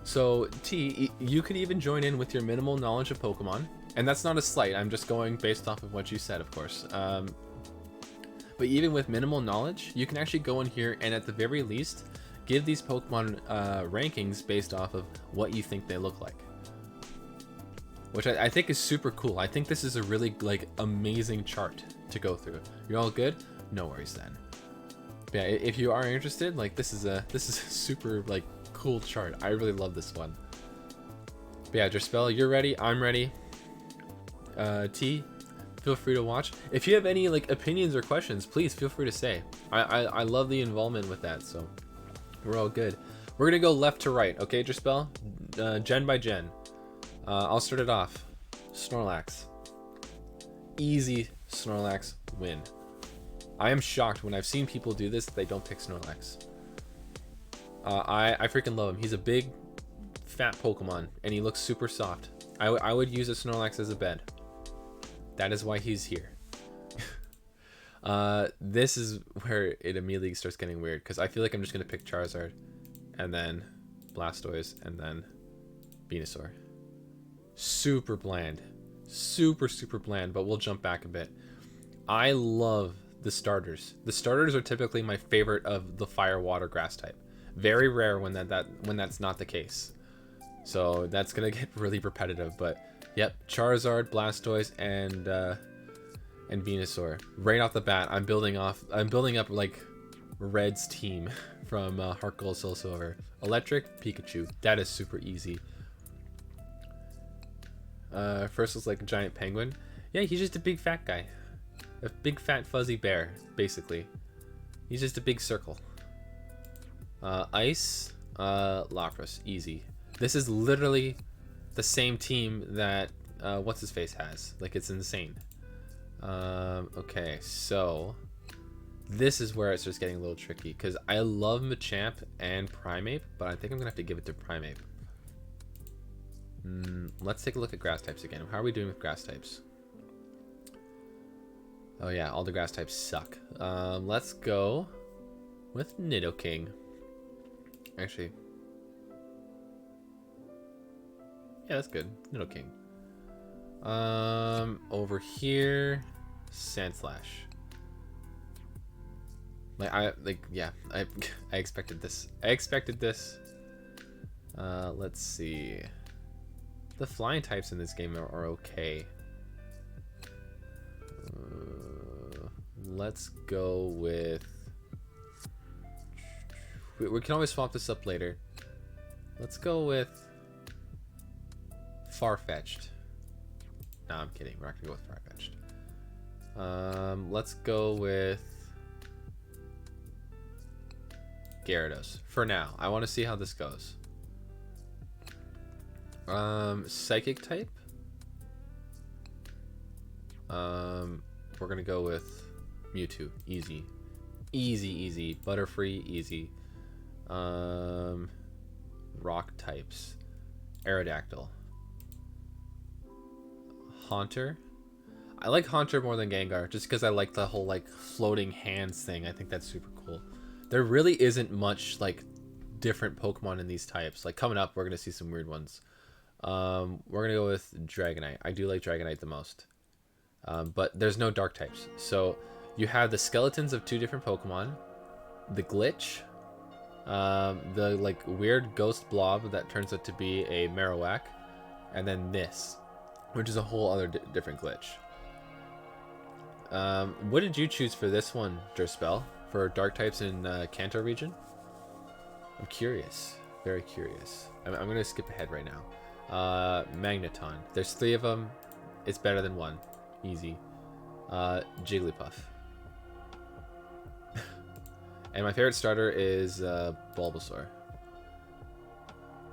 So T, you could even join in with your minimal knowledge of Pokemon, and that's not a slight. I'm just going based off of what you said, of course. But even with minimal knowledge, you can actually go in here and at the very least give these Pokemon rankings based off of what you think they look like, which I think is super cool. I think this is a really like amazing chart to go through. You're all good? No worries then. But yeah, if you are interested, like this is a super like cool chart. I really love this one. But yeah, Drespel, you're ready. I'm ready. T, feel free to watch. If you have any like opinions or questions, please feel free to say. I love the involvement with that, so we're all good. We're gonna go left to right, okay, Drespel? Gen by gen. I'll start it off. Snorlax. Easy Snorlax win. I am shocked when I've seen people do this, they don't pick Snorlax. I freaking love him. He's a big, fat Pokemon, and he looks super soft. I would use a Snorlax as a bed. That is why he's here. This is where it immediately starts getting weird, because I feel like I'm just going to pick Charizard, and then Blastoise, and then Venusaur. Super bland. Super bland, but we'll jump back a bit. I love the starters. The starters are typically my favorite of the fire, water, grass type. Very rare when that's not the case. So that's gonna get really repetitive, but yep, Charizard, Blastoise, and Venusaur. Right off the bat, I'm building up like Red's team from Heart Gold, Soul Silver. Electric, Pikachu. That is super easy. First was like a giant penguin. Yeah, he's just a big fat guy. A big fat fuzzy bear, basically. He's just a big circle. Ice, Lapras, easy. This is literally the same team that what's his face has. Like, it's insane. Okay, so This is where it starts getting a little tricky because I love Machamp and Primeape, but I think I'm gonna have to give it to Primeape. Let's take a look at grass types again. How are we doing with grass types? Oh yeah, all the grass types suck. Let's go with Nidoking. Actually, yeah, that's good. Nidoking. Over here, Sandslash. I expected this. Let's see. The flying types in this game are okay. Let's go with. We can always swap this up later. Let's go with Farfetch'd. No, I'm kidding. We're not gonna go with Farfetch'd. Let's go with Gyarados for now. I want to see how this goes. Psychic type. We're gonna go with Mewtwo. Easy. Butterfree, easy. Rock types. Aerodactyl. Haunter. I like Haunter more than Gengar just because I like the whole like floating hands thing. I think that's super cool. There really isn't much like different Pokemon in these types. Like coming up, we're gonna see some weird ones. We're gonna go with Dragonite. I do like Dragonite the most. But there's no dark types. So you have the skeletons of 2 different Pokemon, the glitch, the like weird ghost blob that turns out to be a Marowak, and then this, which is a whole other different glitch. What did you choose for this one, Durspell, for dark types in Kanto region? I'm curious, very curious. I'm gonna skip ahead right now. Magneton. There's 3 of them. It's better than 1. Easy. Jigglypuff. And my favorite starter is Bulbasaur.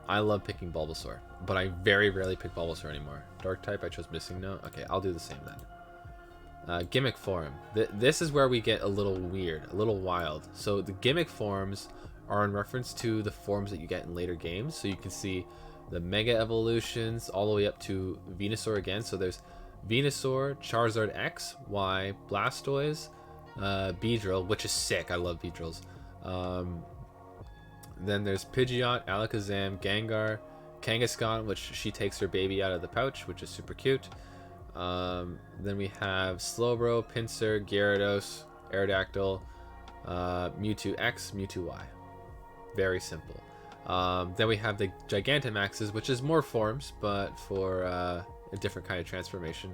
I love picking Bulbasaur, but I very rarely pick Bulbasaur anymore. Dark type, I chose Missing Note. Okay, I'll do the same then. Gimmick form. This is where we get a little weird, a little wild. So the gimmick forms are in reference to the forms that you get in later games. So you can see the Mega Evolutions all the way up to Venusaur again. So there's Venusaur, Charizard X, Y, Blastoise, Beedrill, which is sick. I love Beedrills. Then there's Pidgeot, Alakazam, Gengar, Kangaskhan, which she takes her baby out of the pouch, which is super cute. Then we have Slowbro, Pinsir, Gyarados, Aerodactyl, Mewtwo X, Mewtwo Y. Very simple. Then we have the Gigantamaxes, which is more forms, but for a different kind of transformation.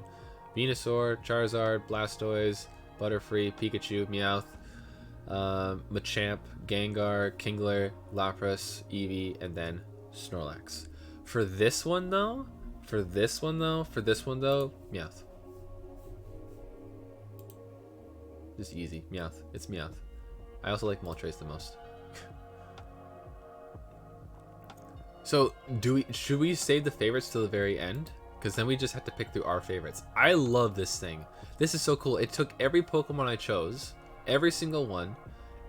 Venusaur, Charizard, Blastoise, Butterfree, Pikachu, Meowth, Machamp, Gengar, Kingler, Lapras, Eevee, and then Snorlax. For this one though, Meowth. Just easy. Meowth. It's Meowth. I also like Moltres the most. So, should we save the favorites till the very end? Because then we just have to pick through our favorites. I love this thing. This is so cool. It took every Pokemon I chose, every single one,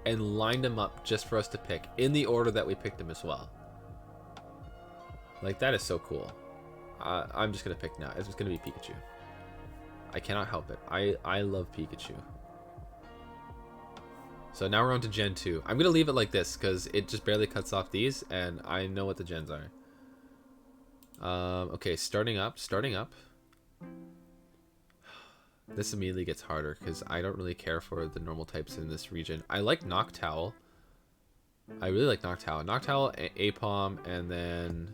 and lined them up just for us to pick in the order that we picked them as well. Like, that is so cool. I'm just gonna pick now. It's gonna be Pikachu. I cannot help it. I love Pikachu. So now we're on to Gen 2. I'm gonna leave it like this because it just barely cuts off these, and I know what the gens are. Okay, starting up. This immediately gets harder because I don't really care for the normal types in this region. I like Noctowl. I really like Noctowl. Noctowl, Aipom, and then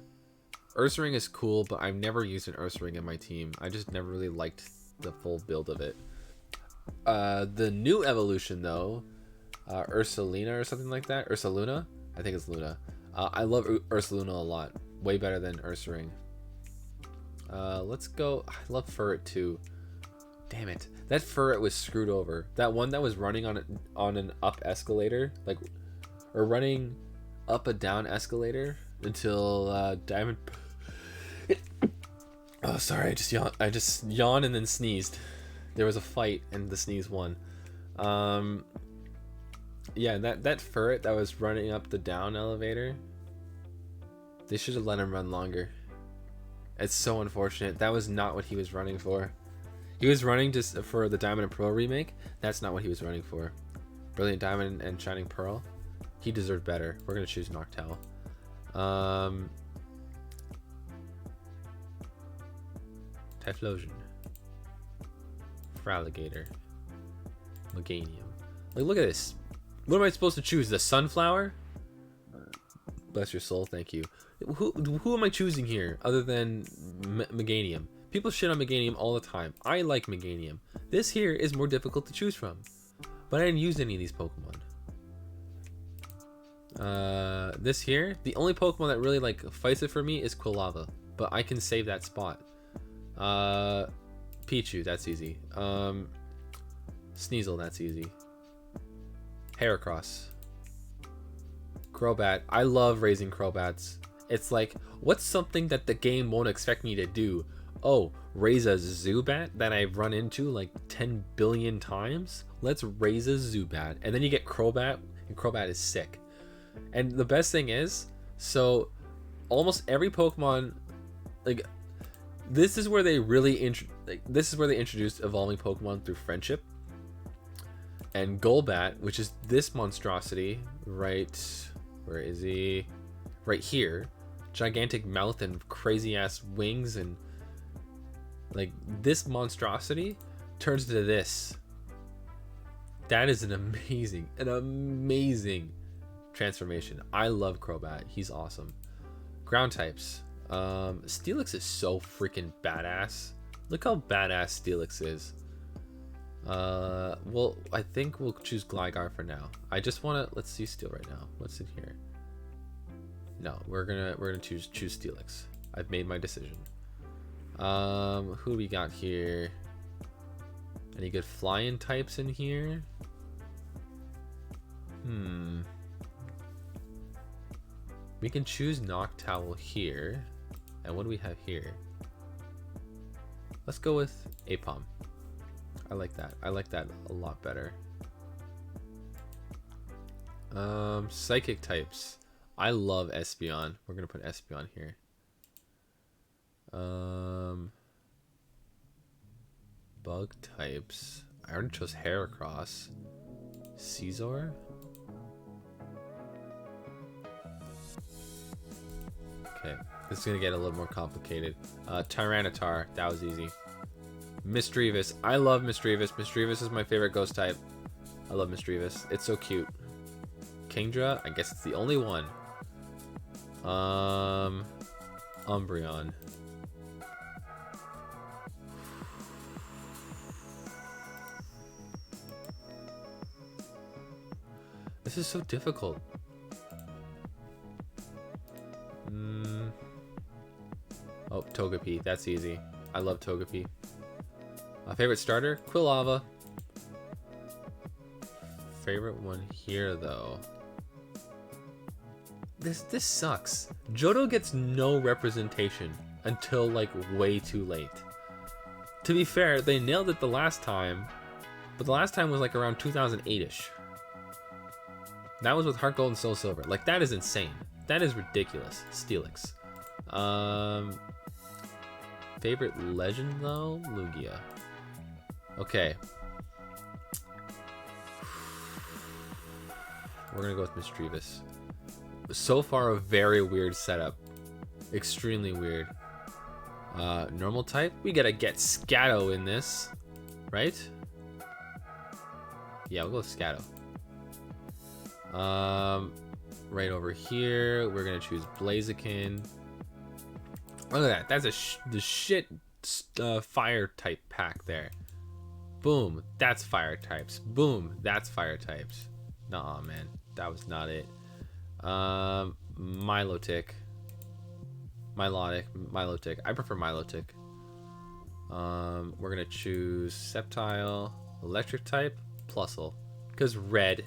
Ursaring is cool, but I've never used an Ursaring in my team. I just never really liked the full build of it. The new evolution though, Ursalina or something like that. Ursaluna? I think it's Luna. I love Ursaluna a lot. Way better than Ursaring. Let's go. I love Furret too. Damn it. That Furret was screwed over. That one that was running on an up escalator, like, or running up a down escalator until Diamond. Oh, sorry. I just yawned and then sneezed. There was a fight and the sneeze won. Yeah, that ferret that was running up the down elevator, they should have let him run longer. It's so unfortunate. That was not what he was running for. He was running just for the Diamond and Pearl remake. That's not what he was running for. Brilliant Diamond and Shining Pearl. He deserved better. We're gonna choose Noctowl. Typhlosion. Feraligatr. Meganium. Like, look at this. What am I supposed to choose? The Sunflower? Bless your soul, thank you. Who am I choosing here other than Meganium? People shit on Meganium all the time. I like Meganium. This here is more difficult to choose from. But I didn't use any of these Pokemon. This here, the only Pokemon that really like fights it for me is Quilava. But I can save that spot. Pichu, that's easy. Sneasel, that's easy. Heracross. Crobat. I love raising Crobats. It's like, what's something that the game won't expect me to do? Oh, raise a Zubat that I've run into like 10 billion times? Let's raise a Zubat. And then you get Crobat, and Crobat is sick. And the best thing is, so almost every Pokemon, like, this is where they really introduced evolving Pokemon through friendship. And Golbat, which is this monstrosity, right, where is he? Right here. Gigantic mouth and crazy ass wings, and like this monstrosity turns to this. That is an amazing transformation. I love Crobat. He's awesome. Ground types. Steelix is so freaking badass. Look how badass Steelix is. Well, I think we'll choose Gligar for now. I just want to, let's see Steel right now. What's in here? No, we're gonna choose Steelix. I've made my decision. Who do we got here? Any good flying types in here? We can choose Noctowl here. And what do we have here? Let's go with Aipom. I like that. I like that a lot better. Psychic types. I love Espeon. We're gonna put Espeon here. Bug types. I already chose Heracross. Scizor. Okay, this is gonna get a little more complicated. Tyranitar. That was easy. Misdreavus. I love Misdreavus. Misdreavus is my favorite ghost type. I love Misdreavus. It's so cute. Kingdra. I guess it's the only one. Umbreon. This is so difficult. Oh, Togepi. That's easy. I love Togepi. My favorite starter? Quilava. Favorite one here, though. This sucks. Johto gets no representation until like way too late. To be fair, they nailed it the last time, but the last time was like around 2008ish. That was with Heart Gold and Soul Silver. Like, that is insane. That is ridiculous. Steelix. Favorite legend though? Lugia. Okay. We're gonna go with Misdreavus. So far, a very weird setup. Extremely weird. Normal type? We gotta get Scatto in this, right? Yeah, we'll go with Scatto. Right over here, we're gonna choose Blaziken. Look at that. That's the shit fire type pack there. Boom. That's fire types. Boom. That's fire types. Nah, man. That was not it. Milotic. Milotic. I prefer Milotic. We're gonna choose Sceptile, electric type, Plusle, because red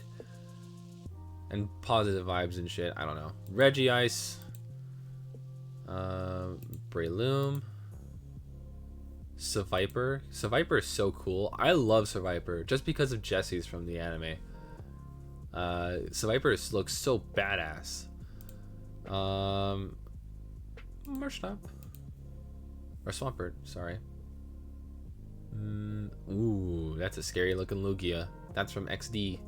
and positive vibes and shit. I don't know. Regice. Breloom. Seviper. Seviper is so cool. I love Seviper just because of Jesse's from the anime. Seviper looks so badass. Marshtomp. Or Swampert, sorry. Ooh, that's a scary looking Lugia. That's from XD.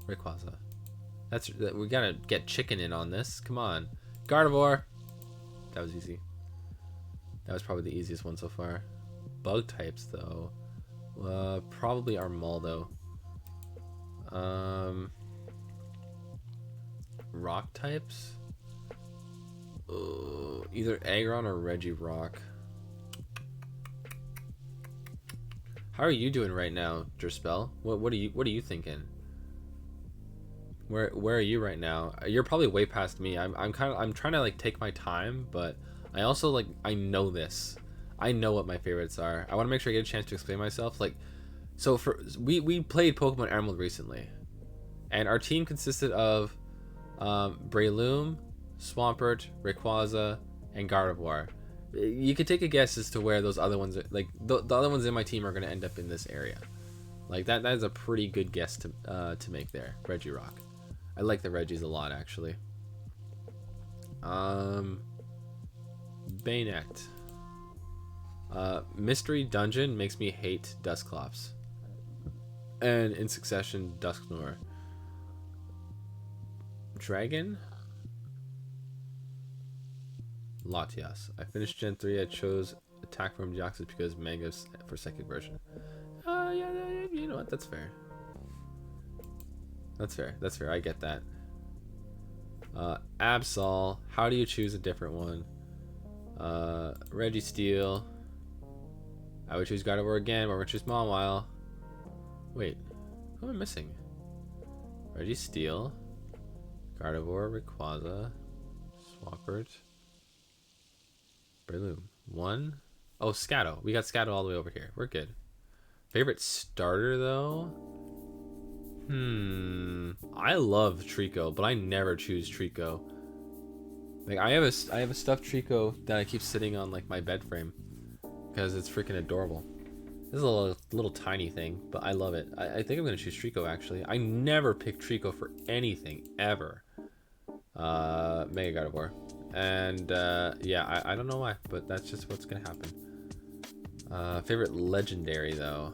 Rayquaza. We gotta get chicken in on this. Come on. Gardevoir. That was easy. That was probably the easiest one so far. Bug types though. Probably Armaldo. Rock types? Either Aggron or Regirock. How are you doing right now, Jerspell? What are you thinking? Where are you right now? You're probably way past me. I'm trying to like take my time, but I also like I know this. I know what my favorites are. I want to make sure I get a chance to explain myself. Like, so we played Pokemon Emerald recently, and our team consisted of Breloom, Swampert, Rayquaza, and Gardevoir. You could take a guess as to where those other ones are, like the other ones in my team are going to end up in this area. Like that is a pretty good guess to make there. Regirock. I like the Regis a lot actually. Banette. Mystery Dungeon makes me hate Dusclops. And in succession, Dusknoir. Dragon? Latias. I finished Gen 3. I chose Attack from Deoxys because Mango's for second version. Yeah, you know what? That's fair. That's fair. I get that. Absol. How do you choose a different one? Registeel. I would choose Gardevoir again, but we're going to choose Mawile. Wait. Who am I missing? Registeel. Gardevoir, Rayquaza, Swampert, Breloom. One. Oh, Scatto. We got Scatto all the way over here. We're good. Favorite starter though? I love Trico, but I never choose Trico. Like I have a stuffed Trico that I keep sitting on like my bed frame because it's freaking adorable. This is a little tiny thing, but I love it. I think I'm gonna choose Trico actually. I never pick Trico for anything ever. Mega Gardevoir. And yeah, I don't know why, but that's just what's gonna happen. Favorite legendary though.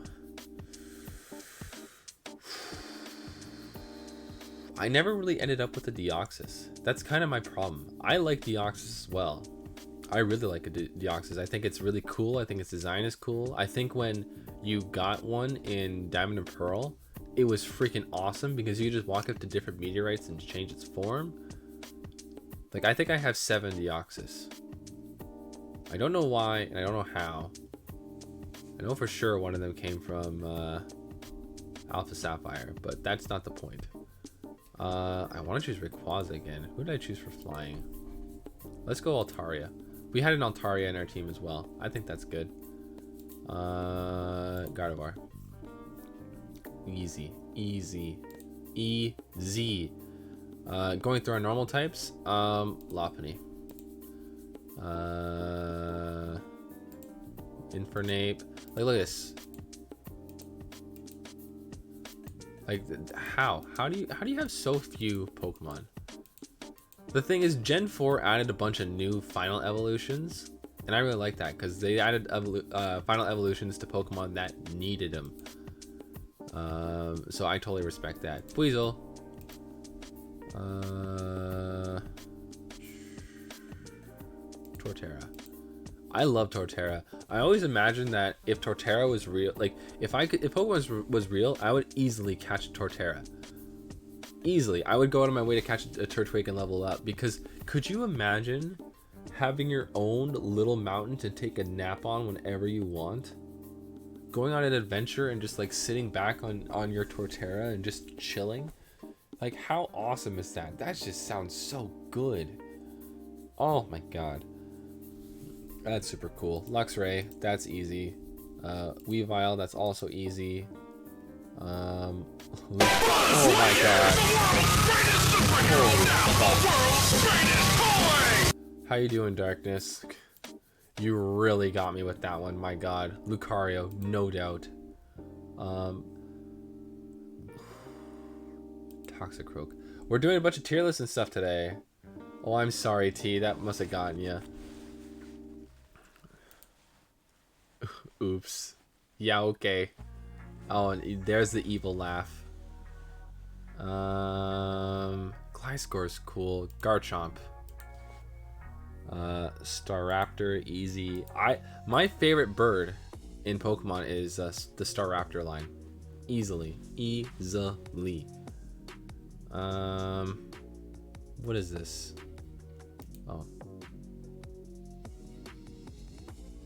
I never really ended up with the Deoxys. That's kind of my problem. I like Deoxys as well. I really like a Deoxys. I think it's really cool. I think its design is cool. I think when you got one in Diamond and Pearl, it was freaking awesome because you could just walk up to different meteorites and change its form. Like, I think I have 7 Deoxys. I don't know why, and I don't know how. I know for sure one of them came from Alpha Sapphire, but that's not the point. I want to choose Rayquaza again. Who did I choose for flying? Let's go Altaria. We had an Altaria in our team as well. I think that's good. Gardevoir. Easy. Going through our normal types. Lopunny. Infernape. Like, look at this. Like, how do you have so few Pokemon? The thing is, Gen 4 added a bunch of new final evolutions, and I really like that because they added final evolutions to Pokemon that needed them. So I totally respect that. Weasel. Torterra. I love Torterra. I always imagined that if Torterra was real, like if Pokemon was real, I would easily catch a Torterra. Easily, I would go out of my way to catch a Turtwig and level up. Because could you imagine having your own little mountain to take a nap on whenever you want? Going on an adventure and just like sitting back on your Torterra and just chilling. Like, how awesome is that? That just sounds so good. Oh my god. That's super cool. Luxray, that's easy. Weavile, that's also easy. Oh my god. Holy fuck. How you doing, Darkness? You really got me with that one, my god. Lucario, no doubt. Toxicroak. We're doing a bunch of tier lists and stuff today. Oh, I'm sorry, T. That must have gotten you. Oops. Yeah, okay. Oh, and there's the evil laugh. Gliscor's cool. Garchomp. Staraptor, easy. My favorite bird in Pokemon is the Staraptor line. Easily. What is this? Oh.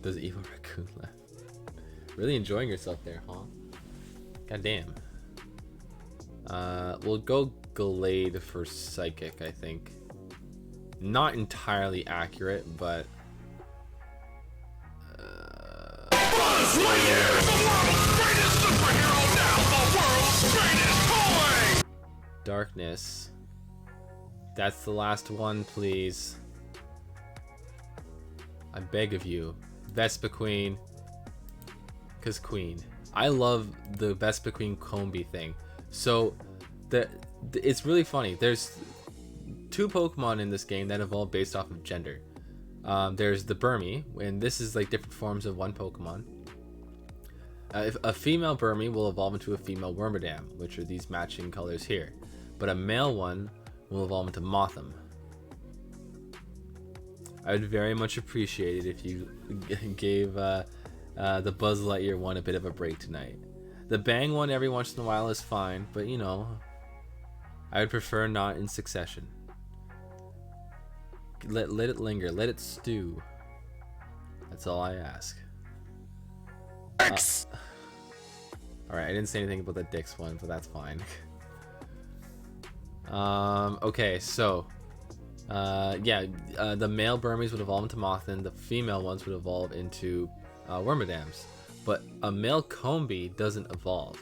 Does evil raccoon laugh? Really enjoying yourself there, huh? God damn. We'll go Glade for Psychic, I think. Not entirely accurate, but... Buzz Lightyear, the world's greatest superhero, now the world's greatest toy! Darkness. That's the last one, please. I beg of you. Vespiquen. Cause Queen. I love the Vespiquen Combee thing. So, it's really funny. There's two Pokemon in this game that evolve based off of gender. There's the Burmy, and this is like different forms of one Pokemon. If a female Burmy will evolve into a female Wormadam, which are these matching colors here. But a male one will evolve into Mothim. I would very much appreciate it if you gave the Buzz Lightyear one a bit of a break tonight. The Bang one every once in a while is fine, but you know, I would prefer not in succession. Let it linger, let it stew. That's all I ask. Alright, I didn't say anything about the Dix one, but that's fine. Okay, so the male Burmese would evolve into Mothim, the female ones would evolve into Wormadams, but a male Combee doesn't evolve.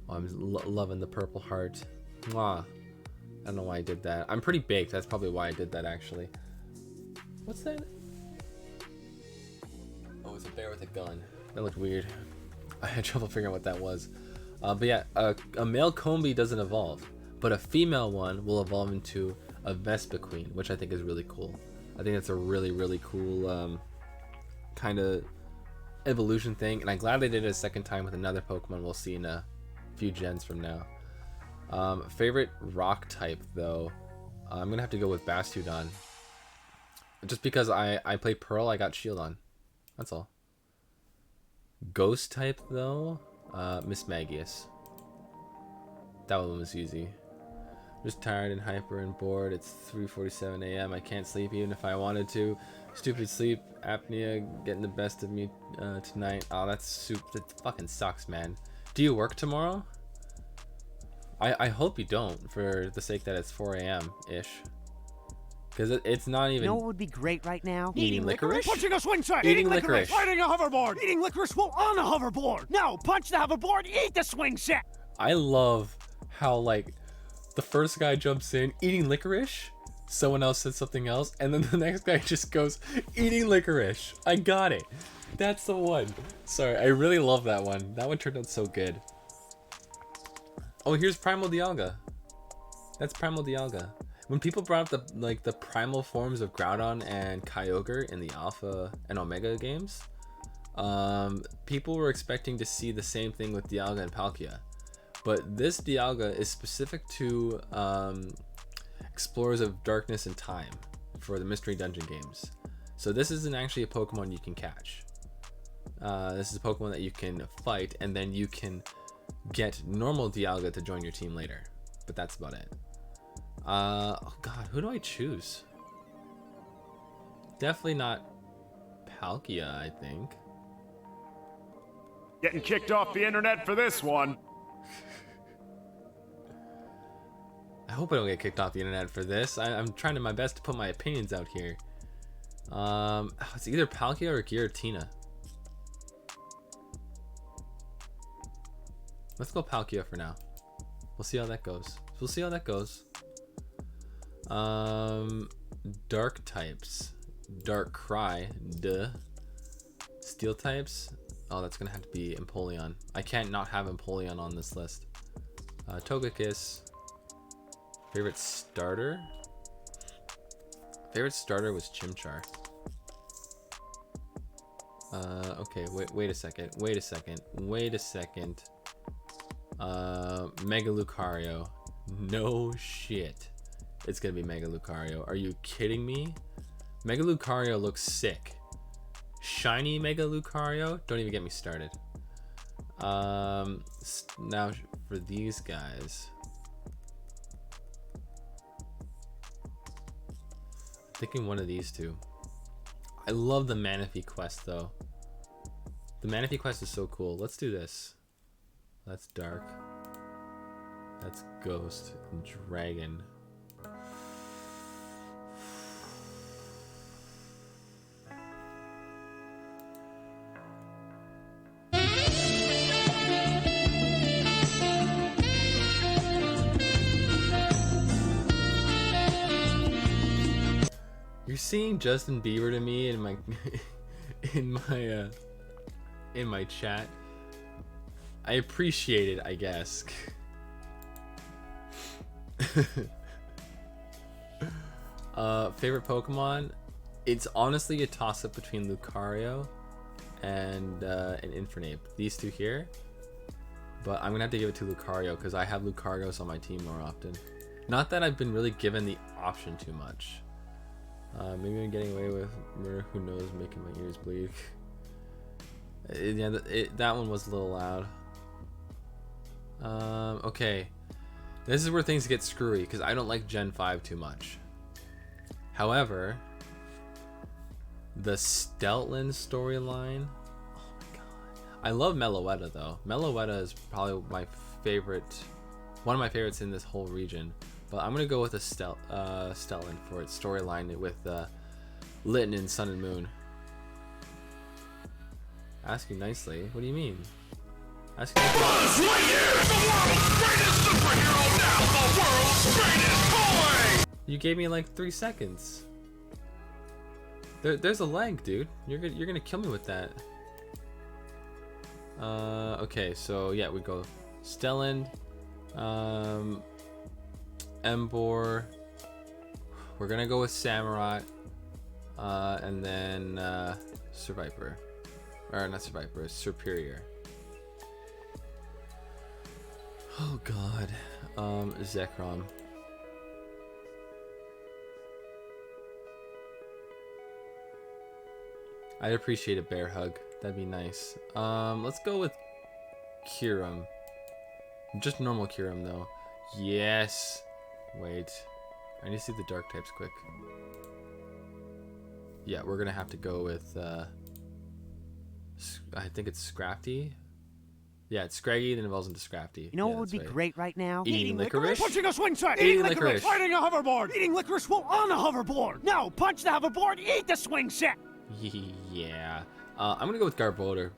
Oh, I'm loving the purple heart. Mwah. I don't know why I did that. I'm pretty baked, that's probably why I did that actually. What's that? Oh, it's a bear with a gun. That looked weird. I had trouble figuring out what that was. But yeah, a male Combee doesn't evolve, but a female one will evolve into a Vespiquen, which I think is really cool. I think that's a really, really cool kind of evolution thing, and I'm glad they did it a second time with another Pokemon we'll see in a few gens from now. Favorite rock type, though, I'm going to have to go with Bastiodon. Just because I play Pearl, I got Shield on. That's all. Ghost type, though, Mismagius. That one was easy. Just tired and hyper and bored. It's 3:47 a.m. I can't sleep even if I wanted to. Stupid sleep apnea getting the best of me tonight. Oh, that fucking sucks, man. Do you work tomorrow? I hope you don't, for the sake that it's 4 a.m. ish. Because it's not even. You know what would be great right now? Eating licorice? Punching a swing set! Eating licorice! Riding a hoverboard! Eating licorice while on a hoverboard! No, punch the hoverboard, eat the swing set! I love how, like, the first guy jumps in eating licorice, someone else says something else, and then the next guy just goes eating licorice. I got it. That's the one. Sorry, I really love that one. That one turned out so good. Oh, here's Primal Dialga. That's Primal Dialga. When people brought up the primal forms of Groudon and Kyogre in the Alpha and Omega games, people were expecting to see the same thing with Dialga and Palkia. But this Dialga is specific to Explorers of Darkness and Time for the Mystery Dungeon games. So this isn't actually a Pokemon you can catch. This is a Pokemon that you can fight, and then you can get normal Dialga to join your team later. But that's about it. Oh god, who do I choose? Definitely not Palkia, I think. Getting kicked off the internet for this one. I hope I don't get kicked off the internet for this. I'm trying my best to put my opinions out here. It's either Palkia or Giratina. Let's go Palkia for now. We'll see how that goes. Dark types. Darkrai, duh. Steel types. Oh, that's gonna have to be Empoleon. I can't not have Empoleon on this list. Togekiss. Favorite starter? Favorite starter was Chimchar. Okay, wait a second. Mega Lucario. No shit. It's gonna be Mega Lucario. Are you kidding me? Mega Lucario looks sick. Shiny Mega Lucario? Don't even get me started. Now for these guys. I'm thinking one of these two. I love the Manaphy quest though. The Manaphy quest is so cool. Let's do this. That's Dark. That's Ghost and Dragon. You're seeing Justin Bieber to me in my in my chat. I appreciate it, I guess. Favorite Pokemon? It's honestly a toss-up between Lucario and Infernape. These two here. But I'm gonna have to give it to Lucario because I have Lucarios on my team more often. Not that I've been really given the option too much. Maybe I'm getting away with murder, who knows, making my ears bleed. Yeah, that one was a little loud. Okay. This is where things get screwy, because I don't like Gen 5 too much. However, the Stoutland storyline... Oh my god. I love Meloetta, though. Meloetta is probably my favorite... One of my favorites in this whole region. But I'm gonna go with a Stoutland for its storyline with Litten and Sun and Moon. Ask you nicely. What do you mean? Ask you nicely. Buzz Lightyear, the world's greatest superhero, now the world's greatest toy! You gave me like 3 seconds. There's a lag, dude. You're gonna kill me with that. Okay, so yeah, we go Stellan, Emboar. We're gonna go with Samurott, and then Survivor, or not Survivor, Superior. Oh god, Zekrom. I'd appreciate a bear hug. That'd be nice. Let's go with Kyurem. Just normal Kyurem though. Yes. Wait. I need to see the dark types quick. Yeah, we're gonna have to go with I think it's Scrafty. Yeah, it's Scraggy, then evolves into Scrafty. You know Yeah, what would that's be right. great right now? Eating licorice? Punching a swing set! Eating licorice. Riding a hoverboard! Eating licorice while on a hoverboard! Now, punch the hoverboard, eat the swing set! Yeah. I'm gonna go with Garbodor.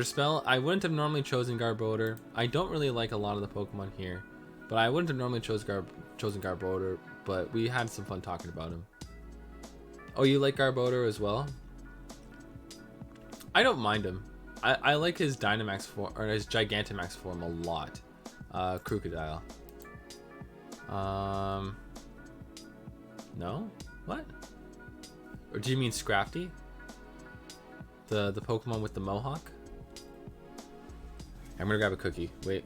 Spell, I wouldn't have normally chosen Garbodor. I don't really like a lot of the Pokemon here, but I wouldn't have normally chosen Garbodor, but we had some fun talking about him. Oh, you like Garbodor as well? I don't mind him. I like his Dynamax form, or his Gigantamax form a lot. Crocodile. No? What? Or do you mean Scrafty? The Pokemon with the mohawk? I'm gonna grab a cookie. Wait.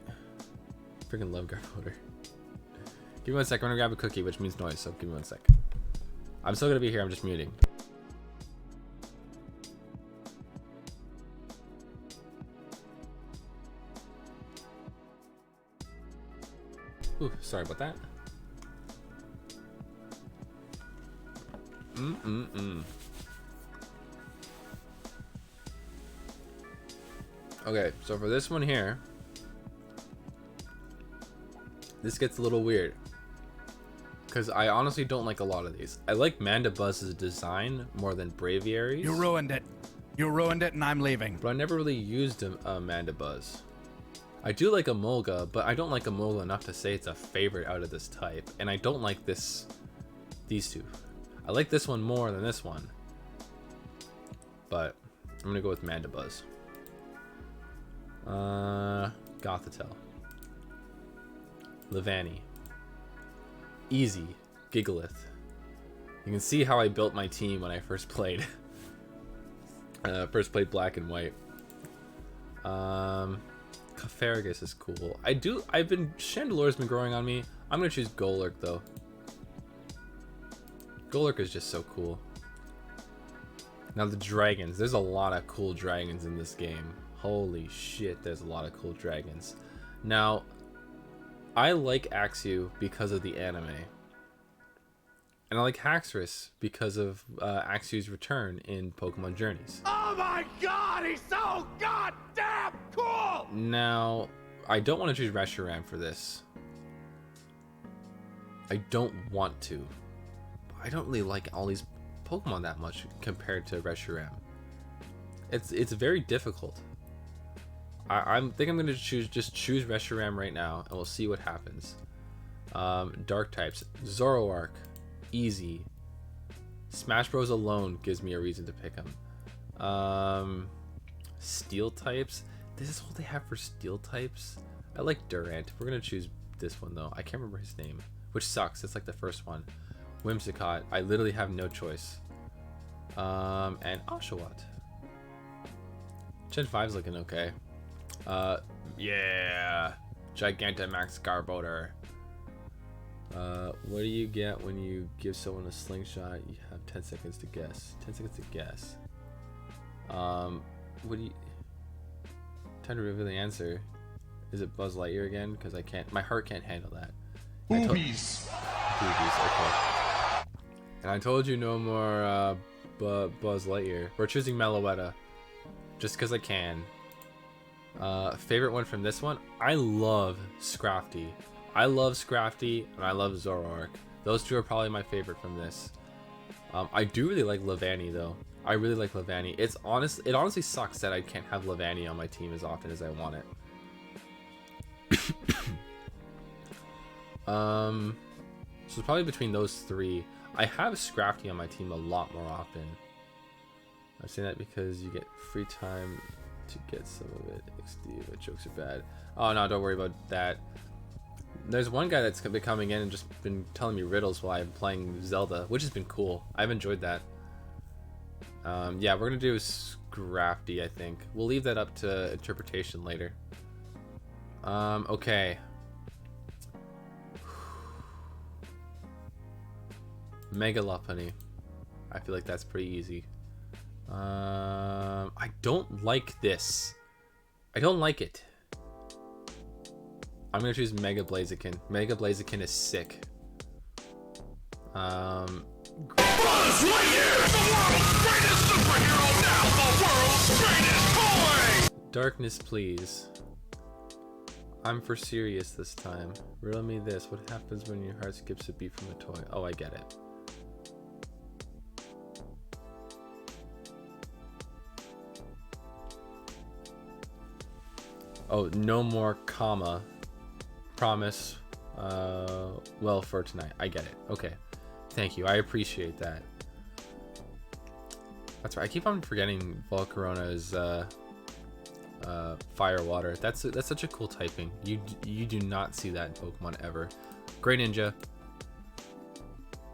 Freaking love Garbodor. Give me 1 sec. I'm gonna grab a cookie, which means noise, so give me 1 sec. I'm still gonna be here. I'm just muting. Ooh, sorry about that. Okay, so for this one here, this gets a little weird. Because I honestly don't like a lot of these. I like Mandabuzz's design more than Braviary's. You ruined it. You ruined it and I'm leaving. But I never really used a Mandibuzz. I do like Emolga, but I don't like Emolga enough to say it's a favorite out of this type. And I don't like these two. I like this one more than this one. But I'm gonna go with Mandibuzz. Gothitelle. Levani. Easy. Gigalith. You can see how I built my team when I first played. Black and White. Coferagus is cool. Chandelore's been growing on me. I'm gonna choose Golurk though. Golurk is just so cool. Now the dragons. There's a lot of cool dragons in this game. Holy shit, there's a lot of cool dragons. Now, I like Axew because of the anime. And I like Haxorus because of Axew's return in Pokemon Journeys. Oh my god, he's so goddamn cool! Now, I don't want to choose Reshiram for this. I don't want to. I don't really like all these Pokemon that much compared to Reshiram. It's very difficult. I think I'm gonna choose Reshiram right now, and we'll see what happens. Dark types: Zoroark, easy. Smash Bros alone gives me a reason to pick him. Steel types. This is all they have for steel types. I like Durant. We're gonna choose this one though. I can't remember his name, which sucks. It's like the first one. Whimsicott. I literally have no choice. And Oshawott. Gen 5's looking okay. Yeah. Gigantamax Garbodor. What do you get when you give someone a slingshot? You have 10 seconds to guess. 10 seconds to guess. What do you... Time to reveal the answer. Is it Buzz Lightyear again? Because I can't... My heart can't handle that. Boobies. Boobies, okay. And I told you no more Buzz Lightyear. We're choosing Meloetta. Just because I can. Favorite one from this one? I love Scrafty. I love Scrafty and I love Zoroark. Those two are probably my favorite from this. I do really like Levani though. I really like Levani. It honestly sucks that I can't have Levani on my team as often as I want it. So it's probably between those three. I have Scrafty on my team a lot more often. I'm saying that because you get free time to get some of it. XD, but jokes are bad. Oh no, don't worry about that. There's one guy that's been coming in and just been telling me riddles while I'm playing Zelda, which has been cool. I've enjoyed that. Yeah, we're gonna do Scrafty, I think. We'll leave that up to interpretation later. Okay. Mega Lopunny. I feel like that's pretty easy. I don't like this. I don't like it. I'm gonna choose Mega Blaziken. Mega Blaziken is sick. Buzz Lightyear, the world's greatest superhero, now the world's greatest toy! Darkness, please. I'm for serious this time. Riddle me this. What happens when your heart skips a beat from a toy? Oh, I get it. Oh, no more comma. Promise. Well, for tonight. I get it. Okay. Thank you. I appreciate that. That's right. I keep on forgetting Volcarona is fire water. That's such a cool typing. You do not see that in Pokemon ever. Great Ninja.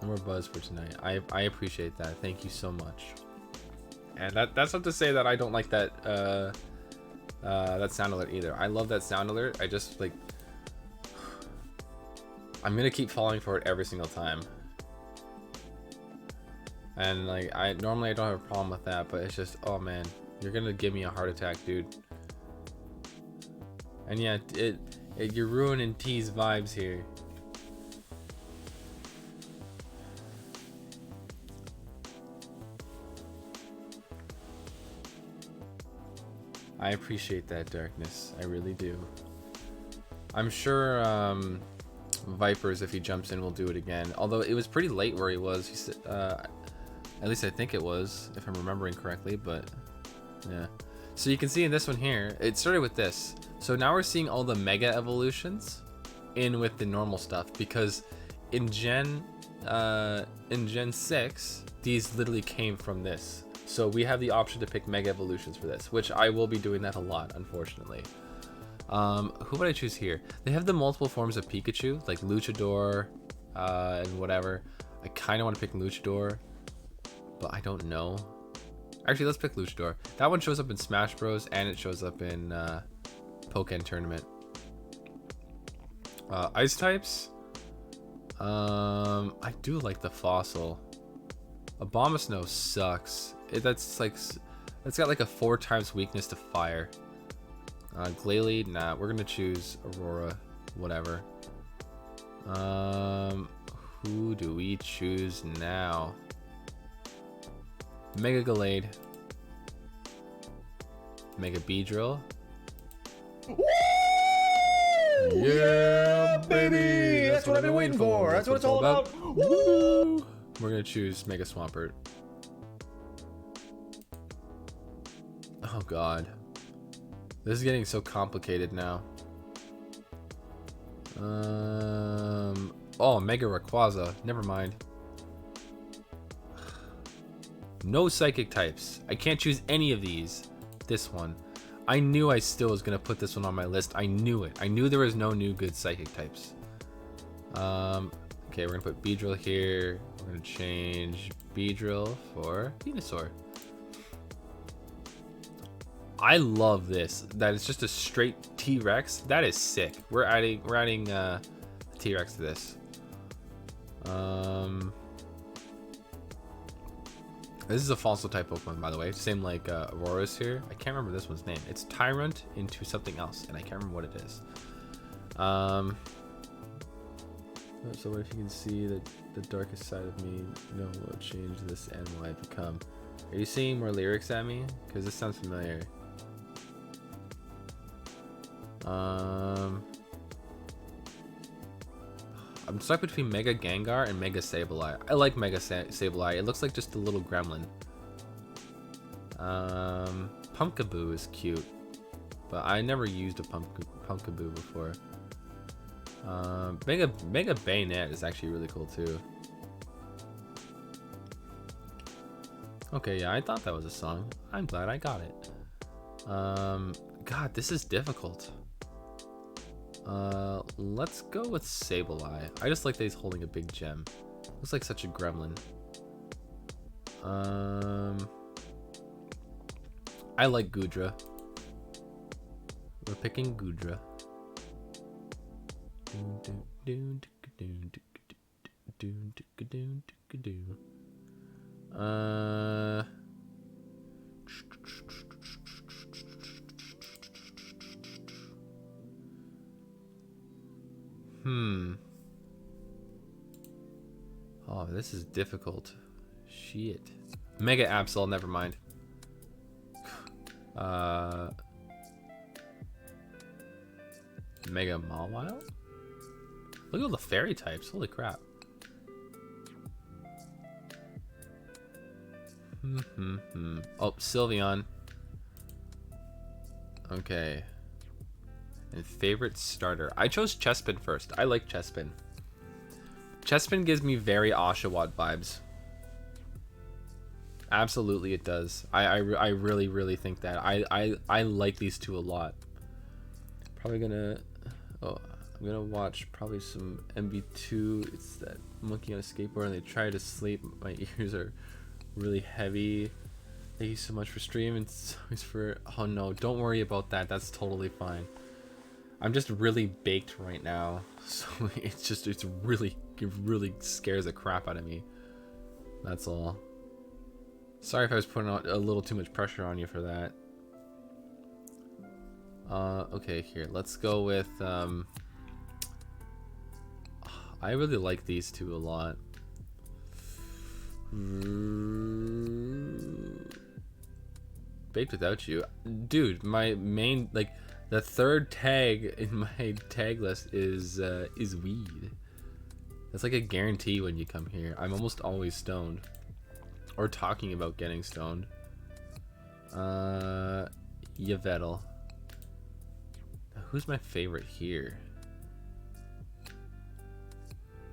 No more Buzz for tonight. I appreciate that. Thank you so much. And that's not to say that I don't like that that sound alert either. I love that sound alert. I just like I'm gonna keep falling for it every single time. And like normally I don't have a problem with that, but it's just, oh man, you're gonna give me a heart attack, dude. And yeah, you're ruining T's vibes here. I appreciate that, Darkness. I really do. I'm sure Vipers, if he jumps in, will do it again. Although it was pretty late where he was. He said, at least I think it was, if I'm remembering correctly. But yeah. So you can see in this one here, it started with this. So now we're seeing all the Mega Evolutions in with the normal stuff, because in Gen in Gen 6, these literally came from this. So we have the option to pick Mega Evolutions for this, which I will be doing that a lot, unfortunately. Who would I choose here? They have the multiple forms of Pikachu, like Luchador, and whatever. I kind of want to pick Luchador, but I don't know. Actually, let's pick Luchador. That one shows up in Smash Bros. And it shows up in Pokken Tournament. Ice types. I do like the Fossil. Abomasnow sucks. That's got like a 4 times weakness to fire. Glalie, nah, we're gonna choose Aurora, whatever. Who do we choose now? Mega Gallade. Mega Beedrill. Yeah, baby! That's what I've been waiting for. That's what it's all about. Woo! We're gonna choose Mega Swampert. Oh god. This is getting so complicated now. Oh, Mega Rayquaza. Never mind. No psychic types. I can't choose any of these. This one. I knew I still was gonna put this one on my list. I knew it. I knew there was no new good psychic types. Okay, we're gonna put Beedrill here. We're gonna change Beedrill for Venusaur. I love this. That it's just a straight T-Rex. That is sick. We're adding T-Rex to this. This is a fossil type Pokemon, by the way. Same like Aurora's here. I can't remember this one's name. It's Tyrant into something else, and I can't remember what it is. So what if you can see the darkest side of me, you know what will change this animal I become. Are you seeing more lyrics at me? Because this sounds familiar. I'm stuck between Mega Gengar and Mega Sableye. I like Mega Sableye. It looks like just a little gremlin. Pumpkaboo is cute, but I never used a Pumpkaboo before. Mega Bayonet is actually really cool too. Okay, yeah, I thought that was a song. I'm glad I got it. God, this is difficult. Let's go with Sableye. I just like that he's holding a big gem. Looks like such a gremlin. I like Goodra. We're picking Goodra. Oh, this is difficult. Shit. Mega Absol, never mind. Mega Mawile? Look at all the fairy types. Holy crap. Oh, Sylveon. Okay. And favorite starter. I chose Chespin first. I like Chespin. Chespin gives me very Oshawott vibes. Absolutely it does. I really, really think that. I like these two a lot. Probably gonna... Oh, I'm gonna watch probably some MB2. It's that monkey on a skateboard and they try to sleep. My ears are really heavy. Thank you so much for streaming. It's always for... Oh no, don't worry about that. That's totally fine. I'm just really baked right now. So it really scares the crap out of me. That's all. Sorry if I was putting a little too much pressure on you for that. Okay, here, let's go with, I really like these two a lot. Baked Without You. Dude, my main, like, the third tag in my tag list is weed. That's like a guarantee when you come here. I'm almost always stoned. Or talking about getting stoned. Yveltal. Who's my favorite here?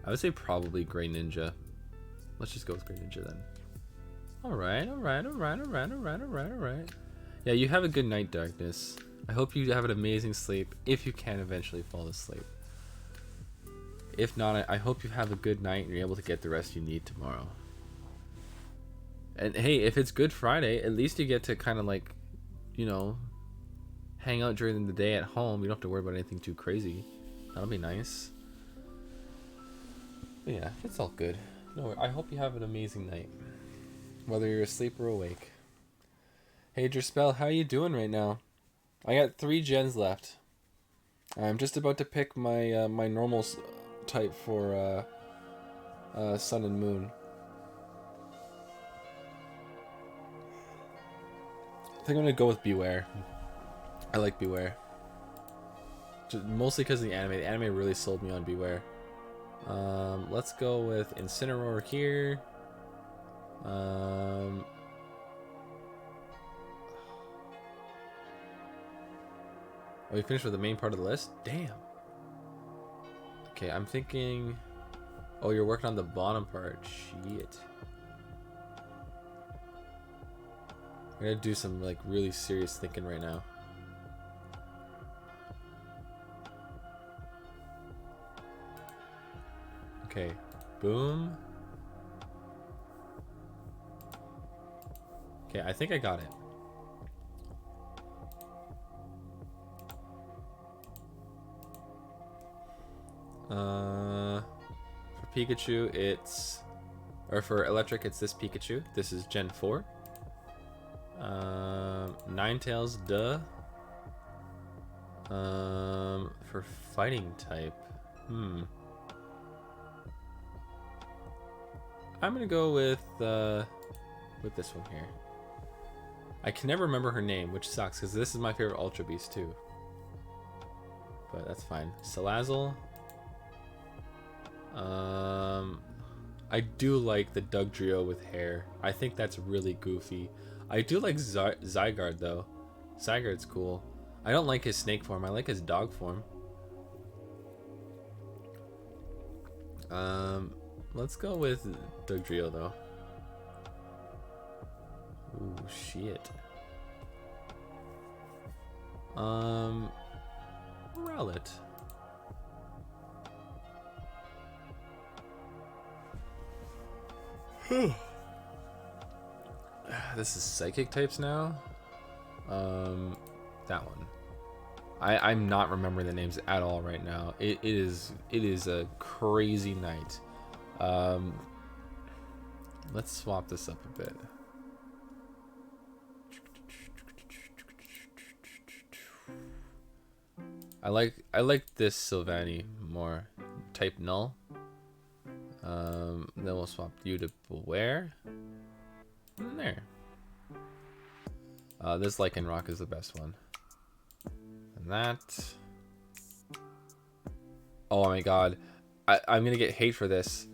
I would say probably Grey Ninja. Let's just go with Grey Ninja then. Alright. Yeah, you have a good night, Darkness. I hope you have an amazing sleep, if you can eventually fall asleep. If not, I hope you have a good night and you're able to get the rest you need tomorrow. And hey, if it's Good Friday, at least you get to kind of like, you know, hang out during the day at home. You don't have to worry about anything too crazy. That'll be nice. But yeah, it's all good. No, I hope you have an amazing night, whether you're asleep or awake. Hey, Drspell, how you doing right now? I got 3 gens left. I'm just about to pick my my normal type for Sun and Moon. I think I'm gonna go with Beware. I like Beware. Mostly because of the anime. The anime really sold me on Beware. Let's go with Incineroar here. Oh, we finished with the main part of the list? Damn. Okay, I'm thinking... Oh, you're working on the bottom part. Shit. I'm gonna do some, like, really serious thinking right now. Okay. Boom. Okay, I think I got it. For Pikachu, it's... Or for Electric, it's this Pikachu. This is Gen 4. Ninetales, duh. For fighting type. I'm gonna go with this one here. I can never remember her name, which sucks, because this is my favorite Ultra Beast too. But that's fine. Salazzle. I do like the Dugtrio with hair. I think that's really goofy. I do like Zygarde though. Zygarde's cool. I don't like his snake form. I like his dog form. Let's go with Dugtrio though. Ooh, shit. Rowlet. This is psychic types now. That one. I'm not remembering the names at all right now. It is a crazy night. Let's swap this up a bit. I like this Sylvanny more. Type Null. Then we'll swap you to Beware. And there. This Lycanroc is the best one. And that. Oh my god. I'm gonna get hate for this.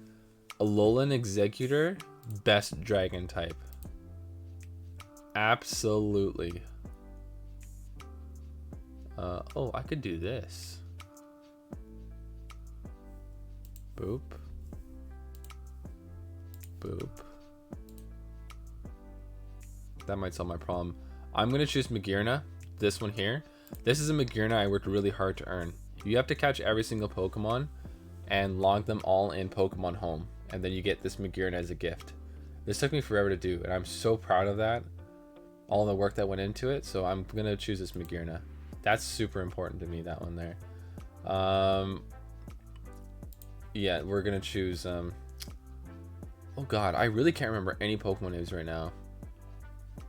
Alolan Executor, best dragon type. Absolutely. Oh, I could do this. Boop. Boop. That might solve my problem. I'm gonna choose Magearna, this one here. This is a Magearna I worked really hard to earn. You have to catch every single Pokemon and log them all in Pokemon Home, and then you get this Magearna as a gift. This took me forever to do, and I'm so proud of that. All the work that went into it, so I'm gonna choose this Magearna. That's super important to me, that one there. Yeah, we're gonna choose oh god, I really can't remember any Pokemon names right now.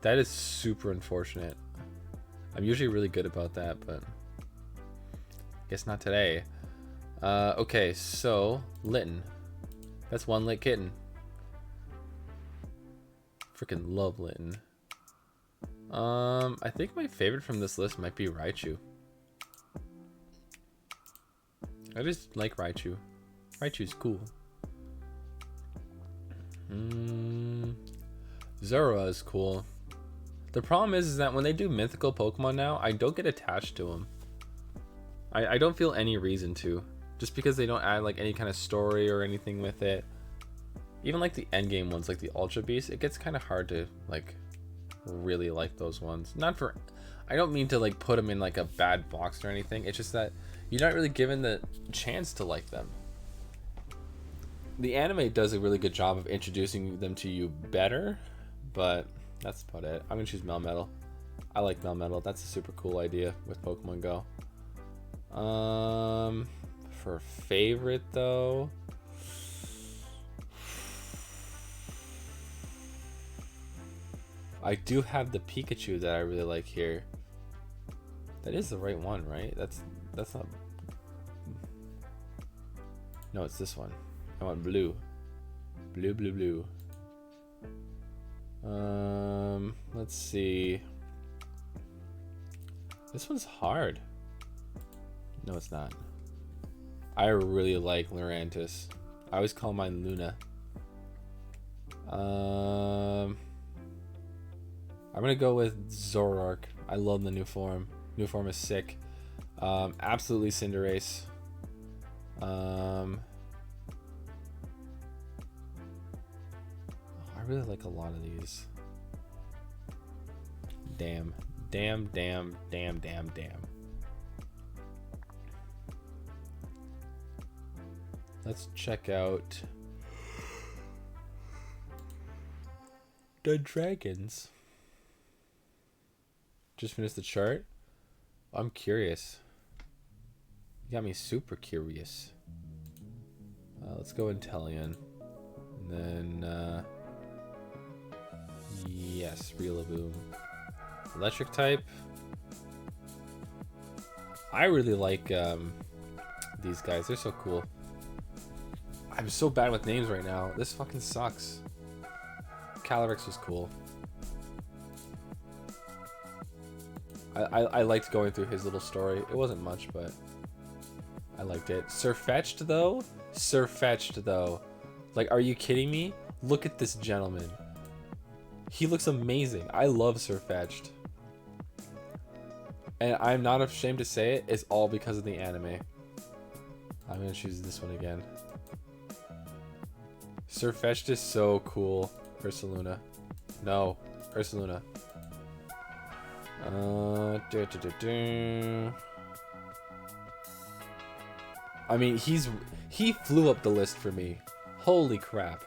That is super unfortunate. I'm usually really good about that, but guess not today. Okay, so Litten. That's one lit kitten. Freaking love Litten. I think my favorite from this list might be Raichu. I just like Raichu. Raichu's cool. Zorua is cool. The problem is that when they do mythical Pokemon now, I don't get attached to them. I don't feel any reason to. just because they don't add like any kind of story or anything with it. Even like the end game ones, like the Ultra Beast, it gets kind of hard to like really like those ones. Not for, I don't mean to like put them in like a bad box or anything. It's just that you're not really given the chance to like them. The anime does a really good job of introducing them to you better, but that's about it. I'm gonna choose Melmetal. I like Melmetal. That's a super cool idea with Pokemon Go. For favorite though, I do have the Pikachu that I really like here. That is the right one, right? That's not. No, it's this one. I want blue. Blue. Let's see. This one's hard. No, it's not. I really like Lurantis. I always call mine Luna. I'm gonna go with Zoroark. I love the new form. New form is sick. Absolutely Cinderace. I really like a lot of these. Damn. Let's check out the dragons. Just finished the chart. I'm curious. You got me super curious. Let's go Inteleon. And then, yes, Rillaboom. Electric type. I really like these guys. They're so cool. I'm so bad with names right now. This fucking sucks. Calyrex was cool. I liked going through his little story. It wasn't much, but I liked it. Sirfetch'd though. Like, are you kidding me? Look at this gentleman. He looks amazing. I love Sirfetch'd. And I'm not ashamed to say it, it's all because of the anime. I'm gonna choose this one again. Sirfetch'd is so cool. Ursaluna. No, Ursaluna. I mean, he flew up the list for me. Holy crap.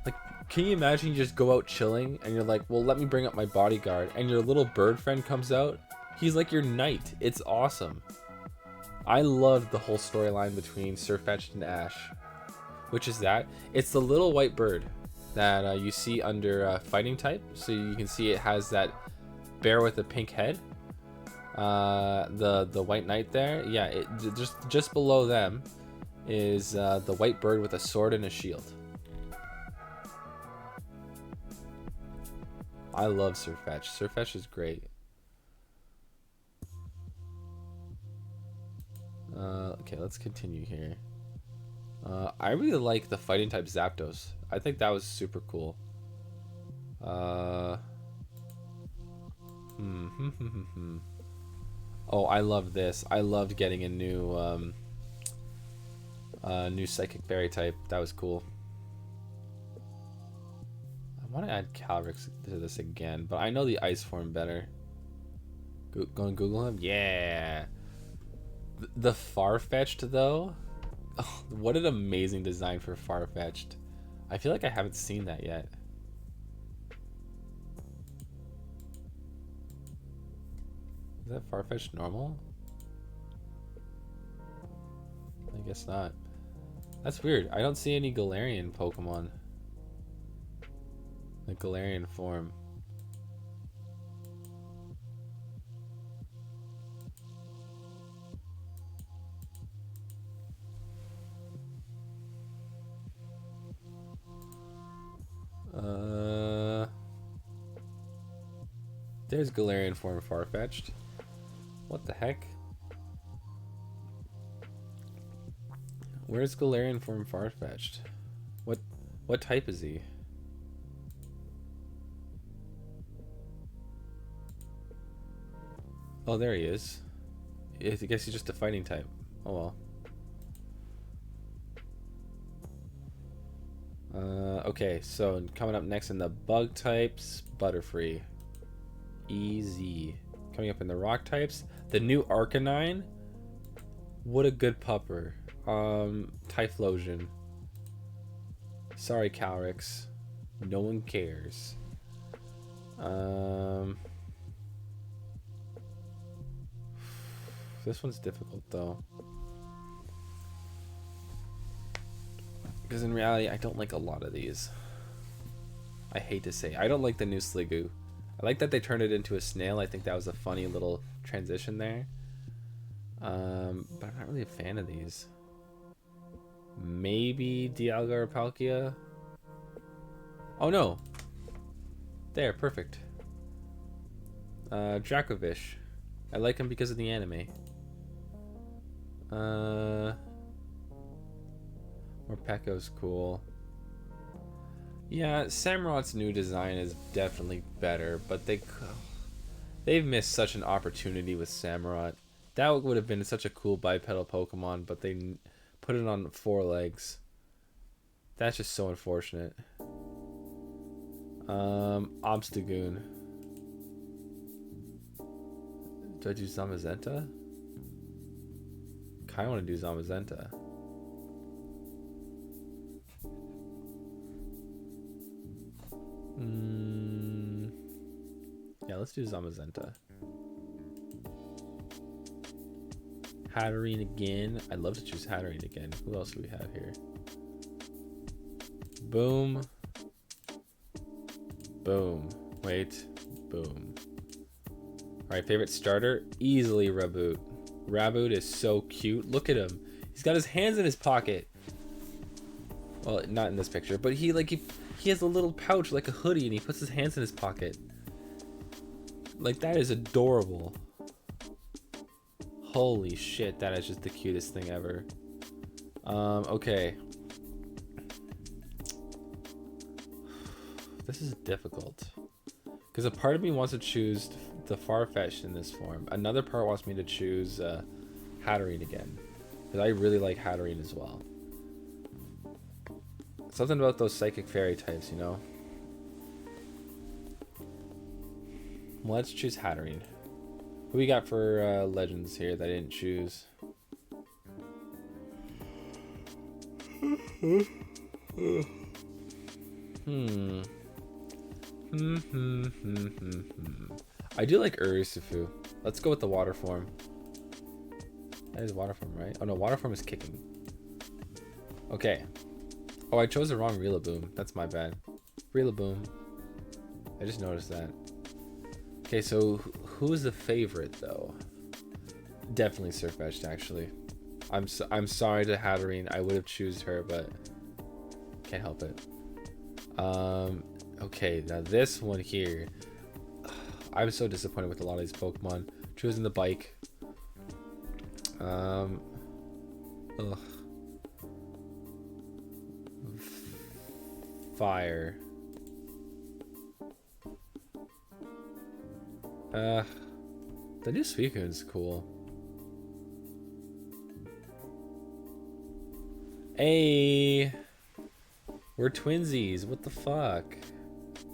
Like, can you imagine you just go out chilling and you're like, well, let me bring up my bodyguard, and your little bird friend comes out? He's like your knight. It's awesome. I loved the whole storyline between Sirfetch'd and Ash. Which is that? It's the little white bird that you see under fighting type. So you can see it has that bear with the pink head. The white knight there. Yeah, it just below them is the white bird with a sword and a shield. I love Sirfetch'd. Sirfetch'd is great. Okay, let's continue here. I really like the fighting type Zapdos. I think that was super cool. Oh, I love this. I loved getting a new new Psychic Berry type. That was cool. I want to add Calyrex to this again, but I know the ice form better. Go and Google him? Yeah. The Farfetch'd though, oh, what an amazing design for Farfetch'd. I feel like I haven't seen that yet. Is that Farfetch'd normal? I guess not. That's weird. I don't see any Galarian Pokemon. The Galarian form. There's Galarian form Farfetch'd. What the heck? Where's Galarian form Farfetch'd? What type is he? Oh, there he is. I guess he's just a fighting type. Oh well. Okay, so coming up next in the bug types, Butterfree. Easy. Coming up in the rock types, the new Arcanine. What a good pupper. Typhlosion. Sorry, Calyrex. No one cares. This one's difficult though. Because in reality, I don't like a lot of these. I hate to say. I don't like the new Sliggoo. I like that they turned it into a snail. I think that was a funny little transition there. But I'm not really a fan of these. Maybe Dialga or Palkia? Oh no! There, perfect. Dracovish. I like him because of the anime. Morpeko's cool. Yeah, Samurot's new design is definitely better, but they've missed such an opportunity with Samurott. That would have been such a cool bipedal Pokemon, but they put it on 4 legs. That's just so unfortunate. Obstagoon. Do I do Zamazenta? Kinda wanna do Zamazenta. Yeah, let's do Zamazenta. Hatterene again. I'd love to choose Hatterene again. Who else do we have here? Boom. Boom. Wait. Boom. Alright, favorite starter? Easily Raboot. Raboot is so cute. Look at him. He's got his hands in his pocket. Well, not in this picture, but he has a little pouch like a hoodie and he puts his hands in his pocket. Like, that is adorable. Holy shit, that is just the cutest thing ever. Okay. This is difficult. Because a part of me wants to choose the Farfetch'd in this form. Another part wants me to choose Hatterene again. Because I really like Hatterene as well. Something about those psychic fairy types, you know? Let's choose Hatterene. Who we got for legends here that I didn't choose? I do like Urisufu. Let's go with the water form. That is water form, right? Oh no, water form is kicking. Okay. Oh, I chose the wrong Rillaboom. That's my bad. Rillaboom. I just noticed that. Okay, so who's the favorite though? Definitely Surfetch'd, actually. I'm sorry to Hatterene. I would have chosen her, but can't help it. Okay, now this one here. I'm so disappointed with a lot of these Pokemon. Choosing the bike. Ugh. Fire. The new Suicune's cool. Hey, we're twinsies. What the fuck?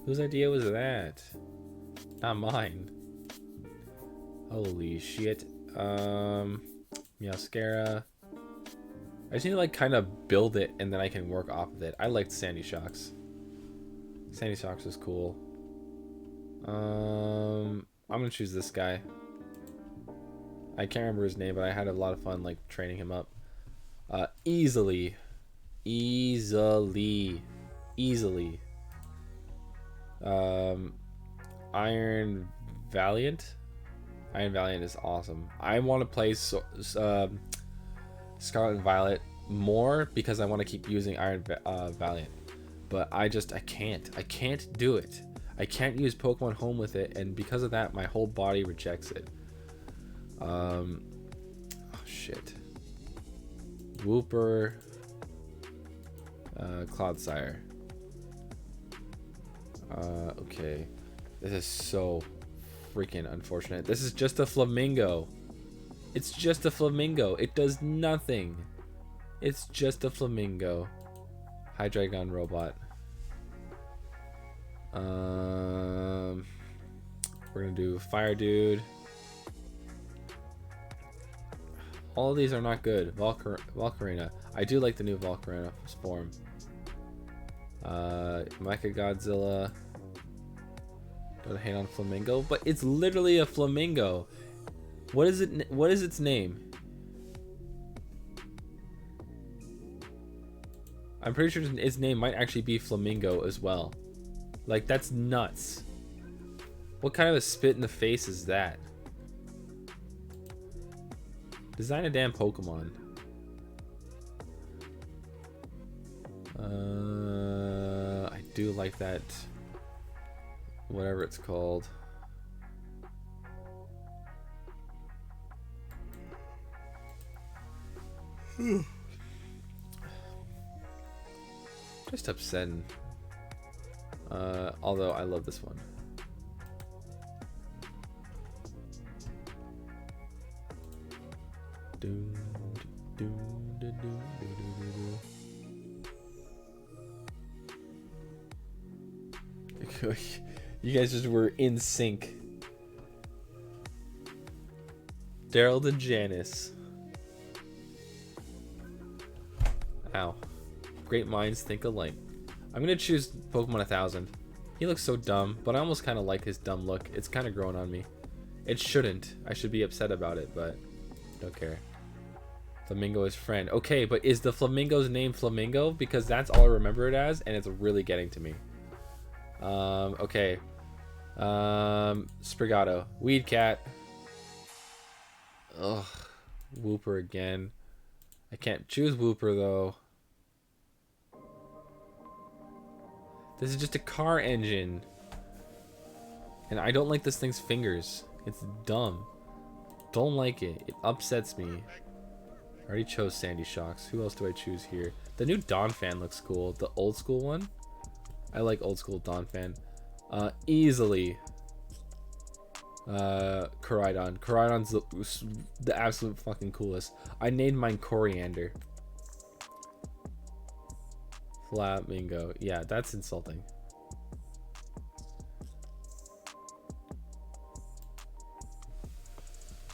Whose idea was that? Not mine. Holy shit. Meowscara. I just need to like kind of build it and then I can work off of it. I liked Sandy Shocks. Sandy Shocks was cool. I'm gonna choose this guy. I can't remember his name, but I had a lot of fun like training him up. Easily. Iron Valiant. Iron Valiant is awesome. I want to play Scarlet and Violet more because I want to keep using Iron Valiant, but I can't do it. I can't use Pokemon Home with it, and because of that my whole body rejects it. Oh shit. Wooper. Cloudsire. Okay. This is so freaking unfortunate. This is just a Flamingo. It's just a flamingo. It does nothing. It's just a flamingo. Hydreigon robot. We're gonna do Fire Dude. All of these are not good. Volcarina. I do like the new Volcarina form. Mecha Godzilla. Don't hate on Flamingo, but it's literally a flamingo. What is it? What is its name? I'm pretty sure its name might actually be Flamingo as well. Like, that's nuts. What kind of a spit in the face is that? Design a damn Pokemon. I do like that. Whatever it's called. Just upsetting. Although I love this one. You guys just were in sync. Daryl and Janice. Ow. Great minds think alike. I'm gonna choose Pokemon 1000. He looks so dumb, but I almost kind of like his dumb look. It's kind of growing on me. It shouldn't. I should be upset about it, but don't care. Flamingo is friend. Okay, but is the flamingo's name Flamingo? Because that's all I remember it as, and it's really getting to me. Okay. Sprigato. Weed Cat. Ugh. Wooper again. I can't choose Wooper though. This is just a car engine. And I don't like this thing's fingers. It's dumb. Don't like it. It upsets me. I already chose Sandy Shocks. Who else do I choose here? The new Donphan looks cool. The old school one? I like old school Donphan. Easily. Koraidon. Koraidon's the absolute fucking coolest. I named mine Coriander. Flamingo. Yeah, that's insulting.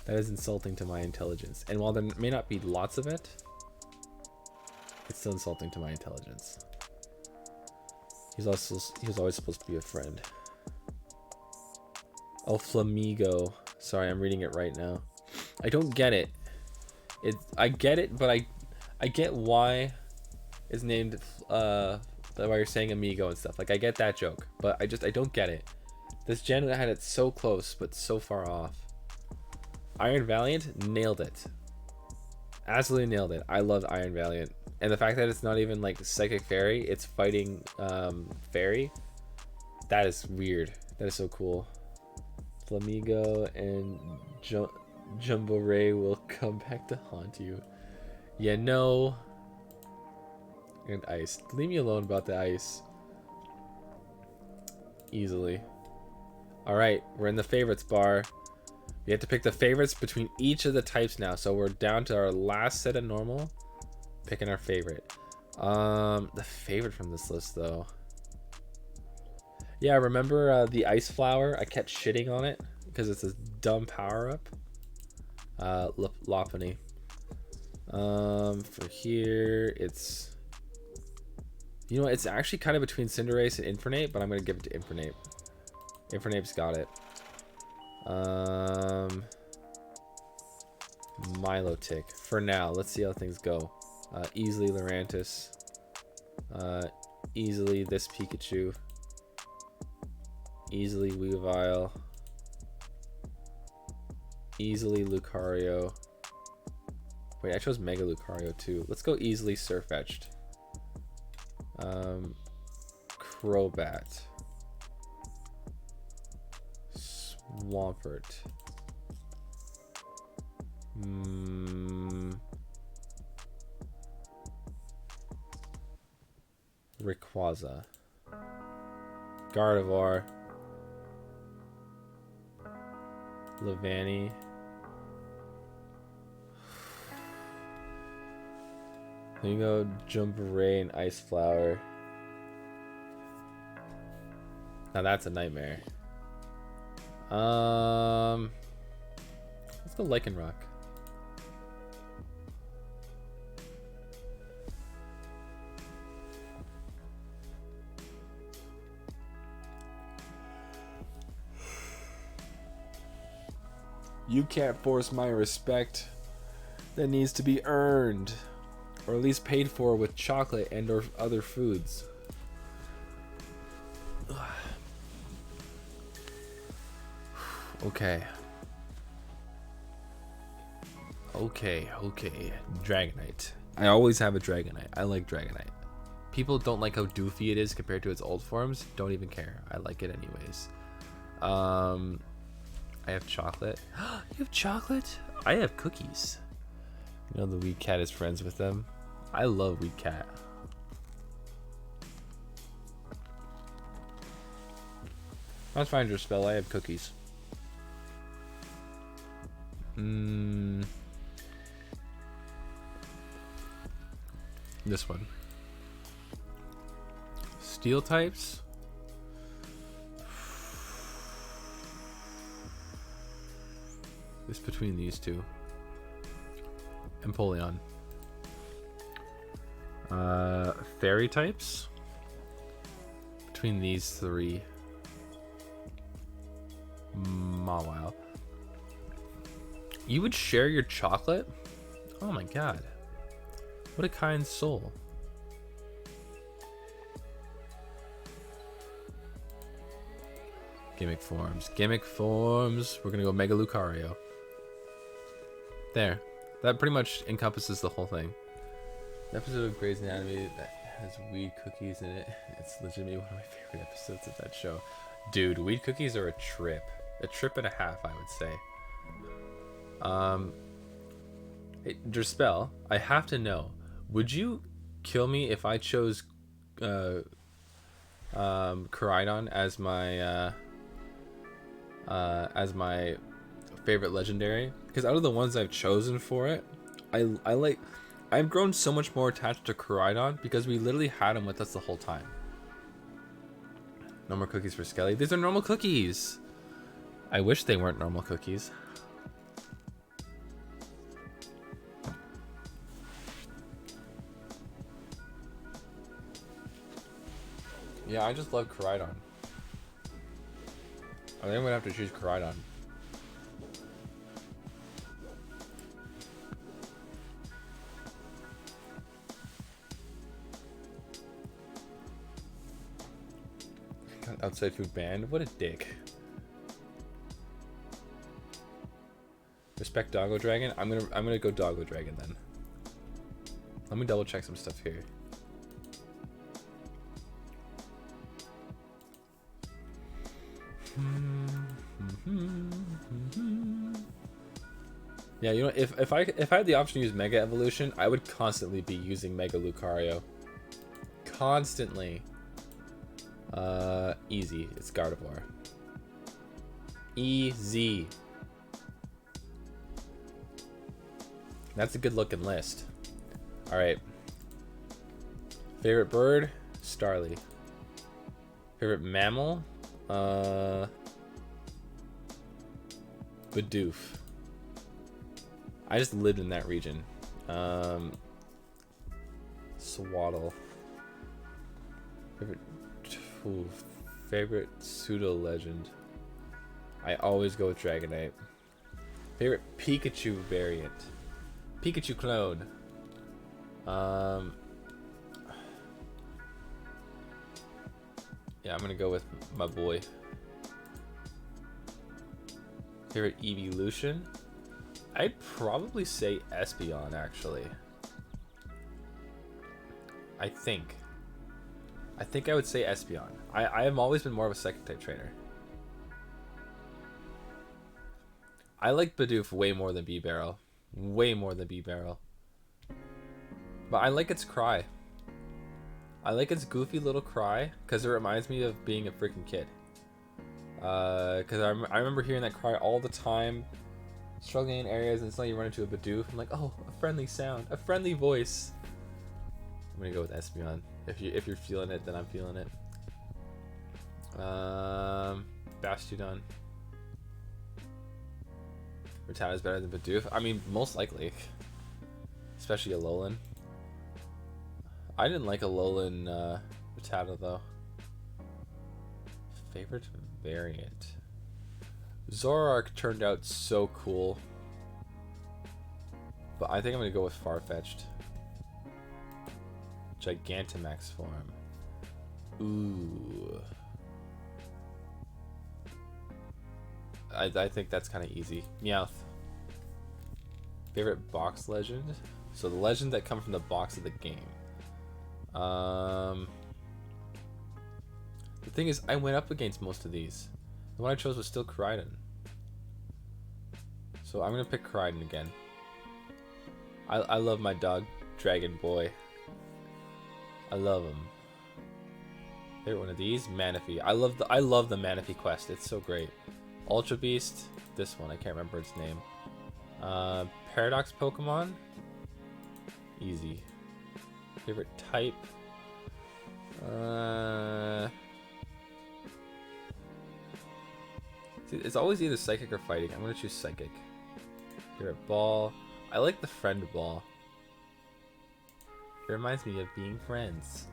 That is insulting to my intelligence. And while there may not be lots of it, it's still insulting to my intelligence. He was always supposed to be a friend. Oh, Flamigo. Sorry, I'm reading it right now. I don't get it. I get it, but I get why it's named why you're saying amigo and stuff. Like, I get that joke, but I don't get it. This gen had it so close, but so far off. Iron Valiant nailed it. Absolutely nailed it. I love Iron Valiant. And the fact that it's not even like Psychic Fairy, it's fighting Fairy. That is weird. That is so cool. Flamigo and Jumbo Ray will come back to haunt you. Yeah, no. And ice. Leave me alone about the ice. Easily. Alright, we're in the favorites bar. We have to pick the favorites between each of the types now. So we're down to our last set of normal. Picking our favorite. The favorite from this list though. Yeah, remember the ice flower? I kept shitting on it because it's a dumb power up. Lopunny. For here, it's, you know what, it's actually kind of between Cinderace and Infernape, but I'm gonna give it to Infernape. Infernape's got it. Milotic for now. Let's see how things go. Easily Lurantis. Easily this Pikachu. Easily Weavile. Easily Lucario. Wait, I chose Mega Lucario too. Let's go easily Surfetched. Crobat. Swampert. Rayquaza. Gardevoir. Levani. Here you go, Jump Rain, Ice Flower. Now that's a nightmare. Let's go Lichen Rock. You can't force my respect. That needs to be earned, or at least paid for with chocolate and or other foods. Okay. Okay. Dragonite. I always have a Dragonite. I like Dragonite. People don't like how doofy it is compared to its old forms. Don't even care. I like it anyways. I have chocolate. You have chocolate? I have cookies. You know the Weed Cat is friends with them. I love Weed Cat. Let's find your spell. I have cookies. This one. Steel types. It's between these two. Empoleon. Fairy types. Between these three. Mawile. You would share your chocolate? Oh my god. What a kind soul. Gimmick forms. Gimmick forms. We're gonna go Mega Lucario. There. That pretty much encompasses the whole thing. An episode of Grey's Anatomy that has weed cookies in it. It's legitimately one of my favorite episodes of that show. Dude, weed cookies are a trip. A trip and a half, I would say. Derspell, I have to know. Would you kill me if I chose Koraidon as my favorite legendary? Because out of the ones I've chosen for it, I've grown so much more attached to Koraidon because we literally had him with us the whole time. No more cookies for Skelly. These are normal cookies. I wish they weren't normal cookies. Yeah, I just love Koraidon. I think I'm gonna have to choose Koraidon. Got outside food banned. What a dick. Respect Doggo Dragon. I'm gonna go Doggo Dragon then. Let me double check some stuff here. Yeah, you know, if I had the option to use Mega Evolution, I would constantly be using Mega Lucario. Constantly. Easy. It's Gardevoir. Easy. That's a good looking list. Alright. Favorite bird? Starly. Favorite mammal? Bidoof. I just lived in that region. Swaddle. Favorite pseudo legend. I always go with Dragonite. Favorite Pikachu variant. Pikachu clone. Yeah, I'm gonna go with my boy. Favorite evolution? I'd probably say Espeon, actually. I think I would say Espeon. I have always been more of a second type trainer. I like Bidoof way more than B-Barrel. Way more than B-Barrel. But I like its cry. I like its goofy little cry because it reminds me of being a freaking kid. Because I remember hearing that cry all the time, struggling in areas, and suddenly you run into a Bidoof. I'm like, oh, a friendly sound, a friendly voice. I'm gonna go with Espeon. If you're feeling it, then I'm feeling it. Bastiodon. Rattata is better than Bidoof. I mean, most likely. Especially Alolan. I didn't like Alolan Rattata though. Favorite variant. Zoroark turned out so cool. But I think I'm gonna go with Farfetch'd. Gigantamax form. Ooh. I think that's kind of easy. Meowth. Favorite box legend? So the legend that come from the box of the game. The thing is, I went up against most of these. The one I chose was still Koraidon. So I'm gonna pick Koraidon again. I love my dog, Dragon Boy. I love him. Favorite one of these? Manaphy. I love the Manaphy quest. It's so great. Ultra Beast. This one, I can't remember its name. Paradox Pokemon. Easy. Favorite type. It's always either Psychic or Fighting. I'm gonna choose Psychic. Favorite ball. I like the friend ball. It reminds me of being friends.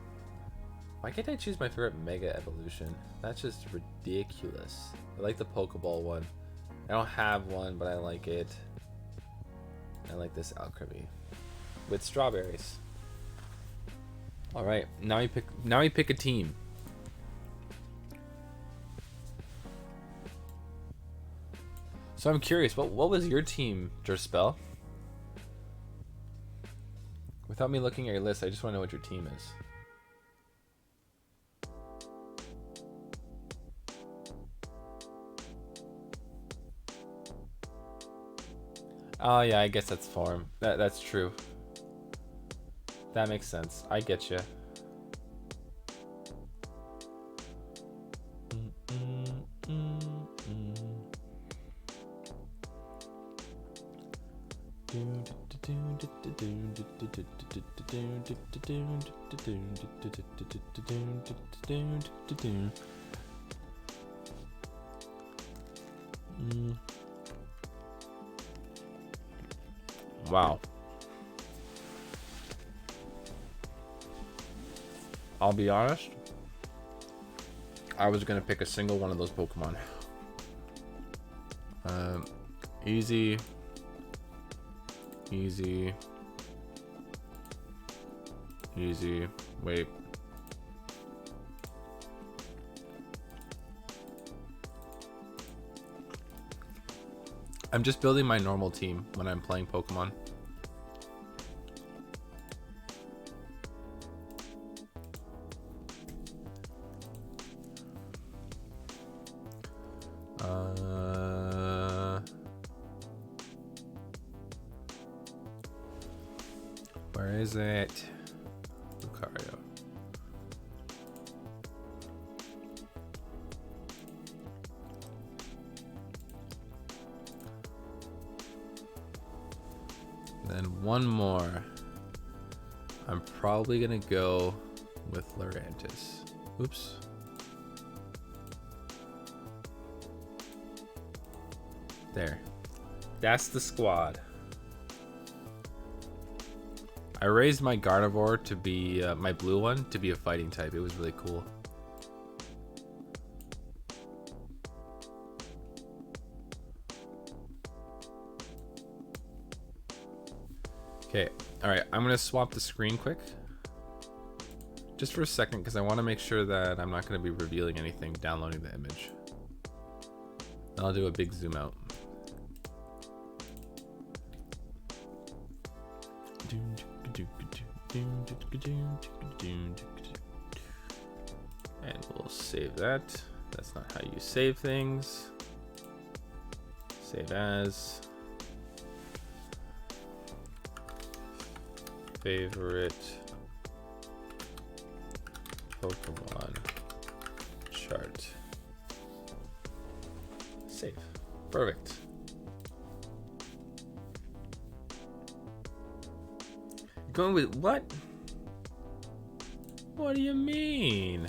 Why can't I choose my favorite Mega Evolution? That's just ridiculous. I like the Pokeball one. I don't have one, but I like it. I like this Alchemy with strawberries. All right, now we pick a team. So I'm curious, what was your team, Jerspell? Without me looking at your list, I just want to know what your team is. Oh yeah, I guess that's form. That's true. That makes sense. I get you. Wow. I'll be honest. I was gonna pick a single one of those Pokemon. Easy. Easy. Easy. Wait. I'm just building my normal team when I'm playing Pokemon. Where is it? Lucario. Then one more. I'm probably gonna go with Lurantis. Oops. There. That's the squad. I raised my Gardevoir to be my blue one to be a fighting type. It was really cool. Okay, all right. I'm gonna swap the screen quick, just for a second, because I want to make sure that I'm not going to be revealing anything downloading the image. Then I'll do a big zoom out. And we'll save that. That's not how you save things. Save as. Favorite Pokemon chart. Save. Perfect. Going with what? What do you mean?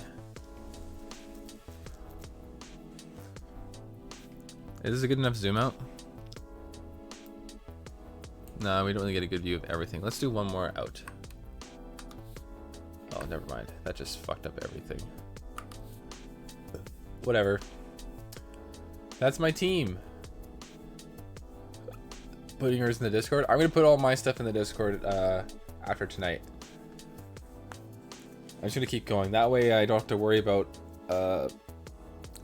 Is this a good enough zoom out? No, we don't really get a good view of everything. Let's do one more out. Oh, never mind. That just fucked up everything. Whatever. That's my team. Putting yours in the Discord. I'm gonna put all my stuff in the Discord after tonight. I'm just gonna keep going. That way I don't have to worry about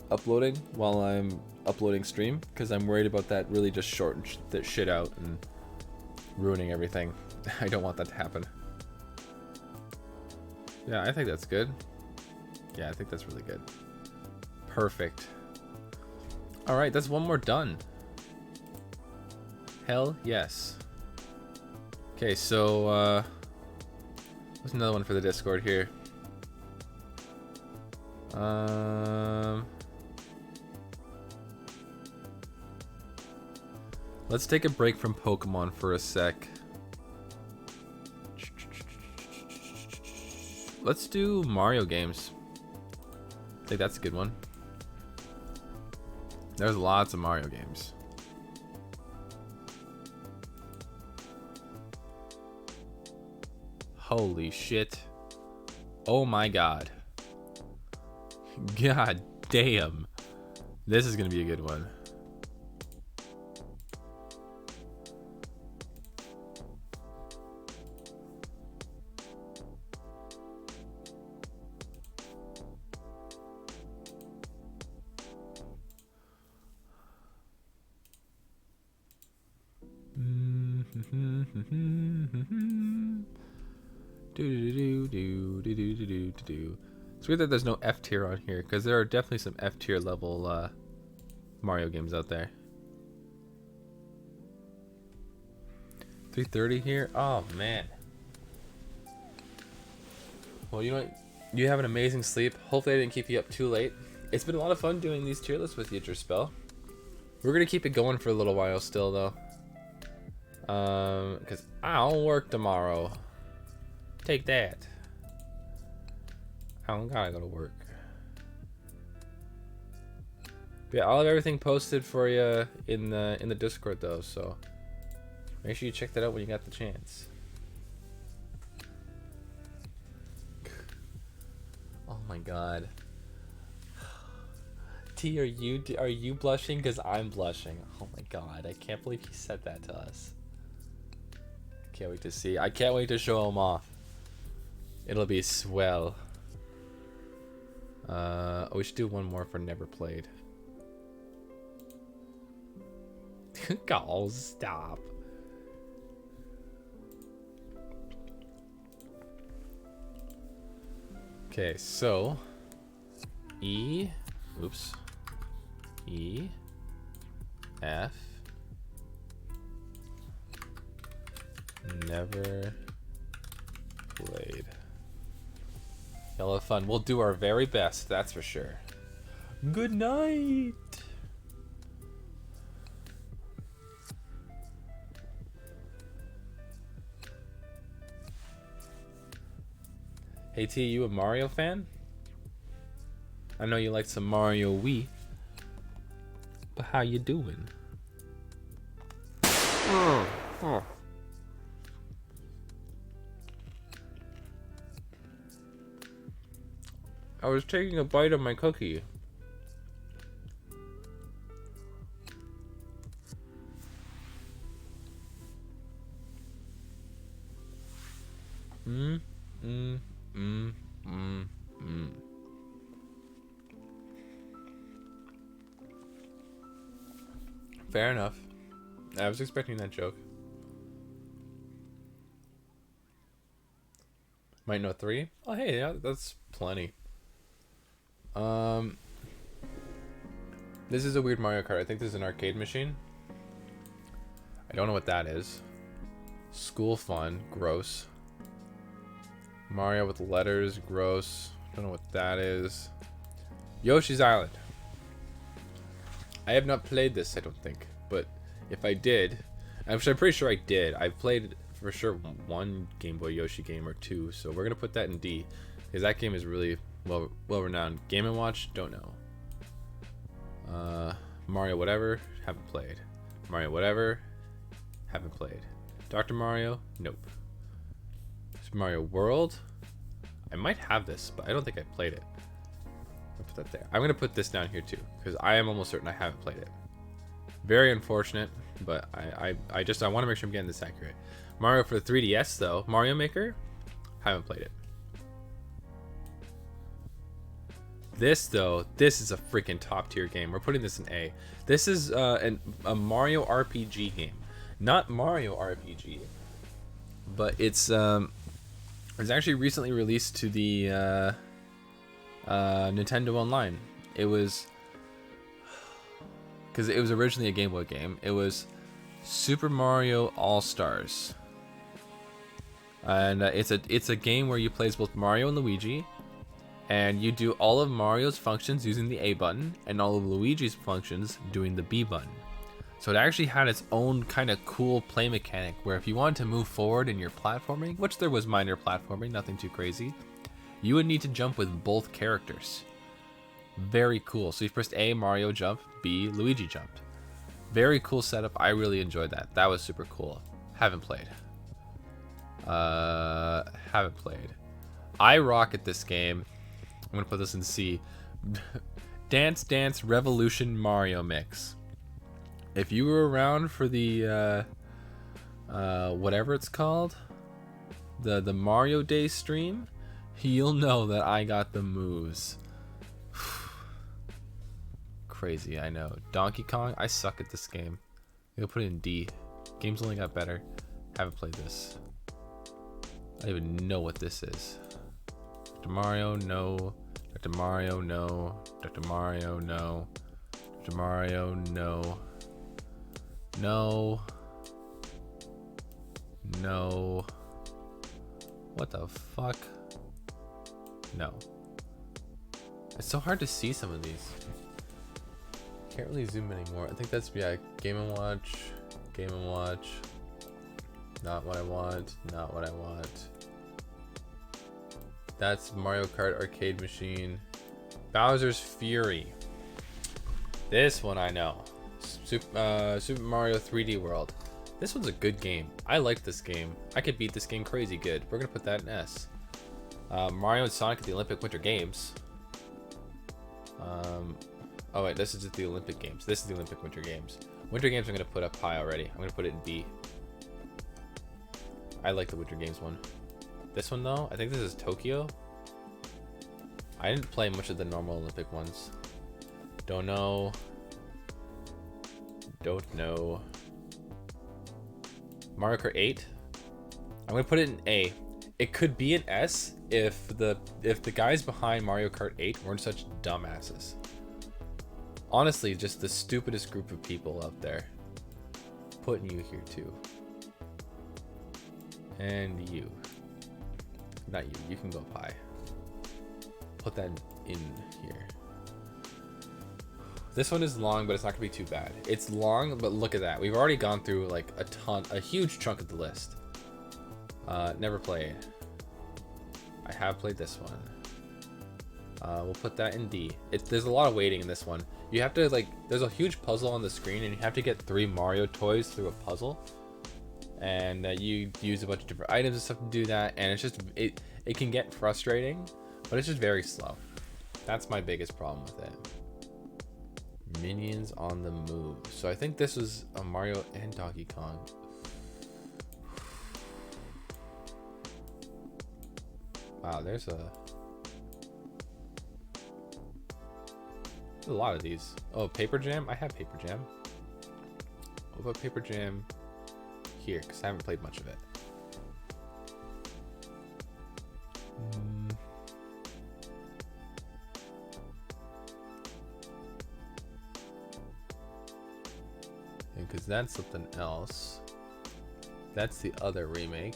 uploading while I'm uploading stream, because I'm worried about that really just shorting that shit out and ruining everything. I don't want that to happen. Yeah, I think that's good. Yeah, I think that's really good. Perfect. All right, that's one more done. Hell yes. Okay, so what's another one for the Discord here? Let's take a break from Pokemon for a sec. Let's do Mario games. I think that's a good one. There's lots of Mario games. Holy shit. Oh my god. God damn. This is gonna be a good one. It's weird that there's no F tier on here, because there are definitely some F tier level Mario games out there. 3:30 here? Oh man. Well, you know what? You have an amazing sleep. Hopefully I didn't keep you up too late. It's been a lot of fun doing these tier lists with you, Jerspell. We're gonna keep it going for a little while still though. Because I'll work tomorrow. Take that. I don't gotta go to work. But yeah, I'll have everything posted for you in the Discord though, so make sure you check that out when you got the chance. Oh my god. T, are you blushing? Because I'm blushing. Oh my god, I can't believe he said that to us. Can't wait to see. I can't wait to show him off. It'll be swell. We should do one more for Never Played. Oh, stop. Okay, so E, oops, E, F, Never Played. Y'all have fun. We'll do our very best, that's for sure. Good night. Hey T, you a Mario fan? I know you like some Mario Wii, but how you doing? I was taking a bite of my cookie. Fair enough. I was expecting that joke. Might know 3? Oh hey, yeah, that's plenty. This is a weird Mario Kart. I think this is an arcade machine. I don't know what that is. School fun, gross. Mario with letters, gross. Don't know what that is. Yoshi's Island. I have not played this, I don't think. But if I did, I'm pretty sure I did. I've played for sure one Game Boy Yoshi game or two. So we're gonna put that in D. because that game is really well renowned. Game & Watch, don't know. Mario whatever, haven't played. Mario whatever, haven't played. Dr. Mario, nope. Super Mario World, I might have this, but I don't think I played it. I'll put that there. I'm gonna put this down here too, because I am almost certain I haven't played it. Very unfortunate, but I want to make sure I'm getting this accurate. Mario for the 3DS though, Mario Maker, haven't played it. This though, this is a freaking top tier game. We're putting this in A. This is a Mario RPG game, not Mario RPG, but it's actually recently released to the Nintendo Online. It was because it was originally a Game Boy game. It was Super Mario All Stars, and it's a game where you play as both Mario and Luigi. And you do all of Mario's functions using the A button, and all of Luigi's functions doing the B button. So it actually had its own kind of cool play mechanic, where if you wanted to move forward in your platforming, which there was minor platforming, nothing too crazy, you would need to jump with both characters. Very cool. So you pressed A, Mario jumped, B, Luigi jumped. Very cool setup. I really enjoyed that. That was super cool. Haven't played. Haven't played. I rock at this game. I'm gonna put this in C. Dance Dance Revolution Mario Mix. If you were around for the whatever it's called, the Mario Day stream, you'll know that I got the moves. Crazy, I know. Donkey Kong, I suck at this game. I'll put it in D. Game's only got better. Haven't played this. I don't even know what this is. Dr. Mario, no. Dr. Mario, no. Dr. Mario, no. Dr. Mario, no. No. No. What the fuck? No. It's so hard to see some of these. Can't really zoom anymore. I think that's, yeah, Game & Watch. Game & Watch. Not what I want. Not what I want. That's Mario Kart Arcade Machine. Bowser's Fury. This one I know. Super Mario 3D World. This one's a good game. I like this game. I could beat this game crazy good. We're gonna put that in S. Mario and Sonic at the Olympic Winter Games. Oh wait, this is just the Olympic Games. This is the Olympic Winter Games. Winter Games I'm gonna put up high already. I'm gonna put it in B. I like the Winter Games one. This one though, I think this is Tokyo. I didn't play much of the normal Olympic ones. Don't know. Don't know. Mario Kart 8. I'm gonna put it in A. It could be an S if the guys behind Mario Kart 8 weren't such dumbasses. Honestly, just the stupidest group of people out there. Putting you here too. And you. Not you. You can go pie. Put that in here. This one is long, but it's not gonna be too bad. It's long, but look at that. We've already gone through like a huge chunk of the list. Never played. I have played this one. We'll put that in D. There's a lot of waiting in this one. You have to there's a huge puzzle on the screen, and you have to get 3 Mario toys through a puzzle. And you use a bunch of different items and stuff to do that, and it's just it can get frustrating, but it's just very slow. That's my biggest problem with it. Minions on the move. So I think this was a Mario and Donkey Kong. Wow, there's a lot of these. Oh, Paper Jam? I have Paper Jam. What about Paper Jam here? Because I haven't played much of it. Because that's something else. That's the other remake.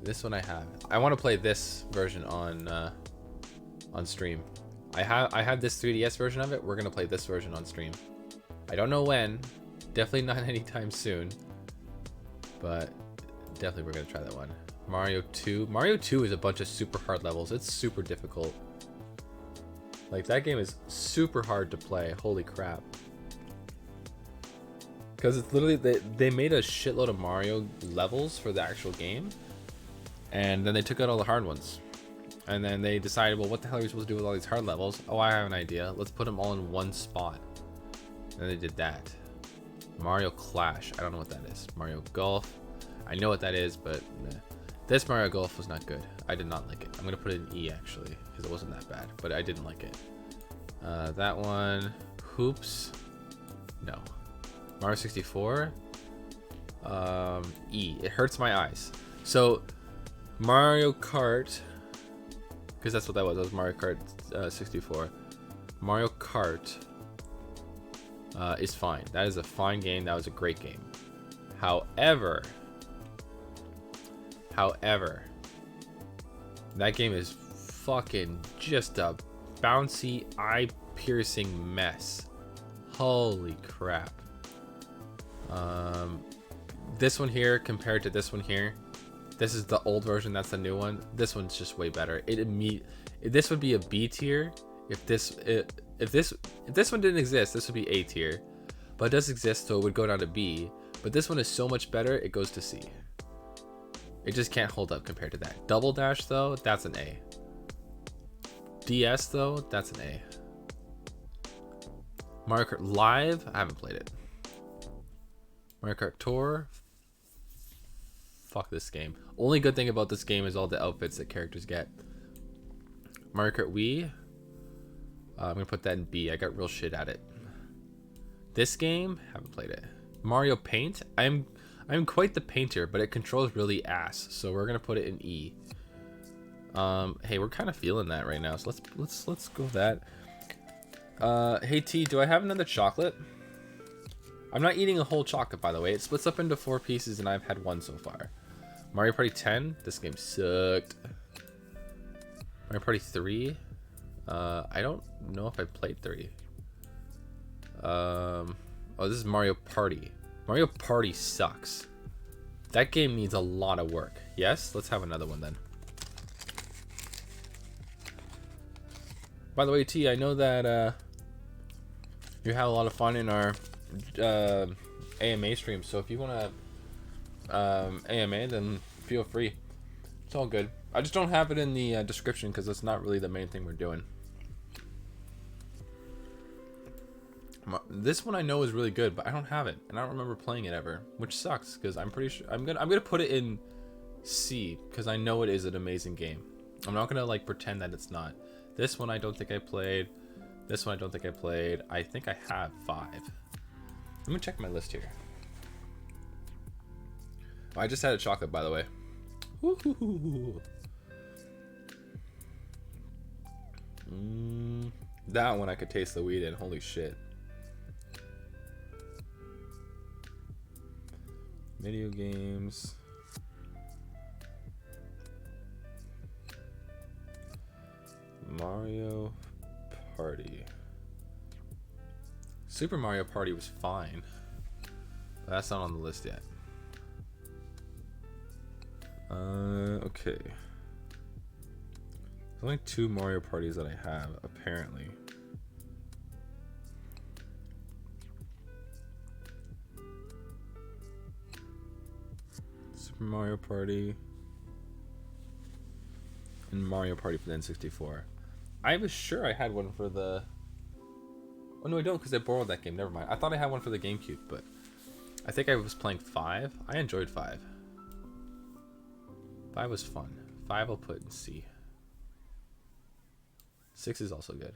This one I have. I want to play this version on stream. I have this 3DS version of it. We're gonna play this version on stream. I don't know when. Definitely not anytime soon. But Definitely we're gonna try that one. Mario 2. Mario 2 is a bunch of super hard levels. It's super difficult. Like, that game is super hard to play. Holy crap. Because it's literally, they made a shitload of Mario levels for the actual game. And then they took out all the hard ones. And then they decided, well, what the hell are we supposed to do with all these hard levels? Oh, I have an idea. Let's put them all in one spot. And they did that. Mario Clash. I don't know what that is. Mario Golf. I know what that is, but meh. This Mario Golf was not good. I did not like it. I'm going to put it in E, actually, because it wasn't that bad. But I didn't like it. That one. Hoops. No. Mario 64. E. It hurts my eyes. So, Mario Kart... because that's what that was. That was Mario Kart 64. Mario Kart is fine. That is a fine game. That was a great game. However, that game is fucking just a bouncy, eye-piercing mess. Holy crap. This one here compared to this one here. This is the old version. That's the new one. This one's just way better. This would be a B tier if this one didn't exist. This would be A tier, but it does exist, so it would go down to B. But this one is so much better. It goes to C. It just can't hold up compared to that. Double Dash though, that's an A. DS though, that's an A. Mario Kart Live, I haven't played it. Mario Kart Tour. Fuck this game. Only good thing about this game is all the outfits that characters get. Mario Kart Wii. I'm gonna put that in B. I got real shit at it. This game, haven't played it. Mario Paint. I'm quite the painter, but it controls really ass. So we're gonna put it in E. Hey, we're kind of feeling that right now. So let's go with that. Hey T, do I have another chocolate? I'm not eating a whole chocolate, by the way. It splits up into 4 pieces, and I've had 1 so far. Mario Party 10. This game sucked. Mario Party 3. I don't know if I played 3. Oh, this is Mario Party. Mario Party sucks. That game needs a lot of work. Yes? Let's have another one then. By the way, T, I know that you have a lot of fun in our AMA stream, so if you want to AMA, then feel free. It's all good. I just don't have it in the description because that's not really the main thing we're doing. This one I know is really good, but I don't have it, and I don't remember playing it ever, which sucks because I'm pretty sure I'm gonna put it in C because I know it is an amazing game. I'm not gonna like pretend that it's not. This one I don't think I played. This one I don't think I played. I think I have 5. Let me check my list here. Oh, I just had a chocolate, by the way. Woo-hoo-hoo-hoo. That one I could taste the weed in. Holy shit. Video games. Mario Party. Super Mario Party was fine, but that's not on the list yet. Okay. There's only 2 Mario Parties that I have, apparently. Super Mario Party and Mario Party for the N64. I was sure I had one for the... Oh no, I don't, because I borrowed that game. Never mind. I thought I had one for the GameCube, but I think I was playing 5. I enjoyed 5. 5 was fun. 5 I'll put in C. 6 is also good.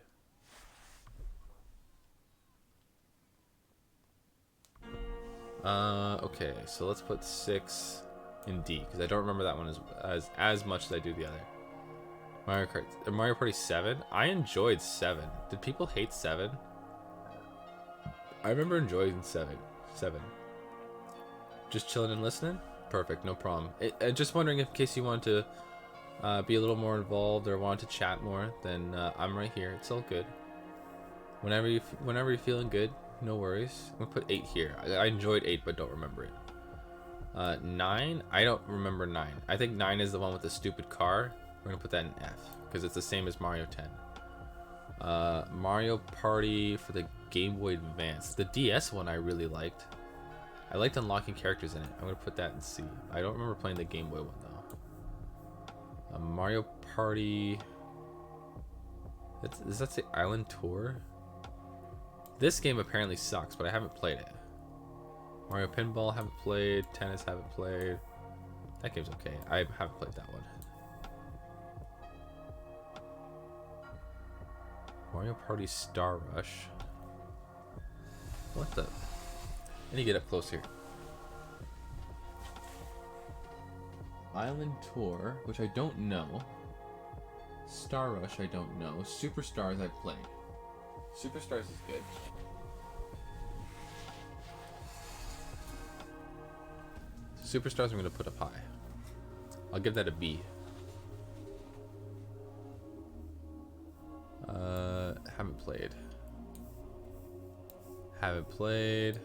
Okay, so let's put 6 in D, because I don't remember that one as much as I do the other. Mario Party 7. I enjoyed 7. Did people hate 7? I remember enjoying 7. Just chilling and listening? Perfect, no problem. Just wondering if in case you want to be a little more involved or want to chat more, then I'm right here. It's all good. Whenever you're feeling good, no worries. I'm gonna put 8 here. I enjoyed 8, but don't remember it. 9. I don't remember 9. I think 9 is the one with the stupid car. We're gonna put that in F because it's the same as Mario 10. Mario Party for the Game Boy Advance. The DS one I really liked. I liked unlocking characters in it. I'm gonna put that in C. I don't remember playing the Game Boy one though. Mario Party. Does that say Island Tour? This game apparently sucks, but I haven't played it. Mario Pinball haven't played. Tennis haven't played. That game's okay. I haven't played that one. Mario Party Star Rush. What the? I need to get up close here. Island Tour, which I don't know. Star Rush, I don't know. Superstars, I've played. Superstars is good. Superstars, I'm going to put up high. I'll give that a B. Haven't played. Haven't played.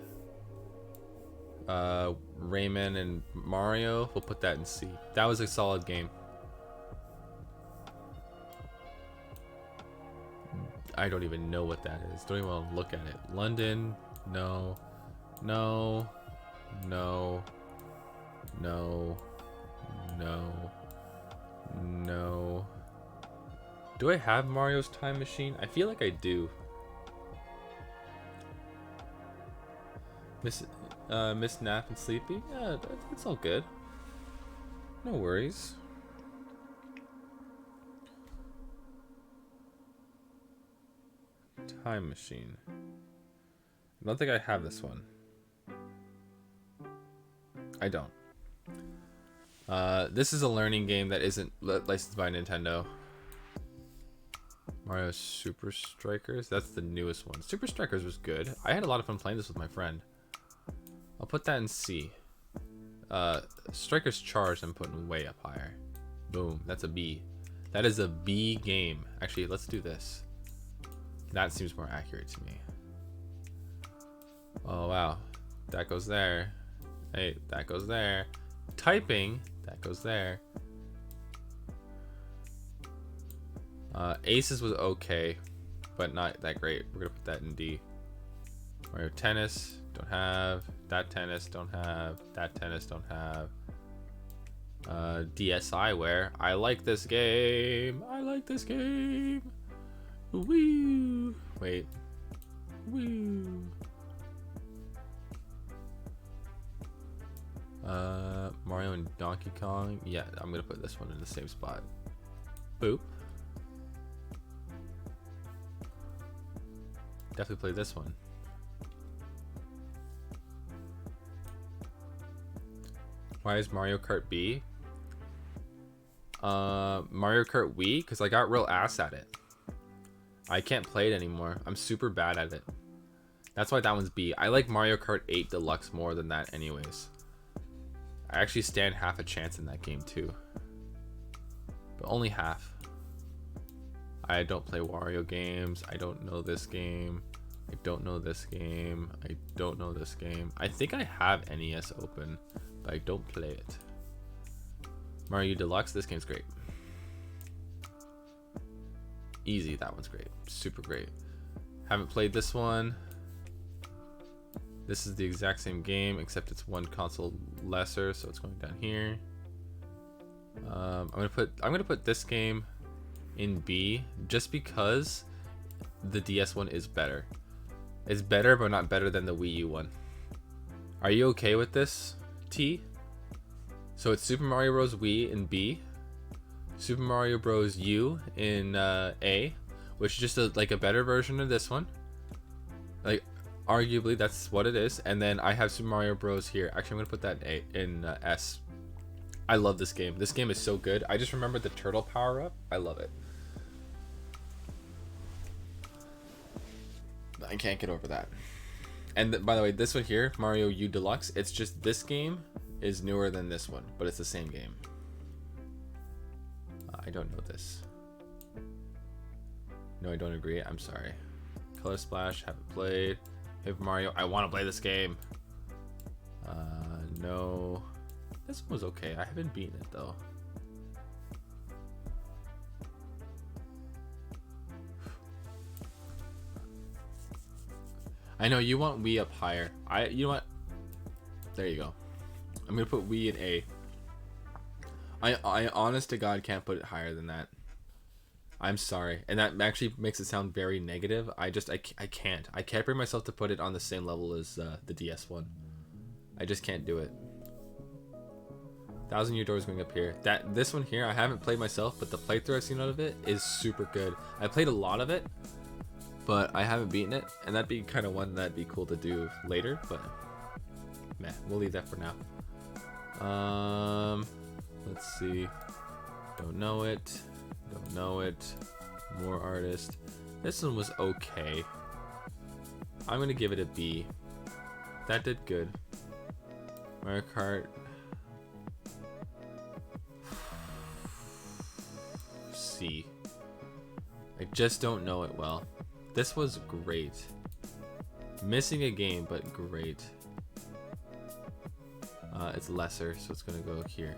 Rayman and Mario, we'll put that in C. That was a solid game. I don't even know what that is. Don't even want to look at it. London, no. No. No. No. No. No. Do I have Mario's Time Machine? I feel like I do. Miss Nap and Sleepy? Yeah, that's all good. No worries. Time Machine. I don't think I have this one. I don't. This is a learning game that isn't licensed by Nintendo. Mario Super Strikers. That's the newest one. Super Strikers was good. I had a lot of fun playing this with my friend. I'll put that in C. Strikers Charged I'm putting way up higher. Boom. That's a B. That is a B game. Actually, let's do this. That seems more accurate to me. Oh, wow. That goes there. Hey, that goes there. Typing. That goes there. Aces was okay, but not that great. We're gonna put that in D. Mario Tennis, don't have. That tennis, don't have. That tennis, don't have. DSiWare. I like this game. I like this game. Woo. Wait. Woo. Mario and Donkey Kong. Yeah, I'm gonna put this one in the same spot. Boop. Definitely play this one. Why is Mario Kart B? Mario Kart Wii, because I got real ass at it. I can't play it anymore. I'm super bad at it. That's why that one's B. I like Mario Kart 8 Deluxe more than that anyways. I actually stand half a chance in that game too. But only half. I don't play Wario games. I don't know this game. I don't know this game. I don't know this game. I think I have NES open, but I don't play it. Mario Deluxe, this game's great. Easy, that one's great. Super great. Haven't played this one. This is the exact same game, except it's one console lesser, so it's going down here. I'm gonna put this game in B just because the DS one is better. It's better, but not better than the Wii U one. Are you okay with this, T? So it's Super Mario Bros. Wii in B, Super Mario Bros. U in A, which is just like a better version of this one. Like, arguably that's what it is. And then I have Super Mario Bros. Here. Actually, I'm gonna put that in S. I love this game. This game is so good. I just remember the turtle power up. I love it. I can't get over that. And by the way, this one here, Mario U Deluxe, it's just this game is newer than this one, but it's the same game. I don't know this. No, I don't agree. I'm sorry. Color Splash, haven't played. Paper Mario, I want to play this game. No. This one was okay. I haven't beaten it though. I know you want Wii up higher. You know what? There you go. I'm gonna put Wii in A. I honest to God can't put it higher than that. I'm sorry, and that actually makes it sound very negative. I can't. I can't bring myself to put it on the same level as the DS one. I just can't do it. Thousand Year Door is going up here. This one here I haven't played myself, but the playthrough I've seen out of it is super good. I played a lot of it, but I haven't beaten it, and that'd be kind of one that'd be cool to do later. But meh, we'll leave that for now. Let's see. Don't know it. Don't know it. More artist. This one was okay. I'm gonna give it a B. That did good. Mario Kart. C. I just don't know it well. This was great. Missing a game, but great. It's lesser, so it's gonna go here.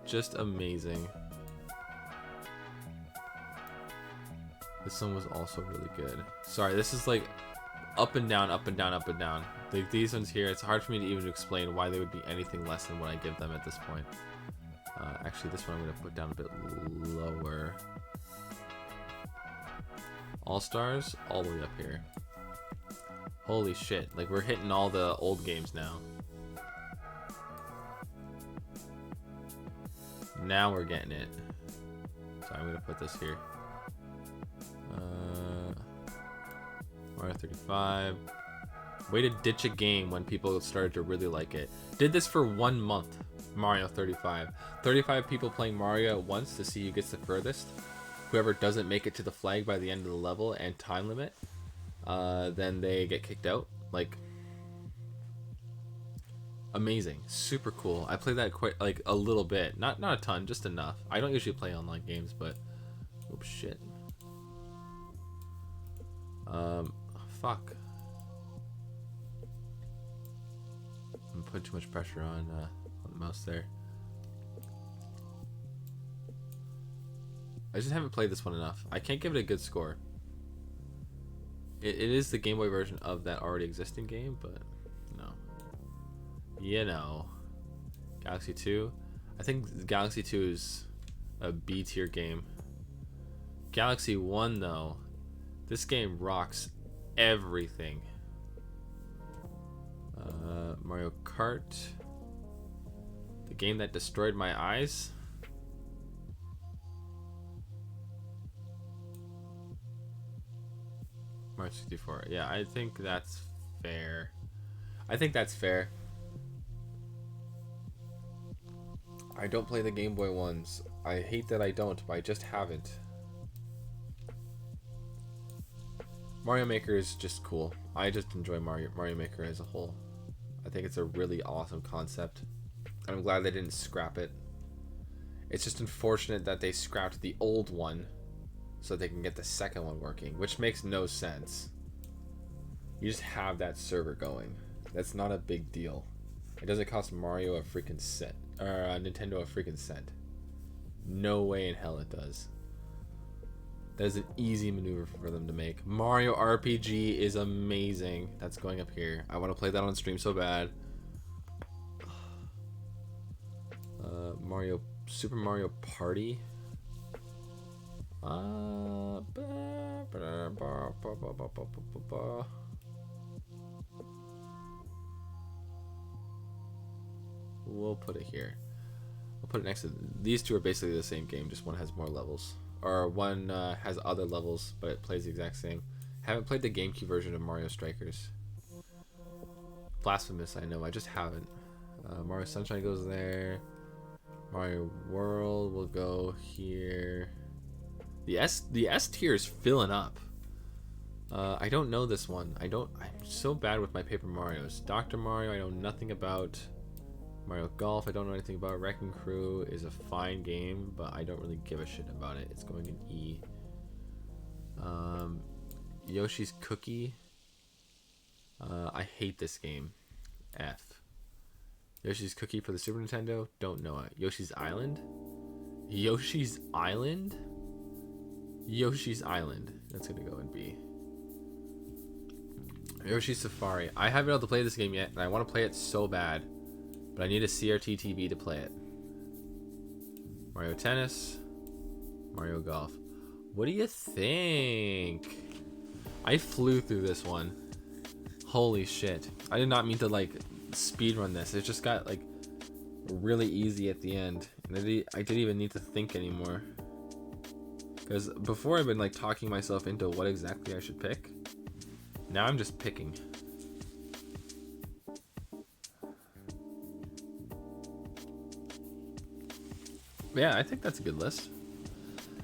Just amazing. This one was also really good. Sorry, this is like up and down, up and down, up and down. Like these ones here, it's hard for me to even explain why they would be anything less than what I give them at this point. Actually, this one I'm going to put down a bit lower. All Stars, all the way up here. Holy shit, like we're hitting all the old games now. Now we're getting it. So I'm gonna put this here. Mario 35. Way to ditch a game when people started to really like it. Did this for 1 month. Mario 35. 35 people playing Mario at once to see who gets the furthest. Whoever doesn't make it to the flag by the end of the level and time limit, then they get kicked out. Like, amazing, super cool. I played that quite like a little bit, not a ton, just enough. I don't usually play online games, but oops, shit. Fuck. I'm putting too much pressure on the mouse there. I just haven't played this one enough. I can't give it a good score. It is the Game Boy version of that already existing game, but no. You know. Galaxy 2. I think Galaxy 2 is a B tier game. Galaxy 1 though, this game rocks everything. Mario Kart. The game that destroyed my eyes. Mario 64. Yeah, I think that's fair. I think that's fair. I don't play the Game Boy ones. I hate that I don't, but I just haven't. Mario Maker is just cool. I just enjoy Mario Maker as a whole. I think it's a really awesome concept. And I'm glad they didn't scrap it. It's just unfortunate that they scrapped the old one so they can get the second one working, which makes no sense. You just have that server going. That's not a big deal. It doesn't cost Mario a freaking cent, or Nintendo a freaking cent. No way in hell it does. That is an easy maneuver for them to make. Mario RPG is amazing. That's going up here. I want to play that on stream so bad. Super Mario Party. We'll put it here. We'll put it next to these two are basically the same game, just one has more levels, or one has other levels, but it plays the exact same. Haven't played the GameCube version of Mario Strikers. Blasphemous, I know. I just haven't. Mario Sunshine goes there. Mario World will go here. The S tier is filling up. I don't know this one. I'm so bad with my Paper Marios. Dr. Mario, I know nothing about. Mario Golf, I don't know anything about. Wrecking Crew is a fine game, but I don't really give a shit about it. It's going in E. Yoshi's Cookie. I hate this game. F. Yoshi's Cookie for the Super Nintendo. Don't know it. Yoshi's Island. Yoshi's Island. Yoshi's Island. That's gonna go in B. Yoshi's Safari. I haven't been able to play this game yet, and I want to play it so bad, but I need a CRT TV to play it. Mario Tennis. Mario Golf. What do you think? I flew through this one. Holy shit. I did not mean to like speedrun this. It just got like really easy at the end. And I didn't even need to think anymore. Because before I've been like talking myself into what exactly I should pick. Now I'm just picking. Yeah, I think that's a good list.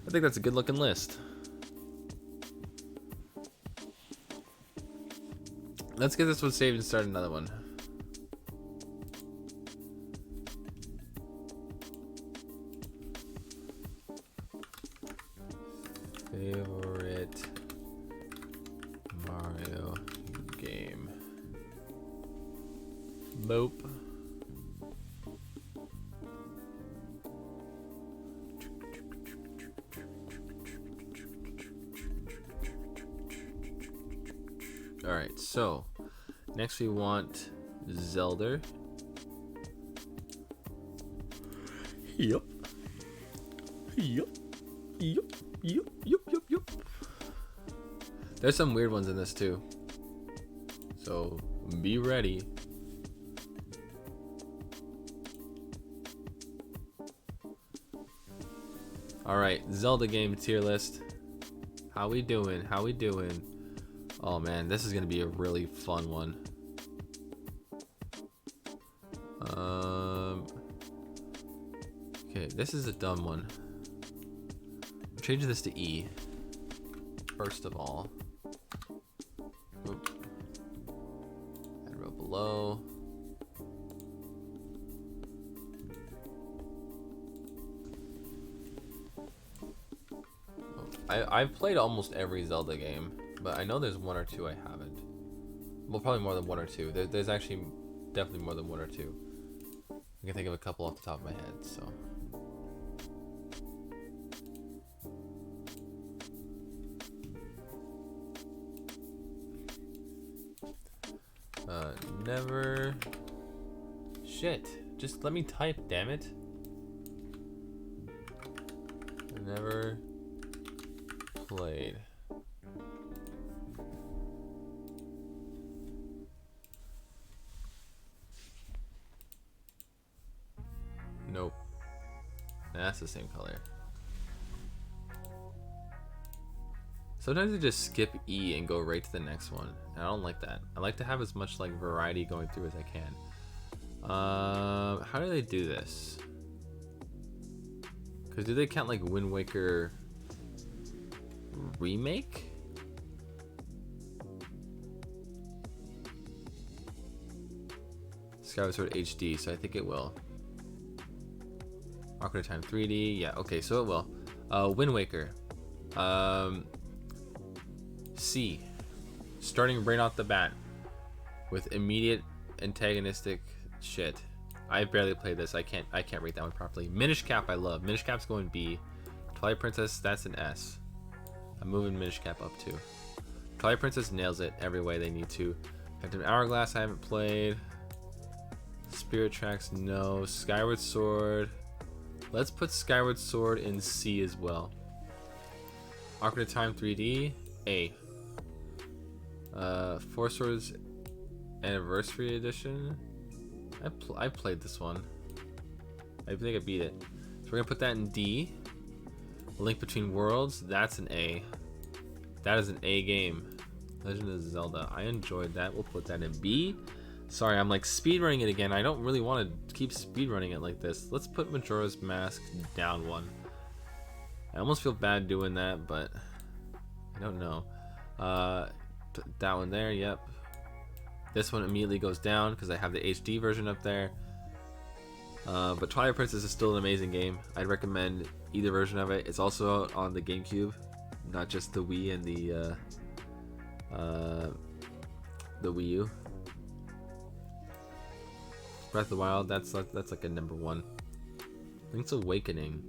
I think that's a good looking list. Let's get this one saved and start another one. Favorite Mario game. Nope. Alright, so next we want Zelda. Yep. Yep. Yep. Yep. Yep. Yep. Yep. There's some weird ones in this too. So be ready. Alright, Zelda game tier list. How we doing? How we doing? Oh man, this is gonna be a really fun one. Okay, this is a dumb one. I'm changing this to E. First of all. Oop. And row below. I've played almost every Zelda game, but I know there's one or two I haven't. Well, probably more than one or two. There's actually definitely more than one or two. I can think of a couple off the top of my head, so. Never. Shit. Just let me type, damn it. Never played. Nope. That's the same color. Sometimes I just skip E and go right to the next one. And I don't like that. I like to have as much like variety going through as I can. How do they do this? Because do they count like Wind Waker remake? Skyward Sword HD, so I think it will. Ocarina of Time 3D, yeah, okay, so it will. Wind Waker. C. Starting right off the bat with immediate antagonistic shit. I barely played this. I can't rate that one properly. Minish Cap I love. Minish Cap's going B. Twilight Princess, that's an S. I'm moving Minish Cap up too. Twilight Princess nails it every way they need to. Phantom Hourglass I haven't played. Spirit Tracks, no. Skyward Sword. Let's put Skyward Sword in C as well. Ocarina of Time 3D, A. Four Swords Anniversary Edition. I played this one. I think I beat it. So we're gonna put that in D. A Link Between Worlds, that's an A. That is an A game. Legend of Zelda, I enjoyed that. We'll put that in B. Sorry, I'm like speedrunning it again. I don't really want to keep speedrunning it like this. Let's put Majora's Mask down one. I almost feel bad doing that, but I don't know. That one there, yep. This one immediately goes down because I have the HD version up there. But Twilight Princess is still an amazing game. I'd recommend either version of it. It's also on the GameCube, not just the Wii and the Wii U. Breath of the Wild, that's like a number 1. Link's Awakening.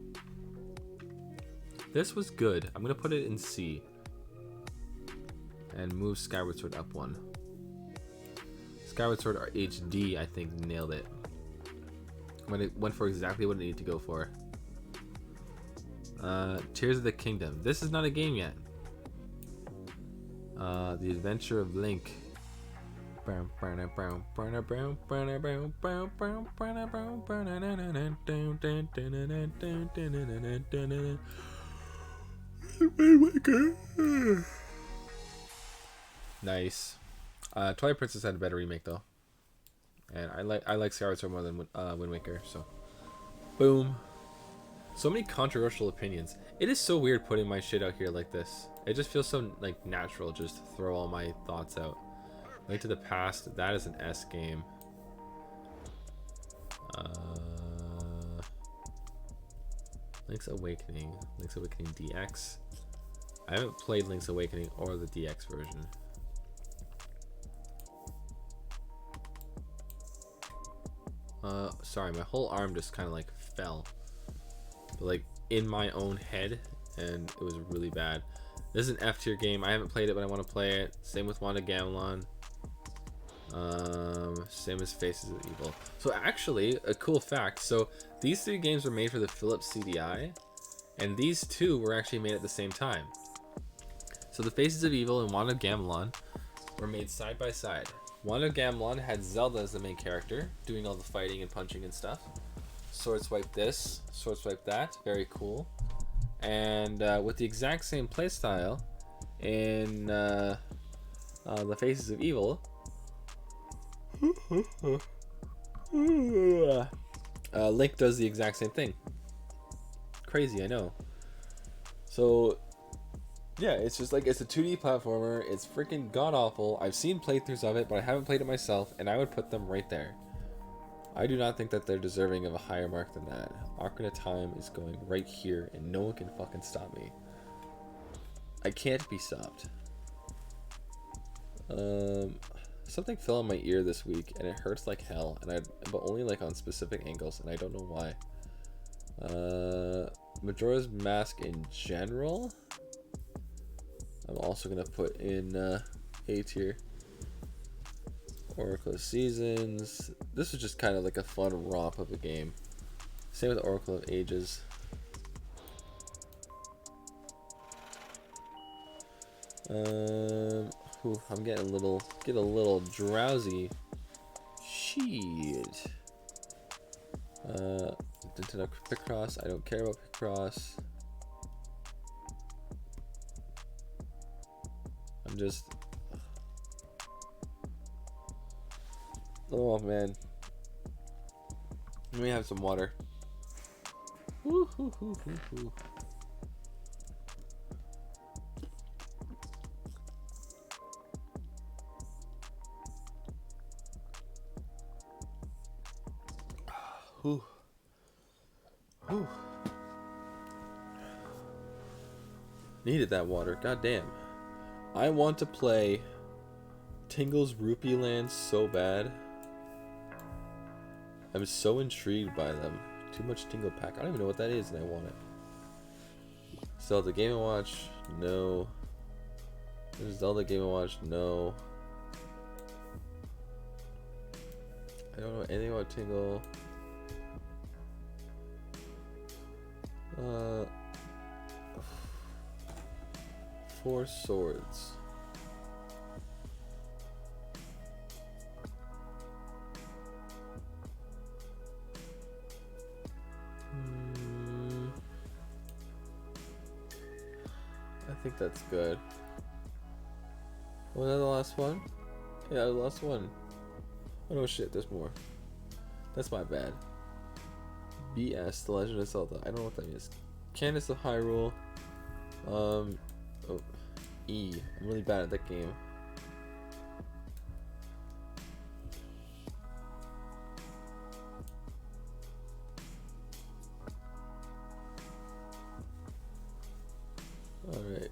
This was good. I'm gonna put it in C. And move Skyward Sword up 1. Skyward Sword HD, I think, nailed it. When it went for exactly what it needed to go for. Tears of the Kingdom. This is not a game yet. The Adventure of Link. Nice. Twilight Princess had a better remake though, and I like Skyward Sword more than Wind Waker. So, boom. So many controversial opinions. It is so weird putting my shit out here like this. It just feels so like natural, just to throw all my thoughts out. Link to the Past. That is an S game. Link's Awakening. Link's Awakening DX. I haven't played Link's Awakening or the DX version. Sorry, my whole arm just kind of like fell, but like in my own head, and it was really bad. This is an F tier game. I haven't played it, but I want to play it. Same with Wanda Gamelon. Same as Faces of Evil. So actually, a cool fact. So these 3 games were made for the Philips CDI, and these 2 were actually made at the same time. So the Faces of Evil and Wanda Gamelon were made side by side. Wanda Gamelon had Zelda as the main character, doing all the fighting and punching and stuff. Sword swipe this, sword swipe that, very cool. And with the exact same playstyle in the Faces of Evil, Link does the exact same thing. Crazy, I know. So yeah, it's just like, it's a 2D platformer. It's freaking god awful. I've seen playthroughs of it, but I haven't played it myself, and I would put them right there. I do not think that they're deserving of a higher mark than that. Ocarina of Time is going right here, and no one can fucking stop me. I can't be stopped. Something fell on my ear this week, and it hurts like hell, but only like on specific angles, and I don't know why. Majora's Mask in general, I'm also gonna put in A tier. Oracle of Seasons. This was just kind of like a fun romp of a game. Same with Oracle of Ages. I'm getting a little drowsy. Shit. Nintendo Picross. I don't care about Picross. I'm just. Oh man. Let me have some water. Woo, hoo, hoo, hoo, hoo. Whew. Whew. Needed that water. God damn. I want to play Tingle's Rupee Land so bad. I'm so intrigued by them. Too much Tingle Pack. I don't even know what that is, and I want it. Zelda Game & Watch? No. Zelda Game & Watch? No. I don't know anything about Tingle. Four Swords. I think that's good. Was that the last one? Yeah, the last one. Oh no, shit, there's more. That's my bad. BS, The Legend of Zelda. I don't know what that means. Candace of Hyrule. Oh, E. I'm really bad at that game. Alright.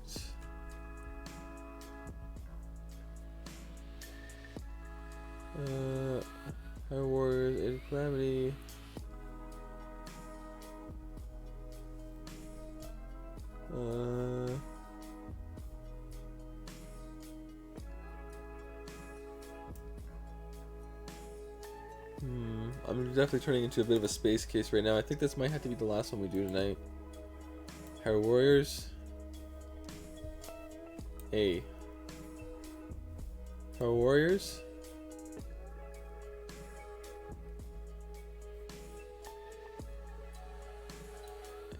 Hyrule Warriors, definitely turning into a bit of a space case right now. I think this might have to be the last one we do tonight. Hyrule Warriors. A. Hyrule Warriors.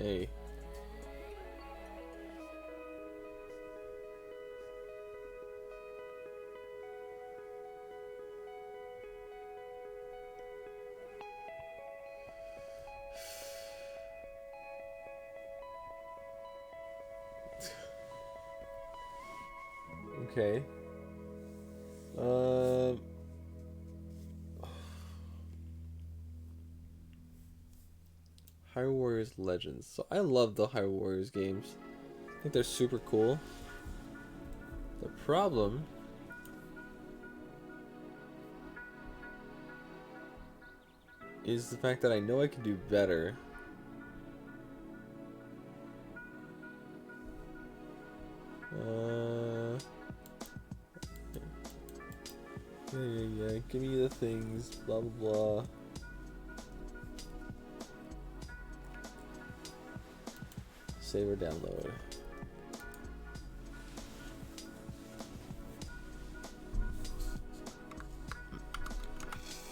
A. Okay. Hyrule Warriors Legends. So I love the Hyrule Warriors games. I think they're super cool. The problem is the fact that I know I can do better. Yeah, give me the things, blah blah blah. Save or download.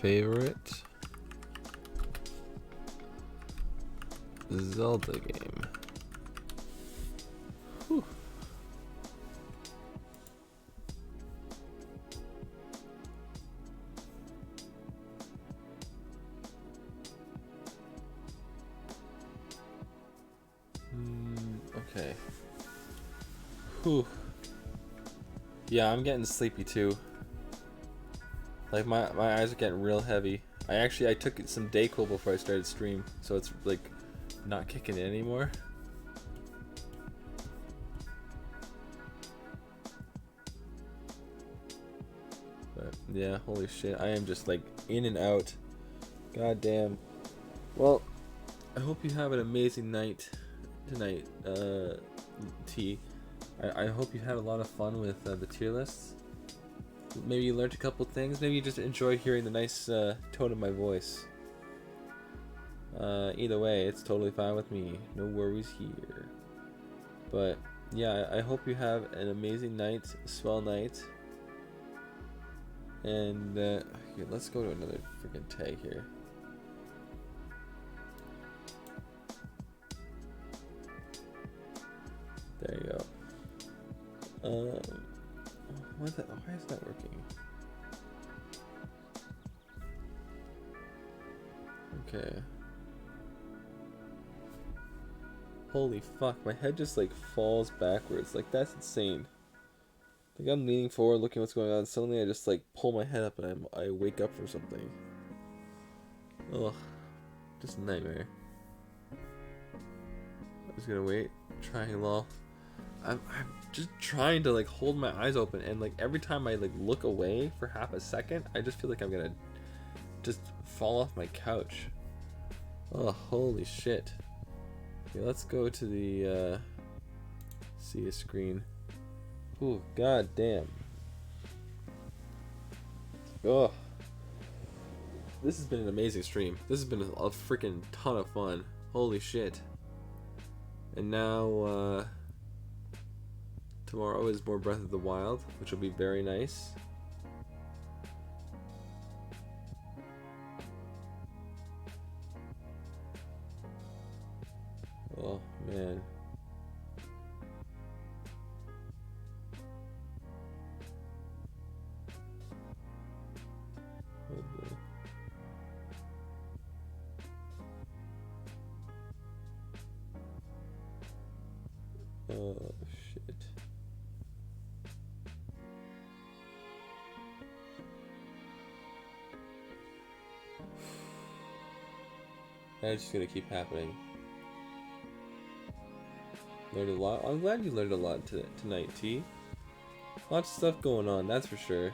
Favorite Zelda game. Whew. Okay. Whew. Yeah, I'm getting sleepy too. Like my eyes are getting real heavy. I took some Dayquil before I started stream, so it's like not kicking in anymore. But yeah, holy shit, I am just like in and out. God damn. Well, I hope you have an amazing night tonight, T. I hope you had a lot of fun with the tier lists. Maybe you learned a couple things. Maybe you just enjoyed hearing the nice tone of my voice. Either way, it's totally fine with me. No worries here. But yeah, I hope you have an amazing night, a swell night. And here, let's go to another freaking tag here. There you go. Why is that working? Okay. Holy fuck, my head just like falls backwards. Like, that's insane. Like, I'm leaning forward looking what's going on. Suddenly I just like pull my head up and I wake up from something. Ugh. Just a nightmare. I'm just gonna wait. Trying lol. I'm just trying to like hold my eyes open, and like every time I like look away for half a second, I just feel like I'm gonna just fall off my couch. Oh, holy shit. Okay, let's go to the see a screen. Oh, god damn. Oh, this has been an amazing stream. This has been a freaking ton of fun. Holy shit. And now tomorrow is more Breath of the Wild, which will be very nice. Oh man. Oh shit. That's just gonna keep happening. Learned a lot. I'm glad you learned a lot tonight, T. Lots of stuff going on, that's for sure.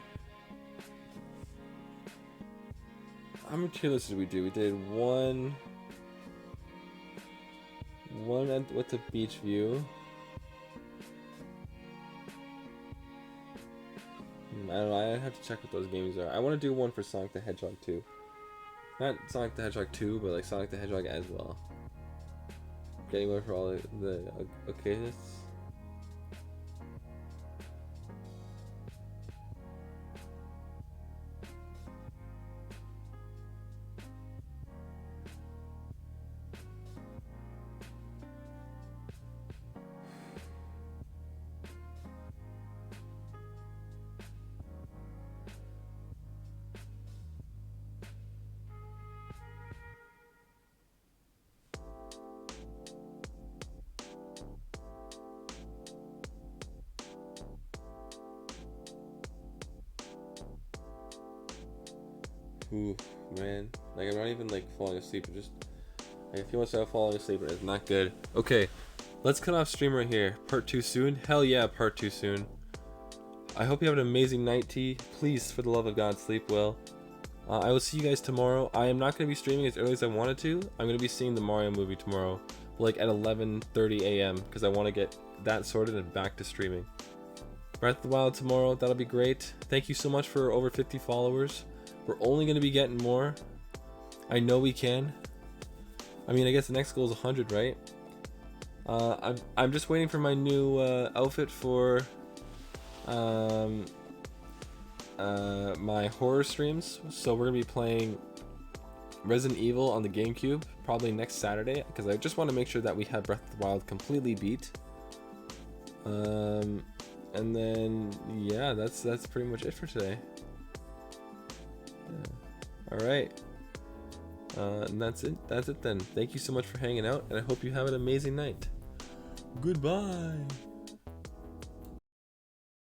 How many tier lists did we do? We did one with the beach view. I don't know, I have to check what those games are. I want to do one for Sonic the Hedgehog too. Not Sonic the Hedgehog 2, but like Sonic the Hedgehog as well. Getting one for all the occasions. Ooh, man. Like, I'm not even, like, falling asleep. I'm just... Like, I feel myself falling asleep, and it's not good. Okay, let's cut off stream right here. Part 2 soon? Hell yeah, part 2 soon. I hope you have an amazing night, T. Please, for the love of God, sleep well. I will see you guys tomorrow. I am not going to be streaming as early as I wanted to. I'm going to be seeing the Mario movie tomorrow, like, at 11:30 a.m., because I want to get that sorted and back to streaming. Breath of the Wild tomorrow. That'll be great. Thank you so much for over 50 followers. We're only going to be getting more. I know we can. I mean, I guess the next goal is 100, right? I'm just waiting for my new outfit for my horror streams. So we're going to be playing Resident Evil on the GameCube probably next Saturday, because I just want to make sure that we have Breath of the Wild completely beat. And then, yeah, that's pretty much it for today. All right, and that's it then. Thank you so much for hanging out, and I hope you have an amazing night. Goodbye.